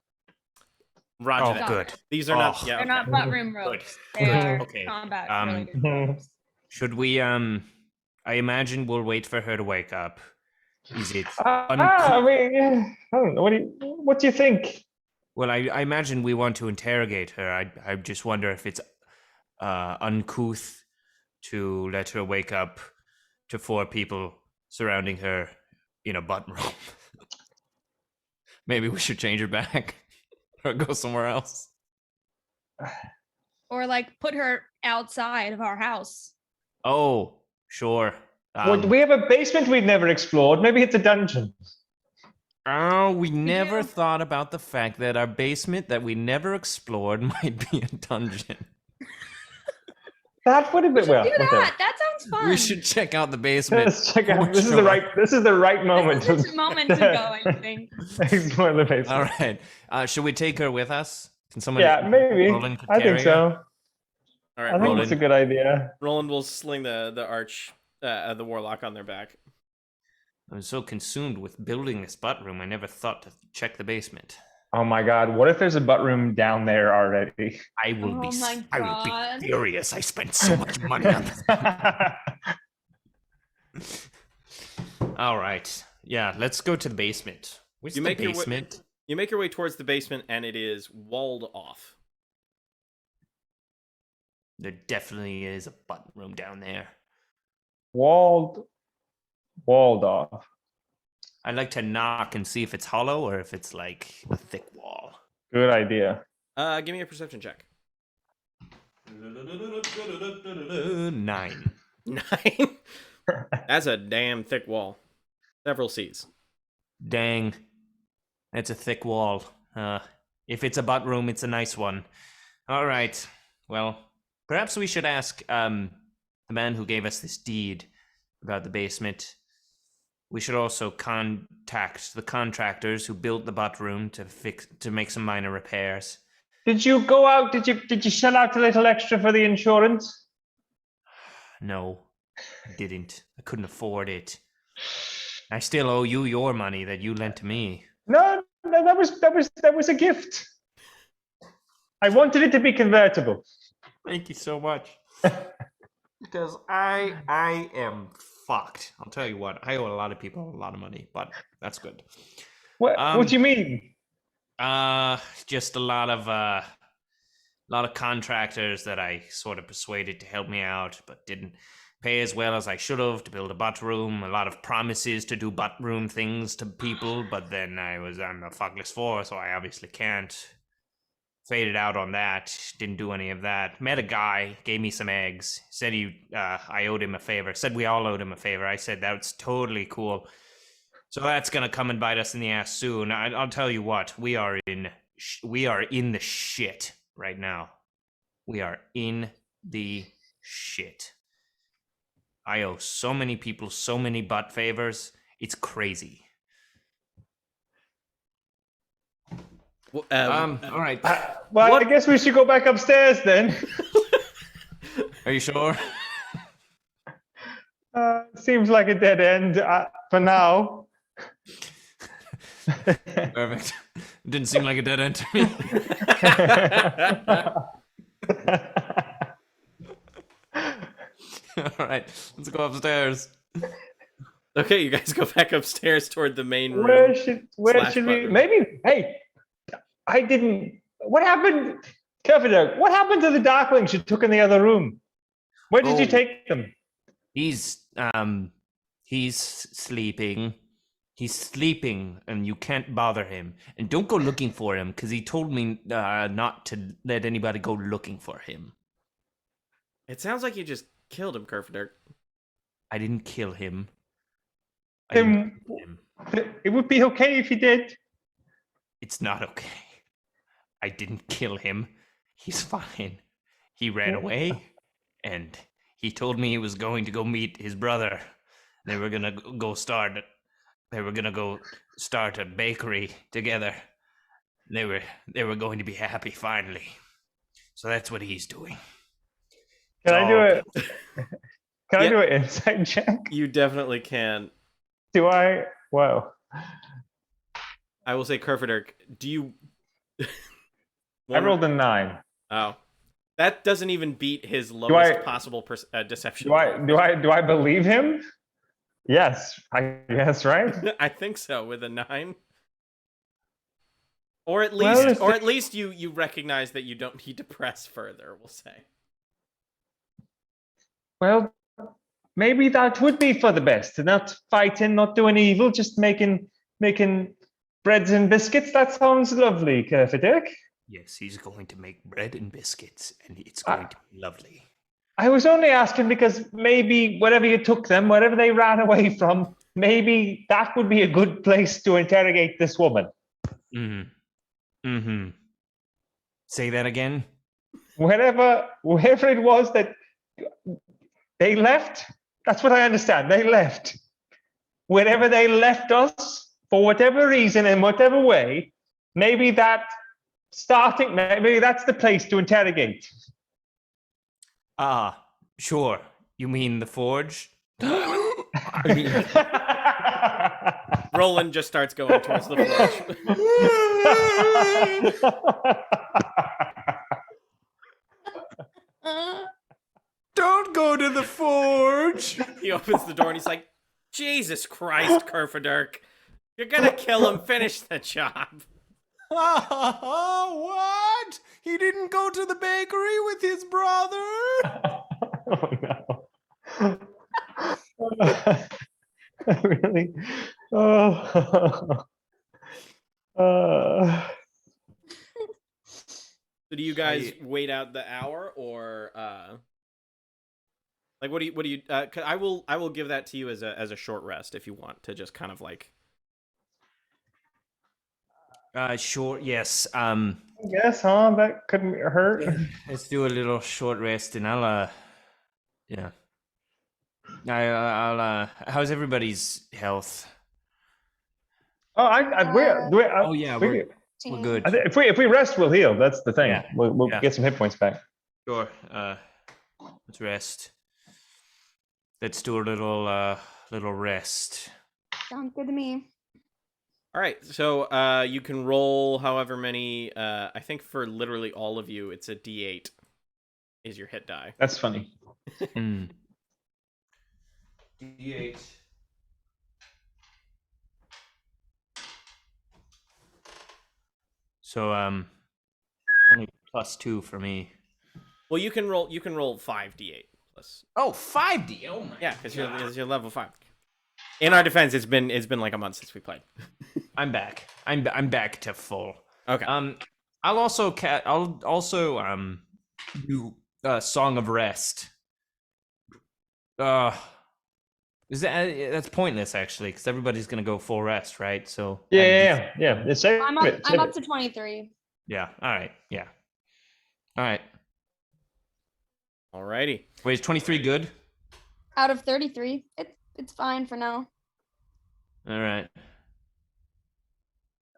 Roger that. Good. These are not. Yeah, They're not butt room ropes. They are combat related ropes. Should we, I imagine we'll wait for her to wake up. Is it I mean, I don't know. What do you think? Well, I imagine we want to interrogate her. I just wonder if it's uncouth to let her wake up to 4 people surrounding her in a butt room. Maybe we should change her back or go somewhere else. Or like put her outside of our house. Oh, sure. Well, we have a basement we've never explored. Maybe it's a dungeon. Oh, we never thought about the fact that our basement that we never explored might be a dungeon. That would have been Do that. That sounds fun. We should check out the basement. Let's check out. This is the right moment. This is the moment to go, I think. Explore the basement. All right. Should we take her with us? Can someone? Yeah, maybe. Roland could I think carry so. her? All right, I think it's a good idea. Roland will sling the arch, the warlock on their back. I was so consumed with building this butt room, I never thought to check the basement. Oh my God! What if there's a butt room down there already? I will Oh my I will God. be furious. I spent so much money on this. All right. Yeah, let's go to the basement. Where's the basement? You make your way towards the basement, and it is walled off. There definitely is a butt room down there. Walled off. I'd like to knock and see if it's hollow or if it's like a thick wall. Good idea. Give me a perception check. 9. 9. That's a damn thick wall. Several C's. Dang. That's a thick wall. If it's a butt room, it's a nice one. All right. Well, perhaps we should ask the man who gave us this deed about the basement. We should also contact the contractors who built the butt room to make some minor repairs. Did you go out? Did you shell out a little extra for the insurance? No, I didn't. I couldn't afford it. I still owe you your money that you lent to me. No, that was a gift. I wanted it to be convertible. Thank you so much. Because I am fucked. I'll tell you what. I owe a lot of people a lot of money, but that's good. What do you mean? Just a lot of contractors that I sort of persuaded to help me out, but didn't pay as well as I should have to build a butt room. A lot of promises to do butt room things to people, but then I'm a Fuckless Four, so I obviously can't. Faded out on that. Didn't do any of that. Met a guy, gave me some eggs. Said I owed him a favor. Said we all owed him a favor. I said that's totally cool. So that's gonna come and bite us in the ass soon. I'll tell you what. We are in the shit right now. We are in the shit. I owe so many people so many butt favors. It's crazy. All right. I guess we should go back upstairs then. Are you sure? Seems like a dead end for now. Perfect. Didn't seem like a dead end to me. All right, let's go upstairs. Okay, you guys go back upstairs toward the main room. Where should we? Button. Maybe. Hey, I didn't. What happened, Kerfaderk? What happened to the Darklings you took in the other room? Where did you take them? He's sleeping. He's sleeping, and you can't bother him. And don't go looking for him, because he told me not to let anybody go looking for him. It sounds like you just killed him, Kerfaderk. I didn't kill him. It would be okay if you did. It's not okay. I didn't kill him. He's fine. He ran away, and he told me he was going to go meet his brother. They were gonna go start a bakery together. They were going to be happy finally. So that's what he's doing. Can I do it? Can I do an insight check? You definitely can. Do I? Whoa. I will say, Kerfaderk, do you... I rolled a 9. Oh. That doesn't even beat his lowest possible deception. Do I believe him? Yes, I guess, right? I think so, with a 9. Or at least, you recognize that you don't need to press further, we'll say. Well, maybe that would be for the best. Not fighting, not doing evil, just making breads and biscuits. That sounds lovely, Kerfaderk. Yes, he's going to make bread and biscuits, and it's going to be lovely. I was only asking because maybe wherever you took them, wherever they ran away from, maybe that would be a good place to interrogate this woman. Say that again? Wherever it was that they left, that's what I understand. They left. Wherever they left us, for whatever reason, in whatever way, maybe that's the place to interrogate. Ah, sure. You mean the forge? Roland just starts going towards the forge. Don't go to the forge! He opens the door and he's like, Jesus Christ, Kerfaderk. You're gonna kill him. Finish the job. What? He didn't go to the bakery with his brother? Oh no. Really? Oh. So do you guys wait out the hour, or like what do you 'cause I will give that to you as a short rest if you want to just kind of like Sure, yes. Yes, huh? That couldn't hurt. Let's do a little short rest, and I'll how's everybody's health? Oh, We're good. If we rest, we'll heal. That's the thing. Yeah. We'll get some hit points back. Sure. Let's rest. Let's do a little rest. Sounds good to me. All right, so you can roll however many. I think for literally all of you, it's a D8 is your hit die. That's funny. D8. So only +2 for me. Well, you can roll 5d8 plus. Oh, 5D. Oh my. Yeah, because you're level 5. In our defense, it's been like a month since we played. I'm back. I'm back to full. Okay. I'll also do Song of Rest. Is that's pointless actually, because everybody's gonna go full rest, right? So Yeah. I'm up to 23. Yeah. All right. Yeah. All right. Alrighty. Wait, is 23 good? Out of 33, it's fine for now. All right.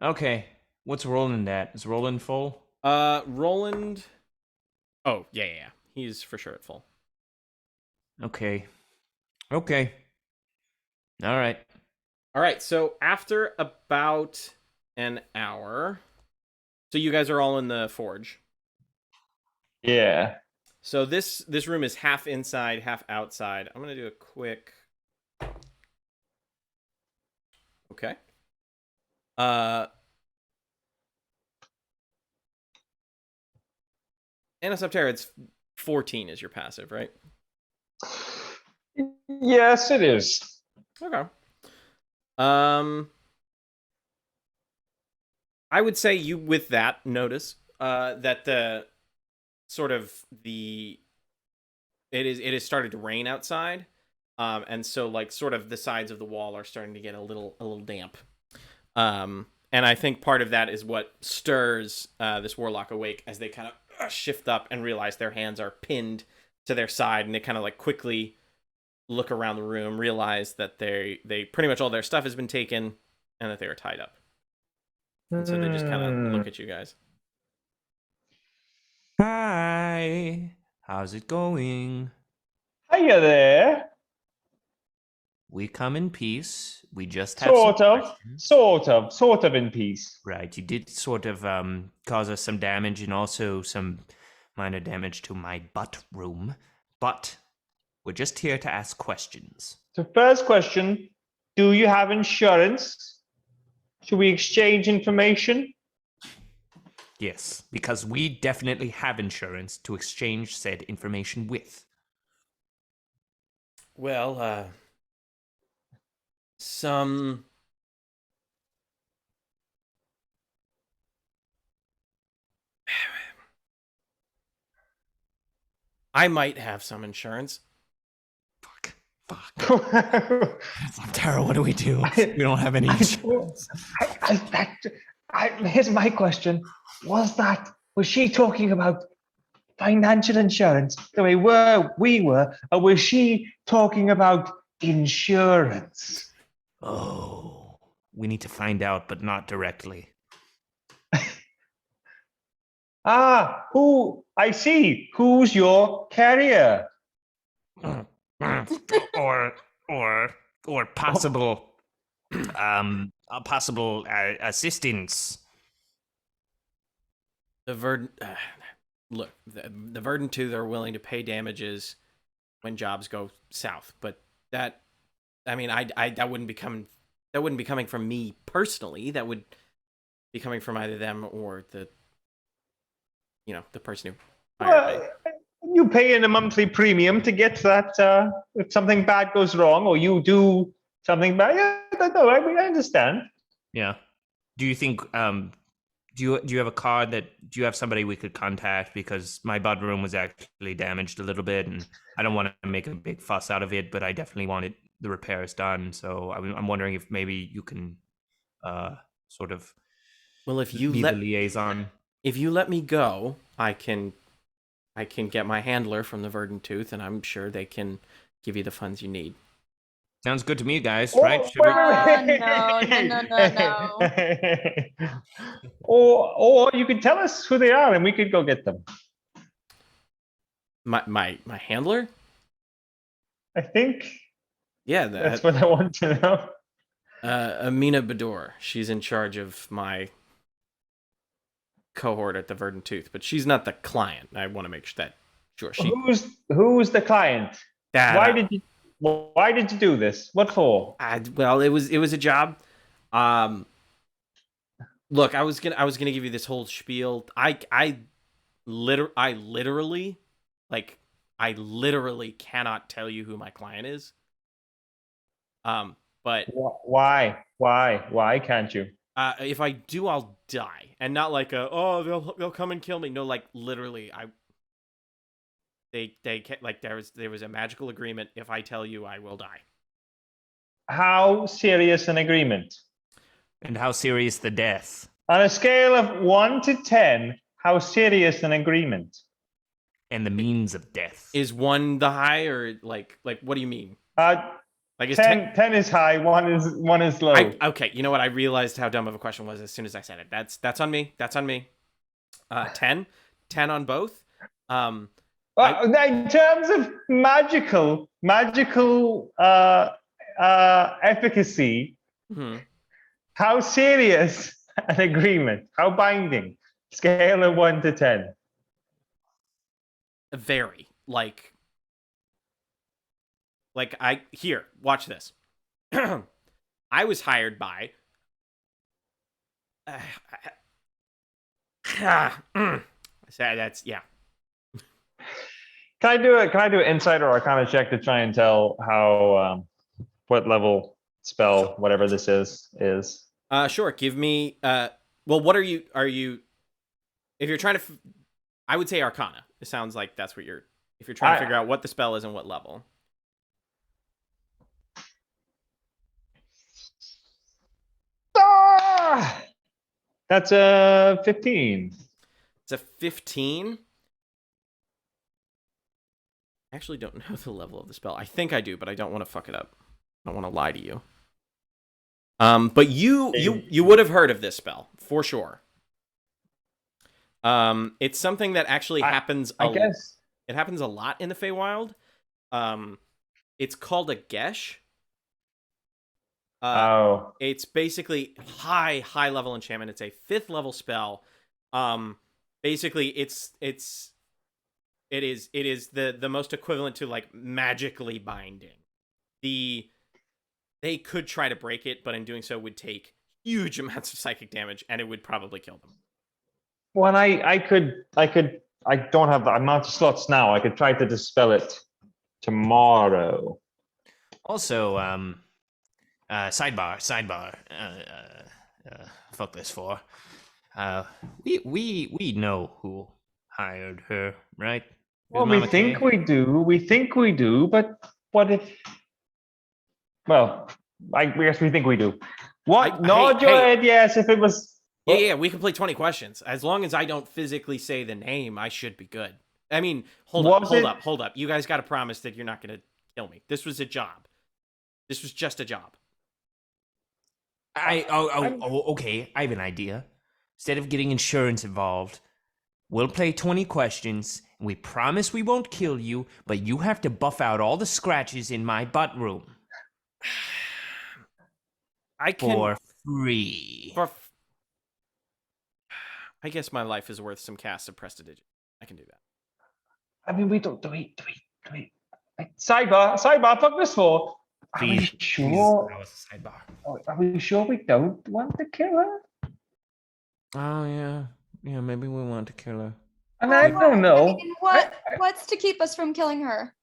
Okay. What's Roland at? Is Roland full? Roland. Oh yeah. He's for sure at full. Okay. All right. So after about an hour, so you guys are all in the forge. Yeah. So this room is half inside, half outside. I'm gonna do a quick. Okay. Anisoptera, it's 14 is your passive, right? Yes, it is. Okay. I would say you with that notice that it is started to rain outside, and so like sort of the sides of the wall are starting to get a little damp, and I think part of that is what stirs this warlock awake as they kind of shift up and realize their hands are pinned to their side, and they kind of like quickly look around the room, realize that they pretty much all their stuff has been taken and that they are tied up. And so they just kind of look at you guys. Hi. How's it going? Hiya there. We come in peace. We just have Sort some of questions. sort of in peace. Right. You did sort of cause us some damage and also some minor damage to my butt room. But we're just here to ask questions. So first question, do you have insurance? Should we exchange information? Yes, because we definitely have insurance to exchange said information with. Well, some I might have some insurance. Fuck. Tara, what do we do? We don't have any insurance. Here's my question. Was she talking about financial insurance the way we were, or was she talking about insurance? Oh, we need to find out, but not directly. I see. Who's your carrier? or possible possible assistance. The look, the Verdant Tooth are willing to pay damages when jobs go south, but that wouldn't be coming from me personally. That would be coming from either them or the person who hired me. You pay in a monthly premium to get that if something bad goes wrong or you do something bad. Yeah, no, I understand. Yeah. Do you think do you have a card do you have somebody we could contact, because my bud room was actually damaged a little bit and I don't want to make a big fuss out of it, but I definitely wanted the repairs done. So I'm wondering if maybe you can sort of if you be the liaison. If you let me go, I can get my handler from the Verdant Tooth, and I'm sure they can give you the funds you need. Sounds good to me, guys. Right? No. Or you could tell us who they are, and we could go get them. My handler? I think. Yeah, that's what I want to know. Amina Bador. She's in charge of my cohort at the Verdant Tooth, but she's not the client. I want to make sure Who's the client? Why did you do this? What for? Well, it was a job. Look, I was gonna give you this whole spiel. I literally cannot tell you who my client is. But why can't you? If I do, I'll die, and not like they'll come and kill me. No, like literally, there was a magical agreement. If I tell you, I will die. How serious an agreement? And how serious the death? On a scale of 1 to 10, how serious an agreement? And the means of death. Is 1 the high, or like what do you mean? Like 10 is high, 1 is low. Okay, you know what? I realized how dumb of a question was as soon as I said it. That's on me. 10 on both. In terms of magical efficacy, how serious an agreement? How binding? Scale of 1 to 10. Very. Watch this. I was hired by that's yeah. Can I do an insight or arcana check to try and tell how what level spell whatever this is? Sure. Give me what are you if you're trying to I would say arcana. It sounds like that's what if you're trying to figure out what the spell is and what level. That's a 15. It's a 15. I actually don't know the level of the spell. I think I do, but I don't want to fuck it up. I don't want to lie to you. But you would have heard of this spell for sure. It's something that actually happens. I guess it happens a lot in the Feywild. It's called a Gesh. It's basically high level enchantment. It's a 5th level spell. Basically, it is the most equivalent to like magically binding. They could try to break it, but in doing so would take huge amounts of psychic damage, and it would probably kill them. Well, I don't have the amount of slots now. I could try to dispel it tomorrow. Also, sidebar, Fuckless Four. We know who hired her, right? Well, Mama we think Kay? we do. We think we do, but what if? Well, I guess we think we do. What? Nod your head yes if it was. Yeah, we can play 20 questions. As long as I don't physically say the name, I should be good. I mean, hold up. You guys got to promise that you're not going to kill me. This was a job. This was just a job. Okay. I have an idea. Instead of getting insurance involved, we'll play 20 questions, and we promise we won't kill you, but you have to buff out all the scratches in my butt room. I can... For free. I guess my life is worth some casts of prestidigitation. I can do that. I mean, we don't. Do we? Sidebar. Fuckless Four. Are we sure? That was a sidebar. Are we sure we don't want to kill her? Oh yeah, maybe we want to kill her. And I don't know. I mean, what's to keep us from killing her?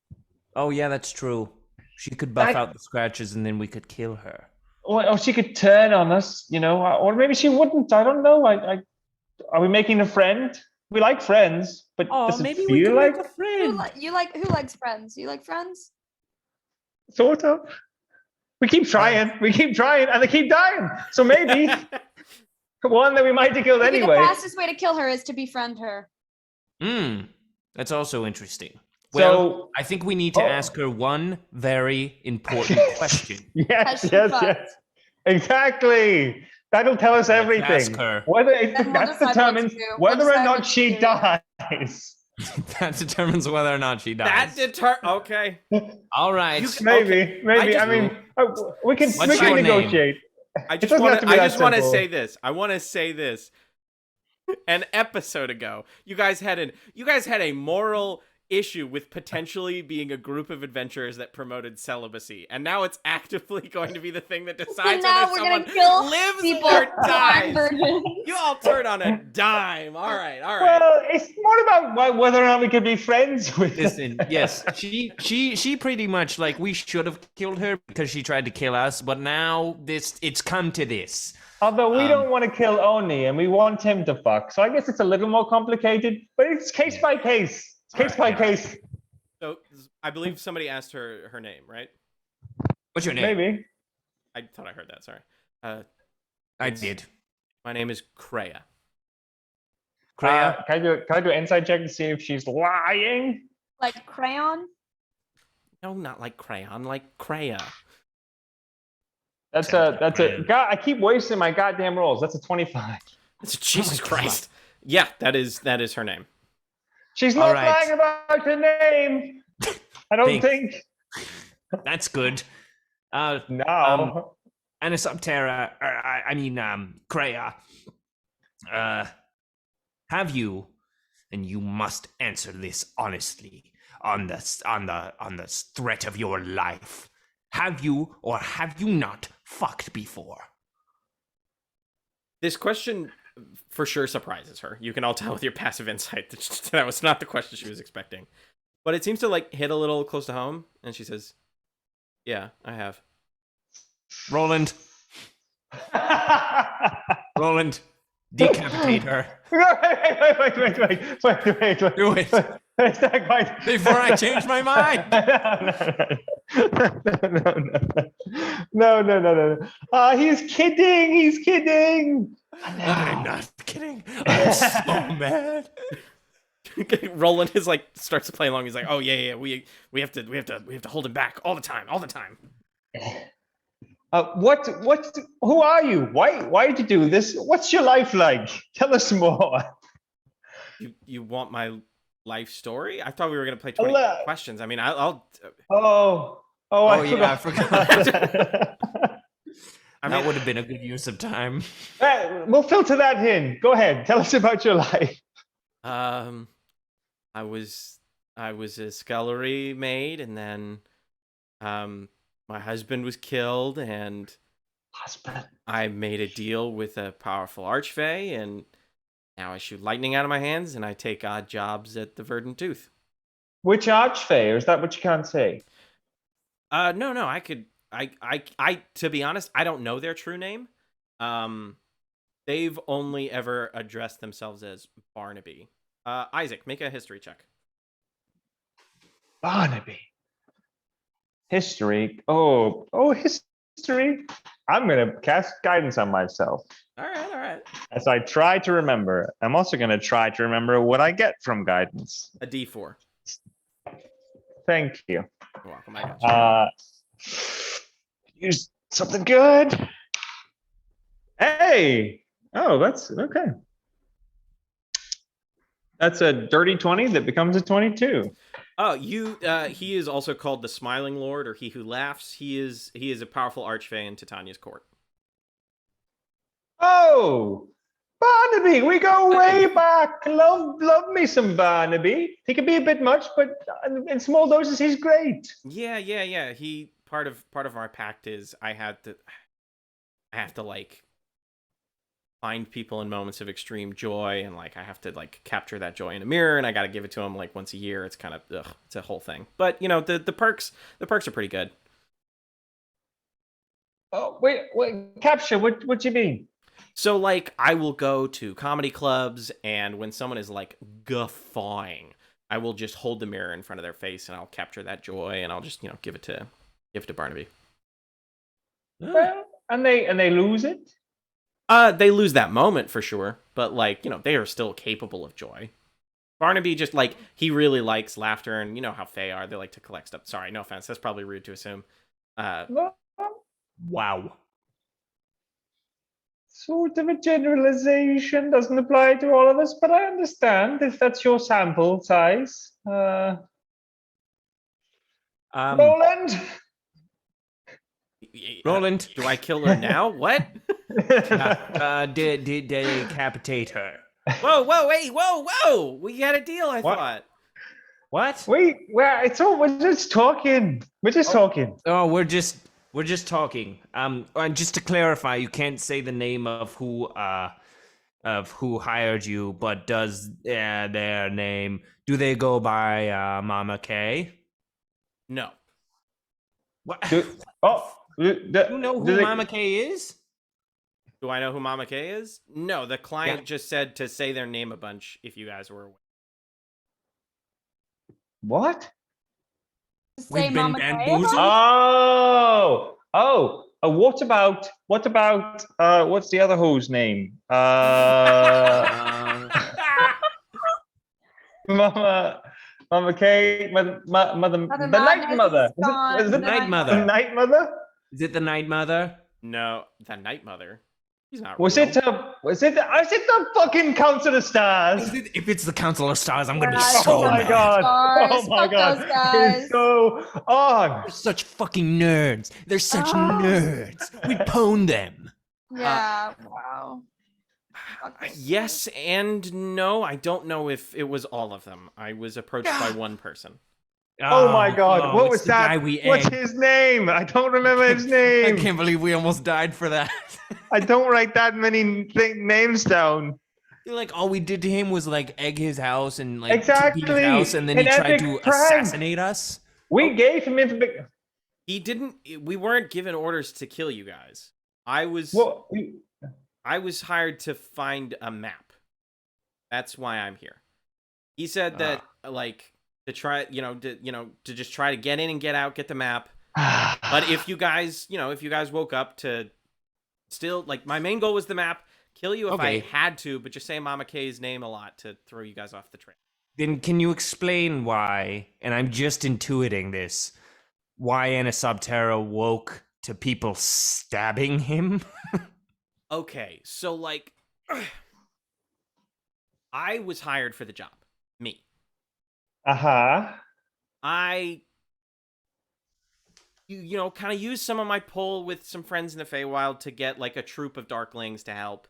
Oh yeah, that's true. She could buff out the scratches, and then we could kill her. Or she could turn on us, or maybe she wouldn't. I don't know. Are we making a friend? We like friends, but does it feel like a friend? Who likes friends? You like friends? Sort of. We keep trying, and they keep dying. So maybe one that we might have killed Maybe anyway. the fastest way to kill her is to befriend her. That's also interesting. Well, I think we need to ask her one very important question. Yes. Exactly. That'll tell us everything. Ask her. That determines whether or not she dies. That determines whether or not she dies. Okay. All right. Maybe. I mean, we can negotiate. I just want to say this. I want to say this. An episode ago, you guys had a moral issue with potentially being a group of adventurers that promoted celibacy, and now it's actively going to be the thing that decides whether someone lives or dies. You all turn on a dime. All right. Well, it's more about whether or not we could be friends with. Listen, yes, she pretty much we should have killed her because she tried to kill us, but now it's come to this. Although we don't want to kill Oni, and we want him to fuck, so I guess it's a little more complicated. But it's case by case. Case by case. So I believe somebody asked her name, right? What's your name? Maybe. I thought I heard that. Sorry. I did. My name is Kreia. Kreia? Can I do an inside check to see if she's lying? Like crayon? No, not like crayon. Like Kreia. That's a. God, I keep wasting my goddamn rolls. That's a 25. Jesus Christ. Yeah, that is her name. She's not lying about her name. I don't think. That's good. No. Anisoptera, Kreia. Have you, and you must answer this honestly, on the threat of your life. Have you or have you not fucked before? This question for sure surprises her. You can all tell with your passive insight that was not the question she was expecting. But it seems to hit a little close to home, and she says, "Yeah, I have." Roland, decapitate her. Wait. Do it. It's not quite. Before I change my mind. No. He's kidding. I'm not kidding. I'm so mad. Roland is starts to play along. He's like, "Oh yeah, we have to hold him back all the time. Who are you? Why did you do this? What's your life like? Tell us more. You want my life story? I thought we were gonna play 20 questions. I mean, I'll. I forgot. That would have been a good use of time. We'll filter that in. Go ahead. Tell us about your life. I was a scullery maid, and then my husband was killed, and I made a deal with a powerful archfey, and now I shoot lightning out of my hands, and I take odd jobs at the Verdant Tooth. Which archfey, or is that what you can't say? No, I could. I. To be honest, I don't know their true name. They've only ever addressed themselves as Barnaby. Isaac, make a history check. Barnaby. History. History. I'm gonna cast guidance on myself. All right. As I try to remember. I'm also gonna try to remember what I get from guidance. A D4. Thank you. You're welcome. I got you. Use something good. Hey. Oh, that's okay. That's a dirty 20 that becomes a 22. Oh, he is also called the Smiling Lord, or He Who Laughs. He is a powerful archfey in Titania's court. Oh, Barnaby, we go way back. Love me some Barnaby. He can be a bit much, but in small doses, he's great. Yeah. He part of our pact is I have to like find people in moments of extreme joy, and like I have to like capture that joy in a mirror, and I got to give it to him like once a year. It's kind of it's a whole thing. But you know the perks are pretty good. Oh wait, capture? What do you mean? So like I will go to comedy clubs, and when someone is like guffawing, I will just hold the mirror in front of their face, and I'll capture that joy, and I'll just give it to Barnaby. Well, and they lose it. They lose that moment for sure, but like, they are still capable of joy. Barnaby just like, he really likes laughter, and you know how Fae are, they like to collect stuff. Sorry, no offense, that's probably rude to assume. Wow. Sort of a generalization, doesn't apply to all of us, but I understand if that's your sample size. Roland? Roland. Do I kill her now? What? Decapitate her. Whoa! We had a deal, I thought. What? Wait, we're just talking. We're just talking. Oh, we're just talking. And just to clarify, you can't say the name of who hired you, but does their name? Do they go by Mama K? No. What? Do you know who Mama K is? Do I know who Mama K is? No, the client just said to say their name a bunch if you guys were aware. What? Say Mama K. Oh. What about what's the other who's name? Mama K, the Night Mother. Is it the Night Mother? The Night Mother? Is it the Night Mother? No, the Night Mother. He's not. Was real. it the fucking Council of Stars? If it's the Council of Stars, I'm gonna be Yeah, so Oh my mad. god! Stars, Oh my fuck god! those guys. It's so on. They're such fucking nerds. They're such nerds. We pwn them. Yeah. Wow. Fuck those Yes and no. I don't know if it was all of them. I was approached by one person. Oh my god! What was it's the guy that? we What's egged. his name? I don't remember his I name. can't believe we almost died for that. I don't write that many names down. Like all we did to him was like egg his house and like Exactly. beat his house, and then he An tried epic to prank. assassinate us. We gave him information. He didn't. We weren't given orders to kill you guys. I was hired to find a map. That's why I'm here. He said that like to try, to just try to get in and get out, get the map. But if you guys woke up to still like my main goal was the map, kill you if I had to, but just say Mama K's name a lot to throw you guys off the trail. Then can you explain why, and I'm just intuiting this, why Anisoptera woke to people stabbing him? Okay, so like I was hired for the job. Me. I kind of used some of my pull with some friends in the Feywild to get like a troop of Darklings to help.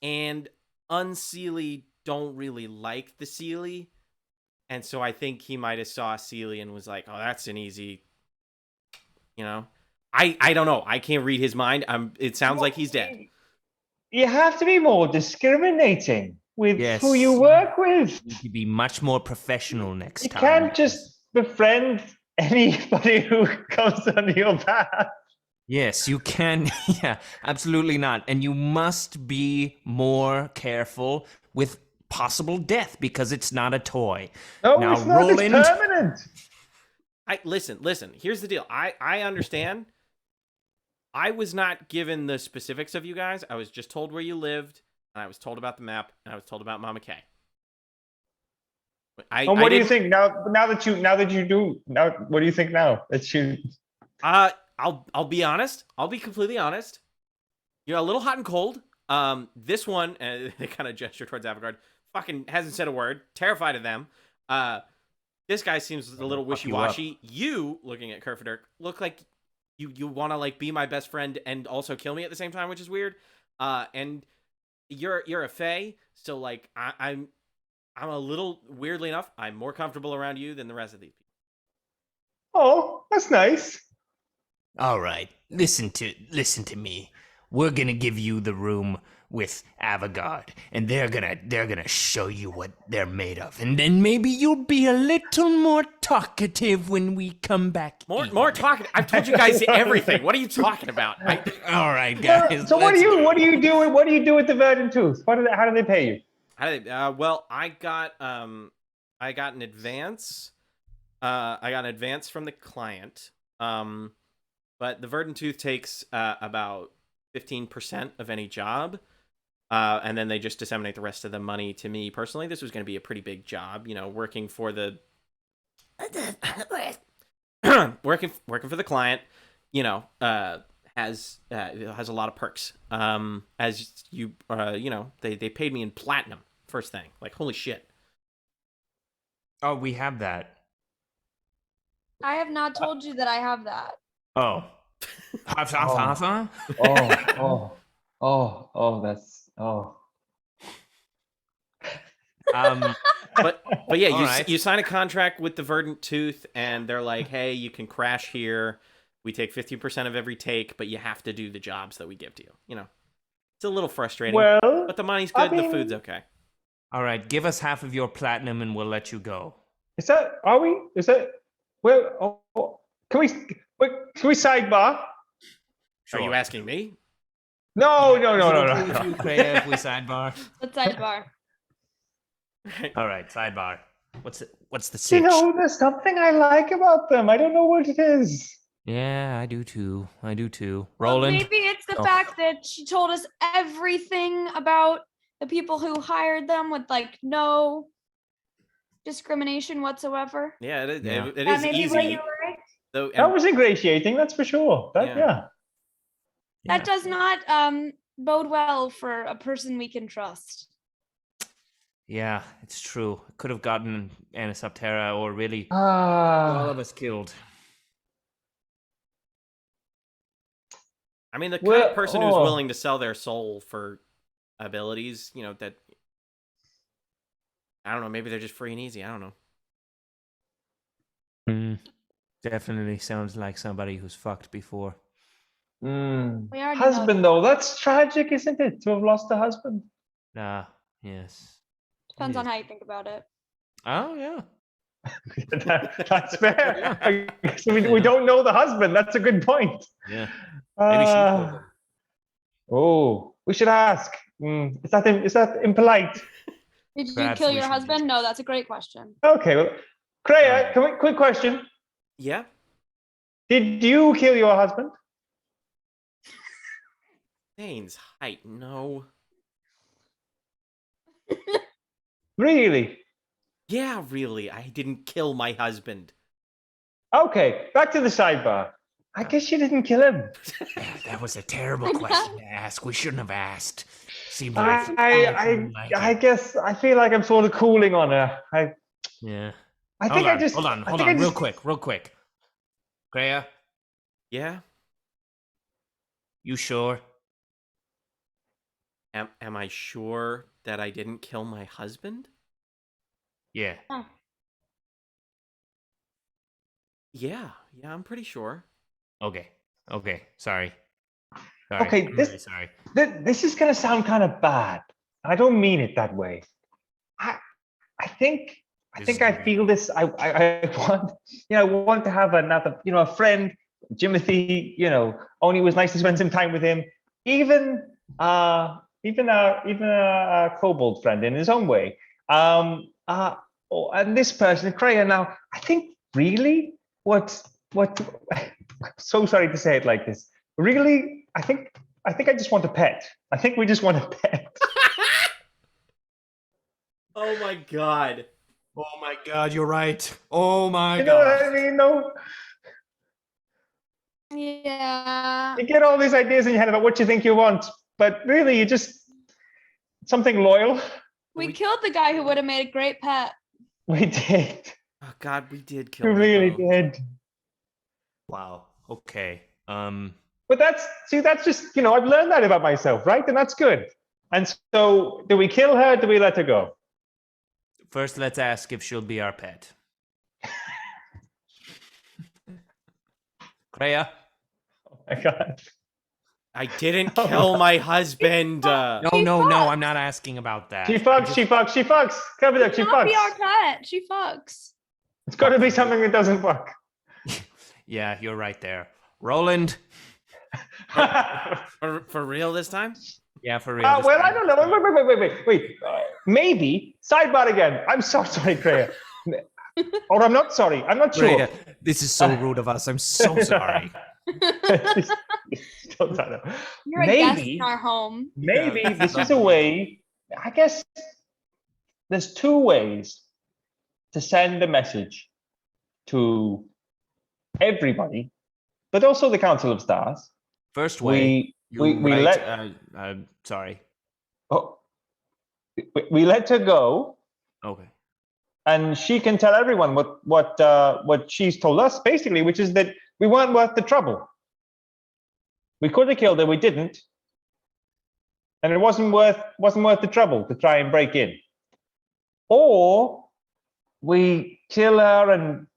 And Unseelie don't really like the Seelie. And so I think he might have saw Seelie and was like, oh, that's an easy, I don't know. I can't read his mind. It sounds like he's dead. You have to be more discriminating with who you work with. You need to be much more professional next You time. can't just befriend anybody who comes on your path. Yes, you can. Yeah, absolutely not. And you must be more careful with possible death because it's not a toy. No, Now, it's not. Roland, It's permanent. Listen. Here's the deal. I understand. I was not given the specifics of you guys. I was just told where you lived, and I was told about the map, and I was told about Mama Kay. And what do you think now? Now that you do now, what do you think now that you? I'll be honest. I'll be completely honest. You're a little hot and cold. This one, they kind of gesture towards Avigard. Fucking hasn't said a word. Terrified of them. This guy seems a little wishy-washy. You, looking at Kerfaderk, look like you want to like be my best friend and also kill me at the same time, which is weird. And you're a fae, so like I'm a little, weirdly enough, I'm more comfortable around you than the rest of these people. Oh, that's nice. all right, listen to me. We're gonna give you the room with Avigard, and they're gonna show you what they're made of, and then maybe you'll be a little more talkative when we come back. More talking. I've told you guys everything. What are you talking about? All right, guys. So what do you do with the Verdant Tooth? How do they pay you? Well, I got an advance. I got an advance from the client. But the Verdant Tooth takes about 15% of any job. And then they just disseminate the rest of the money to me personally. This was going to be a pretty big job, working for the working for the client, has a lot of perks. As you they paid me in platinum first thing. Like, holy shit. Oh, we have that. I have not told you that I have that. Oh. That's. But yeah, Right. you sign a contract with the Verdant Tooth, and they're like, hey, you can crash here. We take 50% of every take, but you have to do the jobs that we give to you. It's a little frustrating, Well, but the money's good and the food's okay. All right, give us half of your platinum and we'll let you go. Well, can we sidebar? Are you asking me? No. Kreia, if we sidebar. Let's sidebar. All right, sidebar. What's the sitch? There's something I like about them. I don't know what it is. Yeah, I do too. Well, Roland? maybe it's the Oh. fact that she told us everything about the people who hired them with like no discrimination whatsoever. Yeah, it Yeah. is That maybe what easy. you like. Though, That was ingratiating, that's for sure. Yeah. That does not bode well for a person we can trust. Yeah, it's true. Could have gotten Anisoptera or really all of us killed. I mean, the kind of person who's willing to sell their soul for abilities, that, I don't know, maybe they're just free and easy. I don't know. Definitely sounds like somebody who's fucked before. We already Husband, know. though, that's tragic, isn't it? To have lost a husband. Yes. Depends on Yes. how you think about it. Oh, yeah. That's fair. I guess we don't know the husband. That's a good point. Yeah. Maybe she told him. We should ask. Is that impolite? Did you Perhaps kill we your should husband? No, that's a great question. Okay, well, Kreia, quick question. Yeah. Did you kill your husband? Thane's height, no. Really? Yeah, really. I didn't kill my husband. Okay, back to the sidebar. I guess you didn't kill him. Yeah, that was a terrible question to ask. We shouldn't have asked. Seemed I, like I, I guess I feel like I'm sort of cooling on her. Yeah. I think I just hold on, I think I real just- quick. Kreia, Yeah? you sure? Am I sure that I didn't kill my husband? Yeah. Yeah, I'm pretty sure. Okay. Sorry. Okay, I'm this- really sorry. This is gonna sound kind of bad. I don't mean it that way. I think I think I feel this. I want, I want to have another, a friend, Jimothy. Only was nice to spend some time with him. Even a kobold friend in his own way. And this person, Kreia. Now, I think really what. So sorry to say it like this. Really, I think I just want a pet. I think we just want a pet. Oh my god. Oh my god, you're right. Oh my You know god. what I mean? No. Yeah. You get all these ideas in your head about what you think you want, but really, you just something loyal. We killed the guy who would have made a great pet. We did. Oh god, we did We kill him. really though. did. Wow. Okay. But that's just, I've learned that about myself, right? And that's good. And so, do we kill her? Do we let her go? First, let's ask if she'll be our pet. Kreia? Oh my God. I didn't kill my husband. No, I'm not asking about that. She fucks. Kerfaderk, she Not be our fucks. pet. She fucks. It's got to be something that doesn't fuck. Yeah, you're right there. Roland? For real this time? Yeah, for real. Well, I don't know. Wait. Maybe. Sidebar again. I'm so sorry, Kreia. Or I'm not sorry. I'm not sure. Kreia, this is so rude of us. I'm so sorry. You're a guest in our home. Maybe this is a way. I guess there's two ways to send a message to everybody, but also the Council of Stars. First way, we let sorry. Oh, we let her go, Okay. and she can tell everyone what she's told us, basically, which is that we weren't worth the trouble. We could have killed her, we didn't, and it wasn't worth the trouble to try and break in. Or we kill her and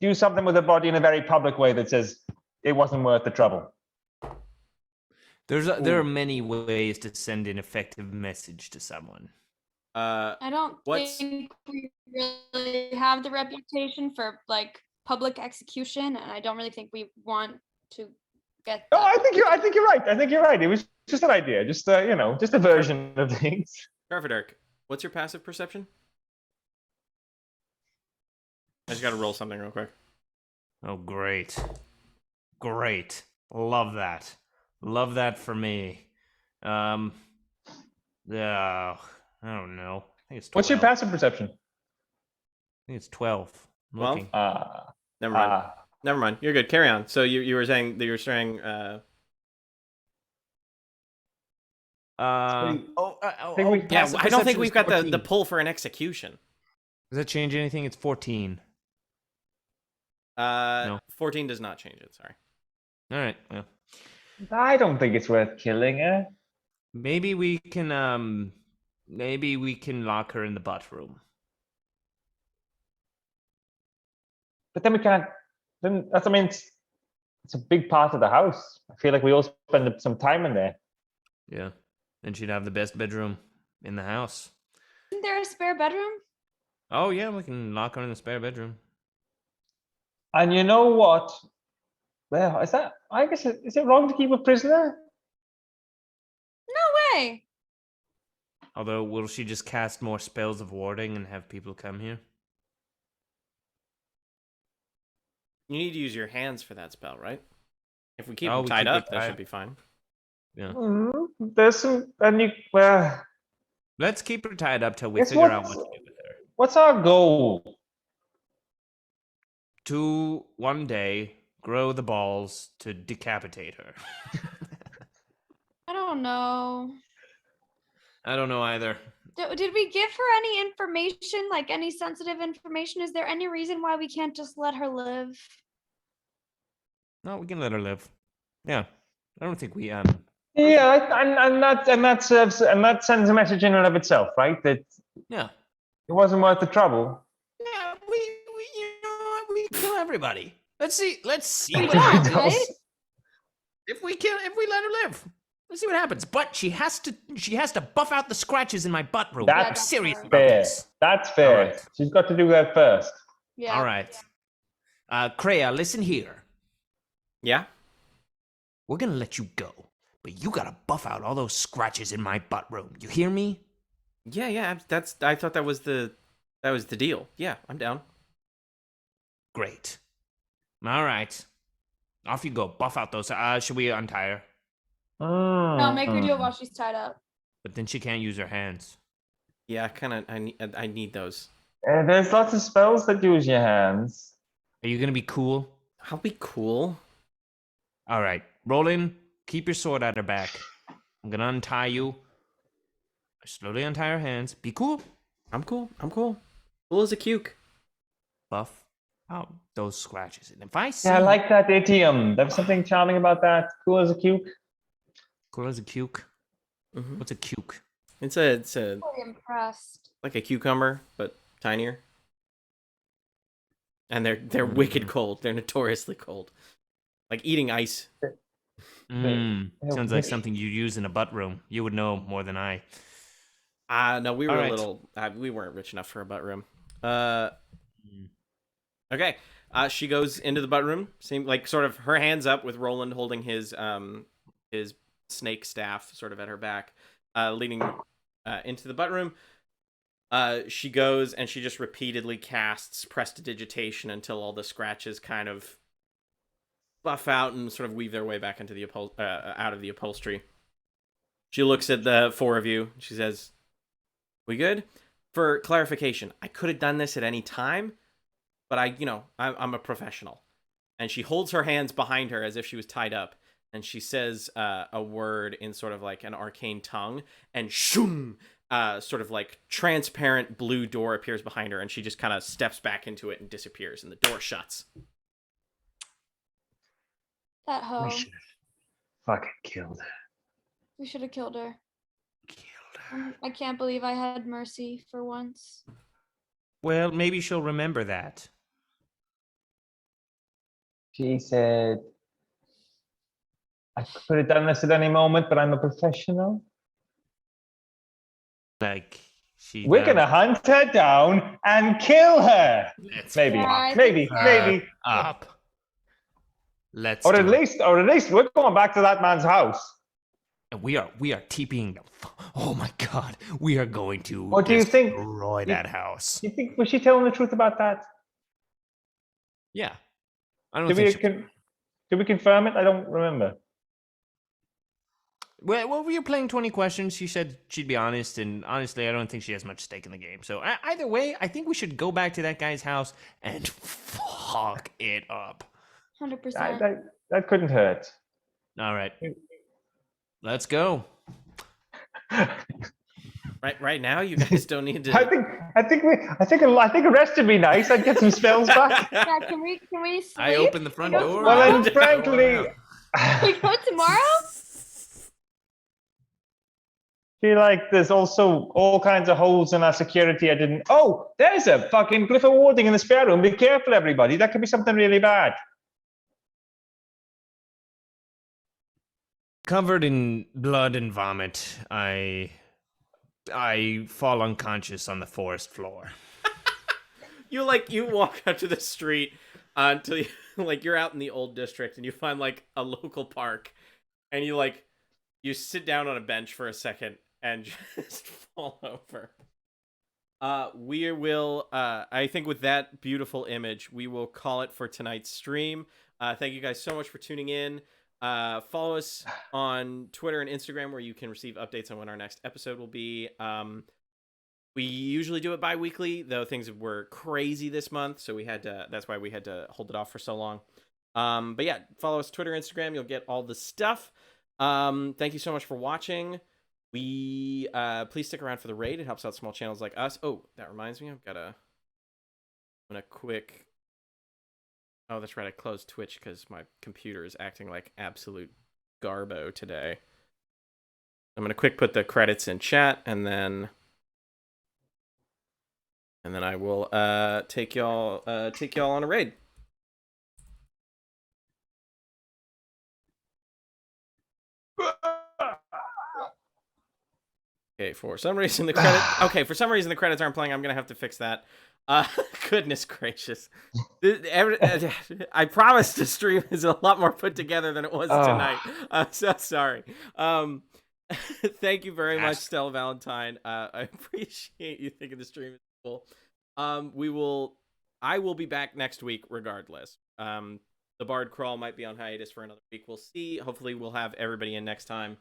do something with her body in a very public way that says it wasn't worth the trouble. There are many ways to send an effective message to someone. I don't think we really have the reputation for public execution, and I don't really think we want to get. Oh, I think you're right. It was just an idea, just a version of things. Kerfaderk, what's your passive perception? I just gotta roll something real quick. Oh, great. Love that. Love that for me. Yeah, I don't know. I think it's 12. What's your passive perception? I think it's 12. I'm Well, looking. Never mind. Never mind. You're good. Carry on. So you were saying that you were saying. I don't think we've got the pull for an execution. Does that change anything? It's 14. No. 14 does not change it. Sorry. All right. Well, I don't think it's worth killing her. maybe we can lock her in the butt room. But then we can't. Then it's a big part of the house. I feel like we all spend some time in there. Yeah. And she'd have the best bedroom in the house. Isn't there a spare bedroom? Oh yeah, we can lock her in the spare bedroom. And you know what? Well, is it wrong to keep a prisoner? No way. Although, will she just cast more spells of warding and have people come here? You need to use your hands for that spell, right? If we keep Oh, them we tied keep up, it that tied. should be fine. Yeah. There's some, and you. Well, Let's keep her tied up till we Guess figure out what's- what to do with her. what's our goal? To one day grow the balls to decapitate her. I don't know. I don't know either. Did we give her any information, any sensitive information? Is there any reason why we can't just let her live? No, we can let her live. Yeah. I don't think we Yeah, and that sends a message in and of itself, right? That Yeah. it wasn't worth the trouble. Yeah, we we kill everybody. Let's see We what don't, happens. right? If we let her live. Let's see what happens. But she has to buff out the scratches in my butt room. That's I'm serious about fair. this. That's fair. All right. She's got to do that first. Yeah. All right. Kreia, listen here. Yeah. We're gonna let you go, but you gotta buff out all those scratches in my butt room. You hear me? Yeah. I thought that was the deal. Yeah, I'm down. Great. All right. Off you go. Buff out those. Should we untie her? No, make her do it while she's tied up. But then she can't use her hands. Yeah, I need those. There's lots of spells that use your hands. Are you gonna be cool? I'll be cool. All right. Roland, keep your sword at her back. I'm gonna untie you. Slowly untie her hands. Be cool. I'm cool. Cool as a cuke. Buff out those scratches. And if I see... Yeah, I like that idiom. There's something charming about that. Cool as a cuke. Cool as a cuke? Mm-hmm. What's a cuke? It's a Really impressed. like a cucumber, but tinier. And they're wicked cold. They're notoriously cold. Like eating ice. Sounds like something you'd use in a butt room. You would know more than I. No, we were All a right. little. We weren't rich enough for a butt room. Okay. She goes into the butt room. Same, like sort of her hands up with Roland holding his snake staff sort of at her back, leading into the butt room. She goes and she just repeatedly casts prestidigitation until all the scratches kind of buff out and sort of weave their way back into the out of the upholstery. She looks at the four of you. She says, "We good?" For clarification, I could have done this at any time, but I'm a professional. And she holds her hands behind her as if she was tied up, and she says a word in sort of like an arcane tongue, and shoom, sort of like transparent blue door appears behind her, and she just kind of steps back into it and disappears, and the door shuts. That hoe. We should have fucking killed her. We should have killed her. I can't believe I had mercy for once. Well, maybe she'll remember that. She said, I could have done this at any moment, but I'm a professional. Like, she... We're going to hunt her down and kill her. Let's Maybe, Yeah, maybe. up. Let's Or do at it. least we're going back to that man's house. And we are TPing them. Oh my god, we are going to Or do you think- destroy that house. You think, was she telling the truth about that? Yeah. I don't Did think we, did we confirm it? I don't remember. Well, we were playing 20 questions. She said she'd be honest, and honestly, I don't think she has much stake in the game. So either way, I think we should go back to that guy's house and fuck it up. 100%. That couldn't hurt. All right. Let's go. Right now, you guys don't need to. I think a rest would be nice. I'd get some spells back. Yeah, can we sleep? I open the front Can we go door. Well, tomorrow? then, frankly, Can we go tomorrow? feel like there's also all kinds of holes in our security. I didn't. Oh, there's a fucking glyph of warding in the spare room. Be careful, everybody. That could be something really bad. Covered in blood and vomit, I fall unconscious on the forest floor. You walk out to the street until you're out in the old district and you find like a local park, and you sit down on a bench for a second and just fall over. We will I think with that beautiful image, we will call it for tonight's stream. Thank you guys so much for tuning in. Follow us on Twitter and Instagram, where you can receive updates on when our next episode will be. We usually do it bi-weekly, though things were crazy this month, so that's why we had to hold it off for so long. But yeah, follow us Twitter, Instagram, you'll get all the stuff. Thank you so much for watching. We please stick around for the raid. It helps out small channels like us. Oh, that reminds me, I'm gonna quick. Oh, that's right. I closed Twitch because my computer is acting like absolute garbo today. I'm gonna quick put the credits in chat, and then I will take y'all on a raid. Okay, for some reason the credits aren't playing. I'm gonna have to fix that. Goodness gracious. I promise the stream is a lot more put together than it was tonight. I'm so sorry. Thank you very much, Stella Valentine. I appreciate you thinking the stream is cool. I will be back next week regardless. The Bard Crawl might be on hiatus for another week. We'll see. Hopefully we'll have everybody in next time.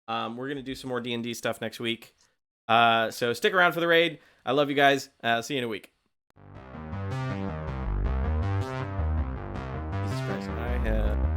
We're going to do some more D&D stuff next week. So stick around for the raid. I love you guys. See you in a week. Jesus Christ. I have...